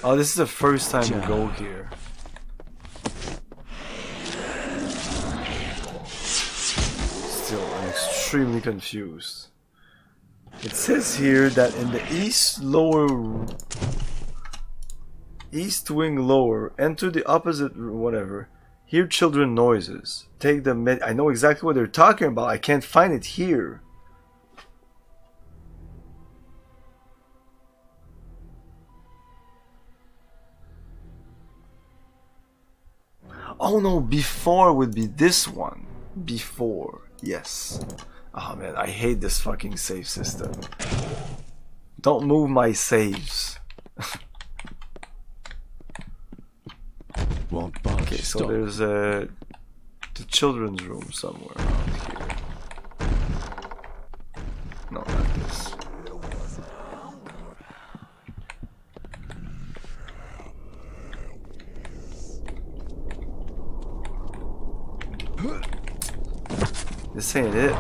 Oh, this is the first time we go here. Still, I'm extremely confused. It says here that in the east wing lower, enter the opposite whatever. Hear children noises. Take the med. I know exactly what they're talking about. I can't find it here. Oh no, before would be this one. Before, yes. Oh man, I hate this fucking save system. Don't move my saves. Won't budge. Okay, so Stop. there's the children's room somewhere around here. No, not this. This ain't it.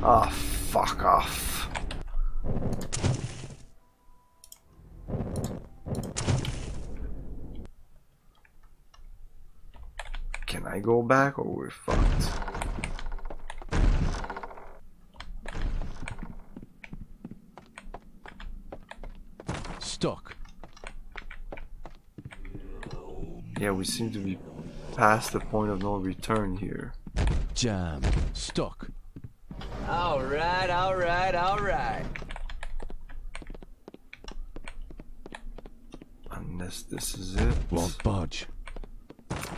Ah, fuck off. Can I go back or we're fucked? Stuck. Yeah, we seem to be past the point of no return here. Jam. Stuck. Alright, alright, alright. Unless this is it. Won't budge.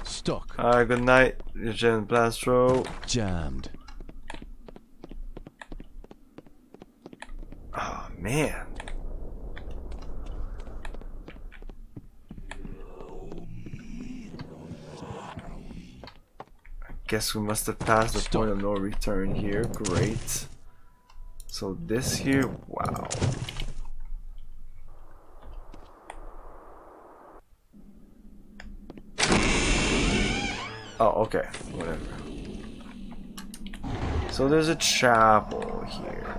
Stuck. Alright, good night, Lieutenant Plastro. Jammed. Oh man. Guess we must have passed the point of no return here. Great. So this here, wow. Oh, okay. Whatever. So there's a chapel here.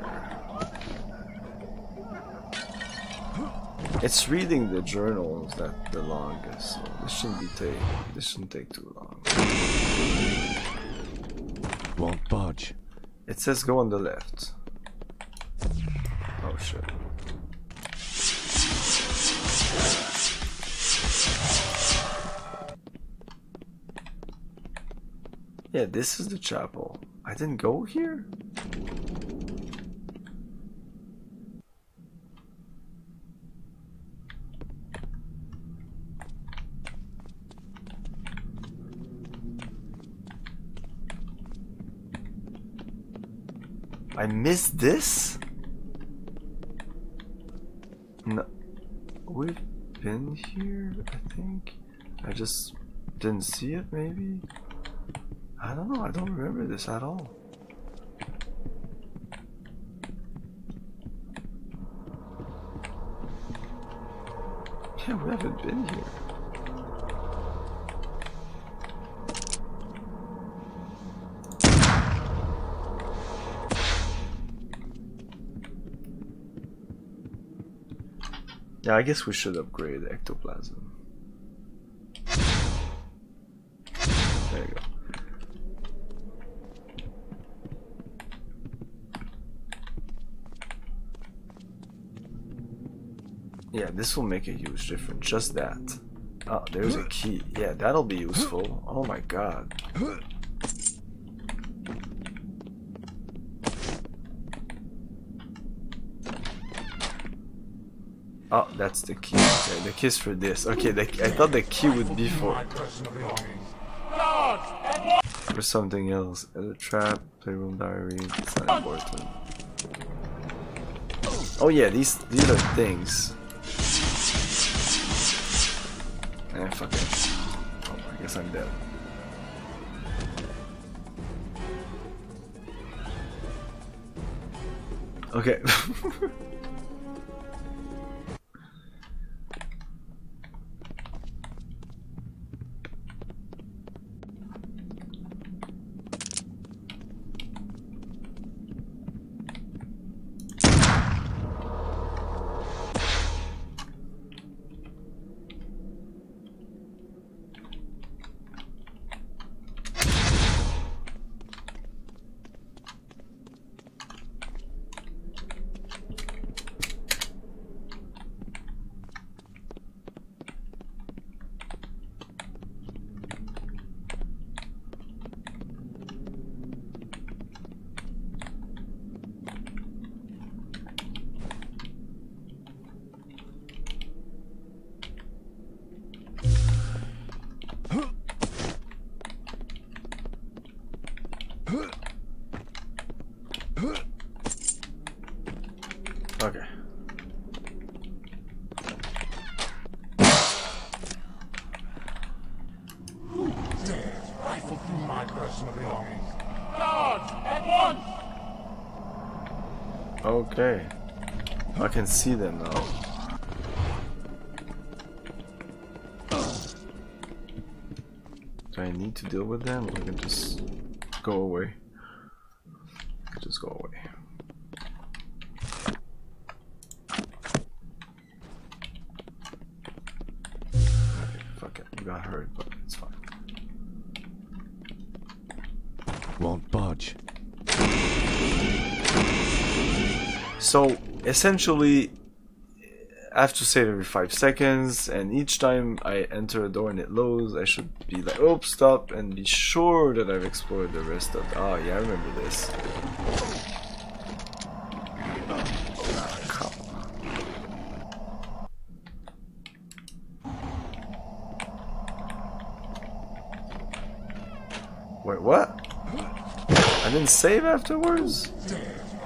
It's reading the journals that the longest, so this shouldn't take too long. Won't budge. It says go on the left. Oh shit. Yeah, this is the chapel. I didn't go here? I missed this? No. We've been here, I think. I just didn't see it, maybe? I don't know, I don't remember this at all. Yeah, we haven't been here. Yeah, I guess we should upgrade ectoplasm. There you go. Yeah, this will make a huge difference, just that. Oh, there's a key. Yeah, that'll be useful. Oh my god. Oh, that's the key. Okay, the key's for this. Okay, I thought the key would be for something else. The trap, playroom diary. It's not important. Oh yeah, these are things. Eh, fuck it. Oh, I guess I'm dead. Okay. Okay. Rifle through my personal belongings. Guards, at once! Okay. I can see them now. Do I need to deal with them, or I can just go away? Just go away. Okay, fuck it. You got hurt, but it's fine. Won't budge. So essentially, I have to save every 5 seconds, and each time I enter a door and it loads, I should be like, "Oops, stop," and be sure that I've explored the rest of. Oh yeah, I remember this. Wait, what? I didn't save afterwards?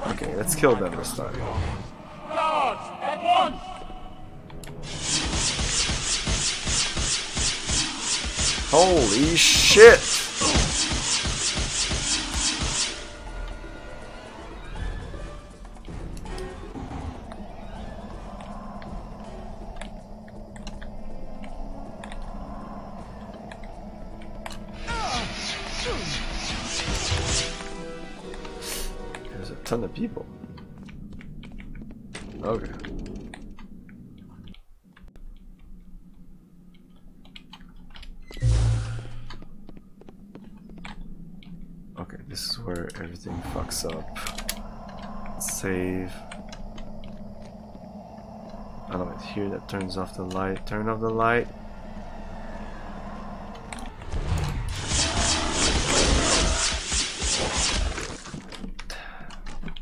Okay, let's kill them this time. Guards, at once! Holy shit! There's a ton of people. Okay. Okay, this is where everything fucks up. Save. I don't know, here that turns off the light. Turn off the light.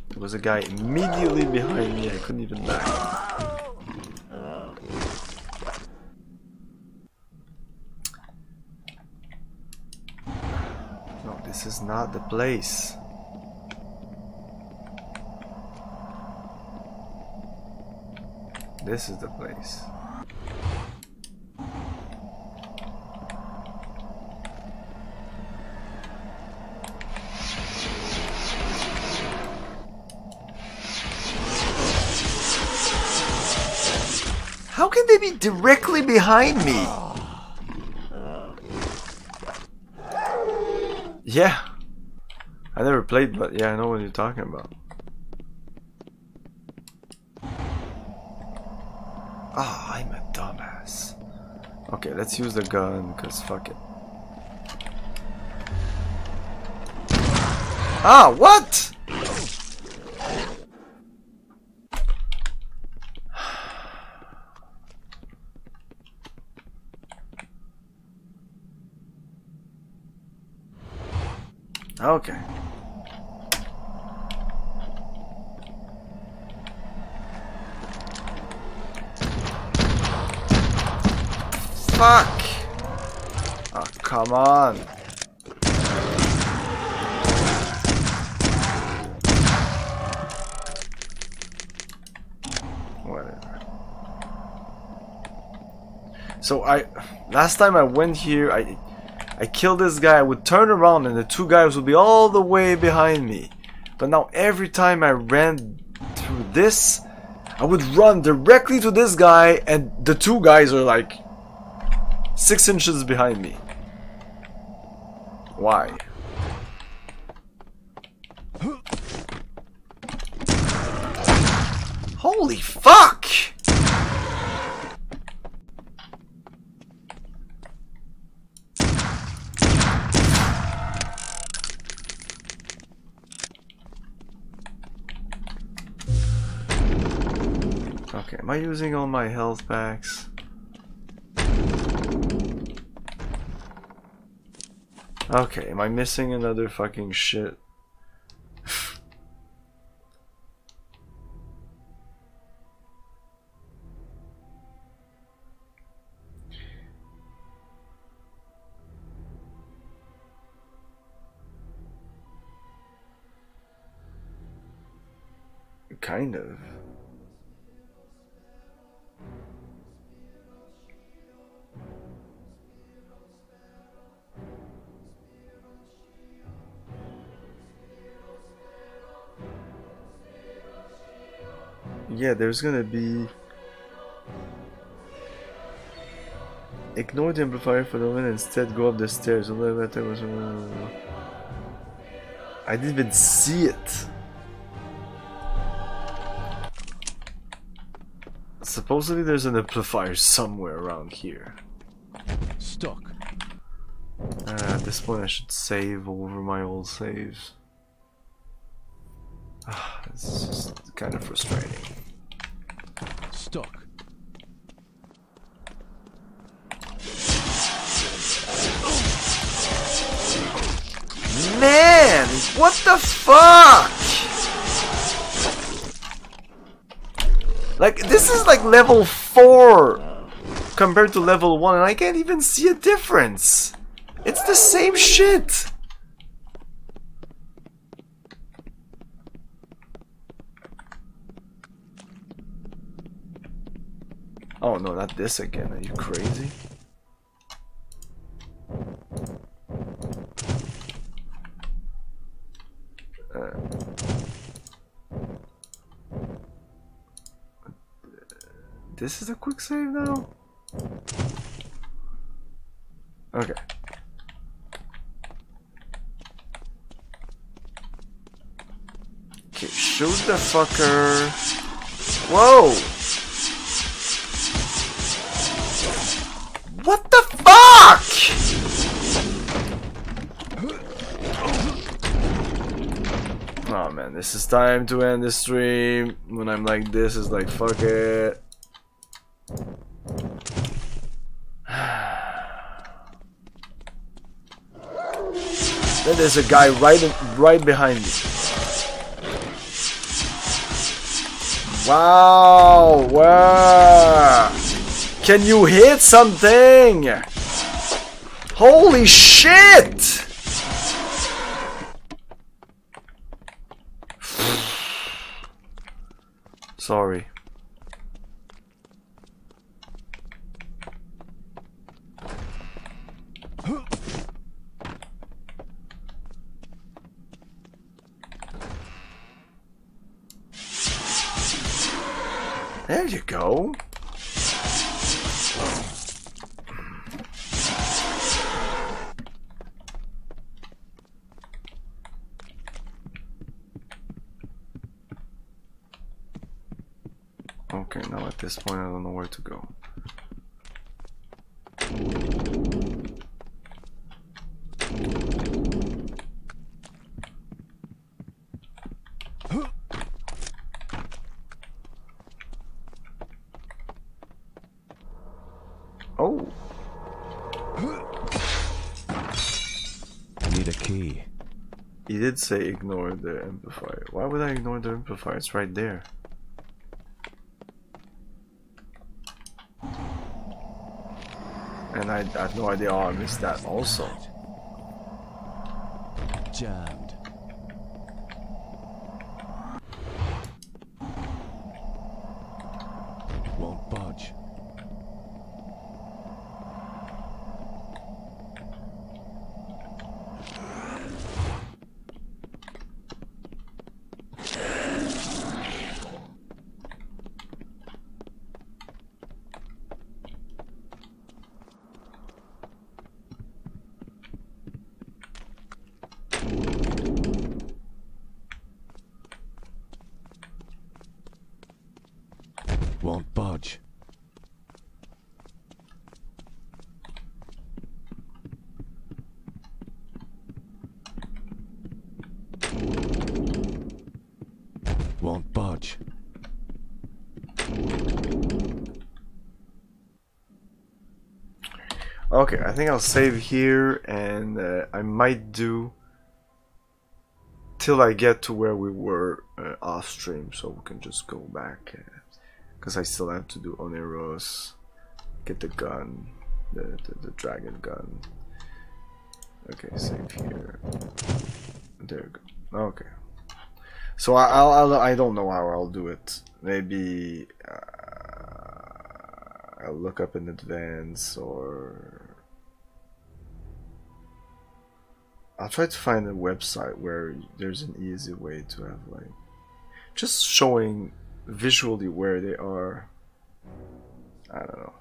There was a guy immediately behind me, I couldn't even back. No, this is not the place. This is the place. How can they be directly behind me? Yeah. I never played, but yeah, I know what you're talking about. Ah, I'm a dumbass. Okay, let's use the gun, cause fuck it. Ah, what? Okay. Fuck! Oh, come on. Whatever. So last time I went here, I killed this guy, I would turn around and the two guys would be all the way behind me. But now every time I ran through this, I would run directly to this guy and the two guys are like 6 inches behind me. Why? Holy fuck! Okay, am I using all my health packs? Okay, am I missing another fucking shit? Kind of. Yeah, there's gonna be... Ignore the amplifier for the moment and instead go up the stairs. I didn't even see it. Supposedly there's an amplifier somewhere around here. Stuck. At this point I should save over my old saves. It's just kind of frustrating. Stuck. Man, what the fuck? Like, this is like level 4 compared to level 1 and I can't even see a difference. It's the same shit. Oh no, not this again. Are you crazy? This is a quick save now? Okay. Okay, shoot the fucker. Whoa! What the fuck? Oh man, this is time to end the stream. When I'm like this, it's like fuck it. Then there's a guy right behind me. Wow, wow. Can you hit something? Holy shit! Sorry. There you go. Okay, now at this point I don't know where to go. Oh. Need a key. He did say ignore the amplifier. Why would I ignore the amplifier? It's right there. And I have no idea how I missed that also. Jammed. Won't budge. Won't budge. Won't budge. Okay, I think I'll save here, and I might do till I get to where we were off stream, so we can just go back, because I still have to do Oneros, get the gun, the dragon gun. Okay, save here. There we go. Okay, so I don't know how I'll do it. Maybe I'll look up in advance, or I'll try to find a website where there's an easy way to have, like, just showing visually where they are. I don't know.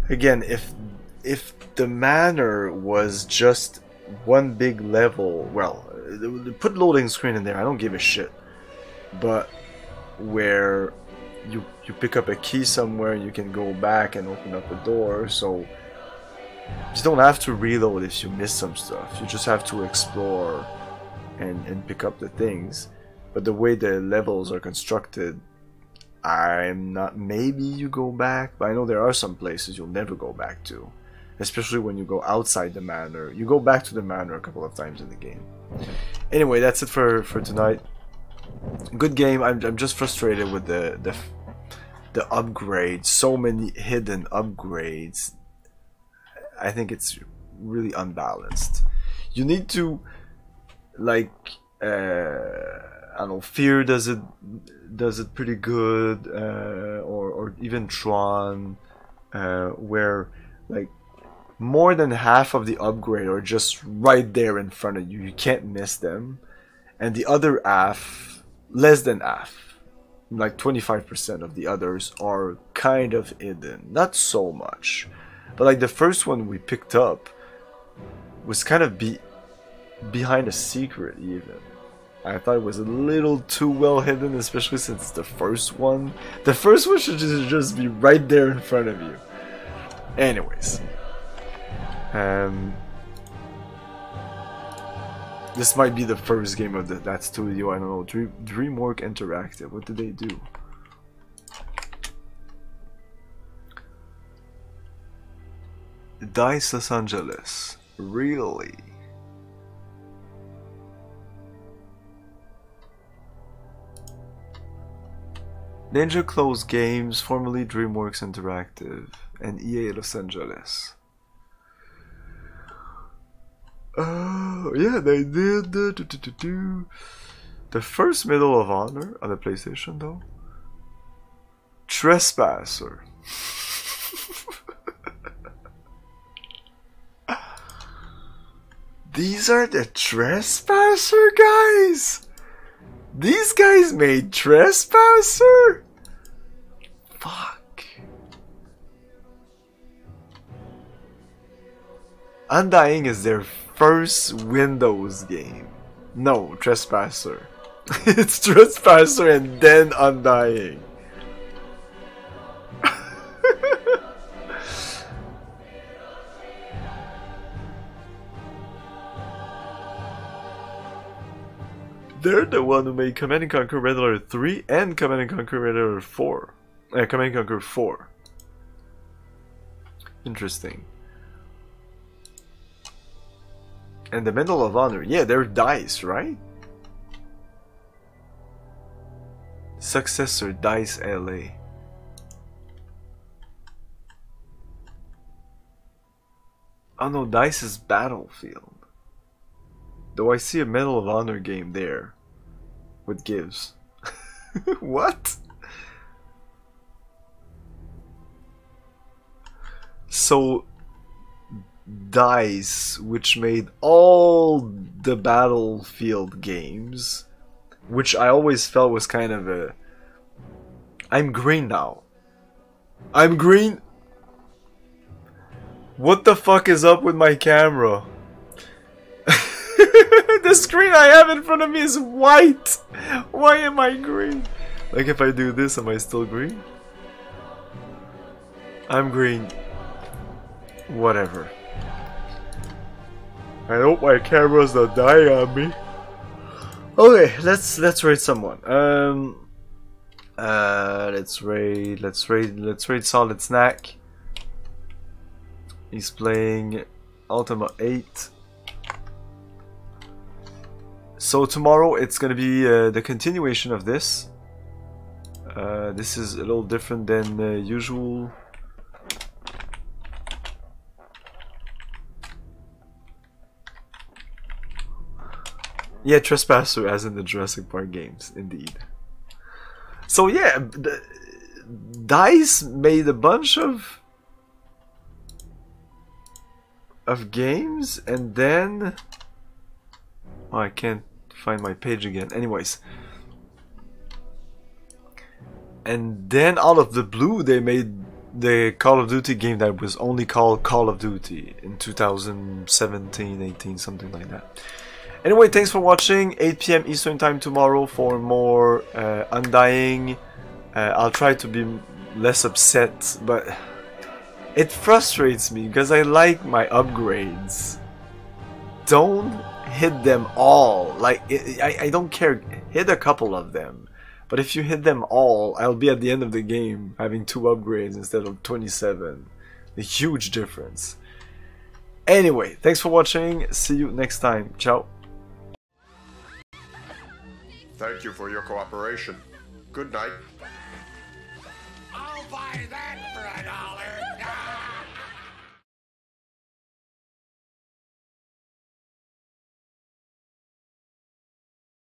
Again, if the manor was just one big level, well, put loading screen in there, I don't give a shit. But where you pick up a key somewhere, you can go back and open up a door, so you don't have to reload if you miss some stuff. You just have to explore and pick up the things. But the way the levels are constructed, I'm not, maybe you go back, but I know there are some places you'll never go back to, especially when you go outside the manor. You go back to the manor a couple of times in the game. Anyway, that's it for tonight. Good game. I'm just frustrated with the upgrades. So many hidden upgrades. I think it's really unbalanced. You need to, like, I don't know, Fear does it pretty good, or even Tron, where, like, more than half of the upgrade are just right there in front of you. You can't miss them. And the other half, less than half, like 25% of the others are kind of hidden. Not so much. But like the first one we picked up was kind of behind a secret even. I thought it was a little too well hidden, especially since the first one. The first one should just be right there in front of you. Anyways. This might be the first game of that studio. I don't know. DreamWorks Interactive. What did they do? DICE Los Angeles. Really? Ninja Close Games, formerly DreamWorks Interactive, and EA Los Angeles. Oh, yeah, they did the first Medal of Honor on the PlayStation, though. Trespasser. These are the Trespasser guys? These guys made Trespasser? Fuck. Undying is their first Windows game. No, Trespasser. It's Trespasser and then Undying. They're the one who made Command & Conquer Red Alert 3 and Command & Conquer Red Alert 4. Command & Conquer 4. Interesting. And the Medal of Honor. Yeah, they're DICE, right? Successor, DICE LA. Oh no, DICE is Battlefield. Though I see a Medal of Honor game there. With Gibbs. What? So DICE, which made all the Battlefield games, which I always felt was kind of a... I'm green now. I'm green. What the fuck is up with my camera? The screen I have in front of me is white. Why am I green? Like if I do this, am I still green? I'm green. Whatever. I hope my camera's not dying on me. Okay, let's raid someone. Let's raid Solid Snack. He's playing Ultima 8. So tomorrow it's gonna be the continuation of this. This is a little different than usual. Yeah, Trespasser as in the Jurassic Park games, indeed. So yeah, DICE made a bunch of games, and then oh, I can't find my page again. Anyways, and then out of the blue they made the Call of Duty game that was only called Call of Duty in 2017, 18, something like that. Anyway, thanks for watching. 8 PM Eastern Time tomorrow for more Undying. I'll try to be less upset, but it frustrates me because I like my upgrades. Don't hit them all. Like, I don't care. Hit a couple of them. But if you hit them all, I'll be at the end of the game having 2 upgrades instead of 27. A huge difference. Anyway, thanks for watching. See you next time. Ciao. Thank you for your cooperation. Good night. I'll buy that!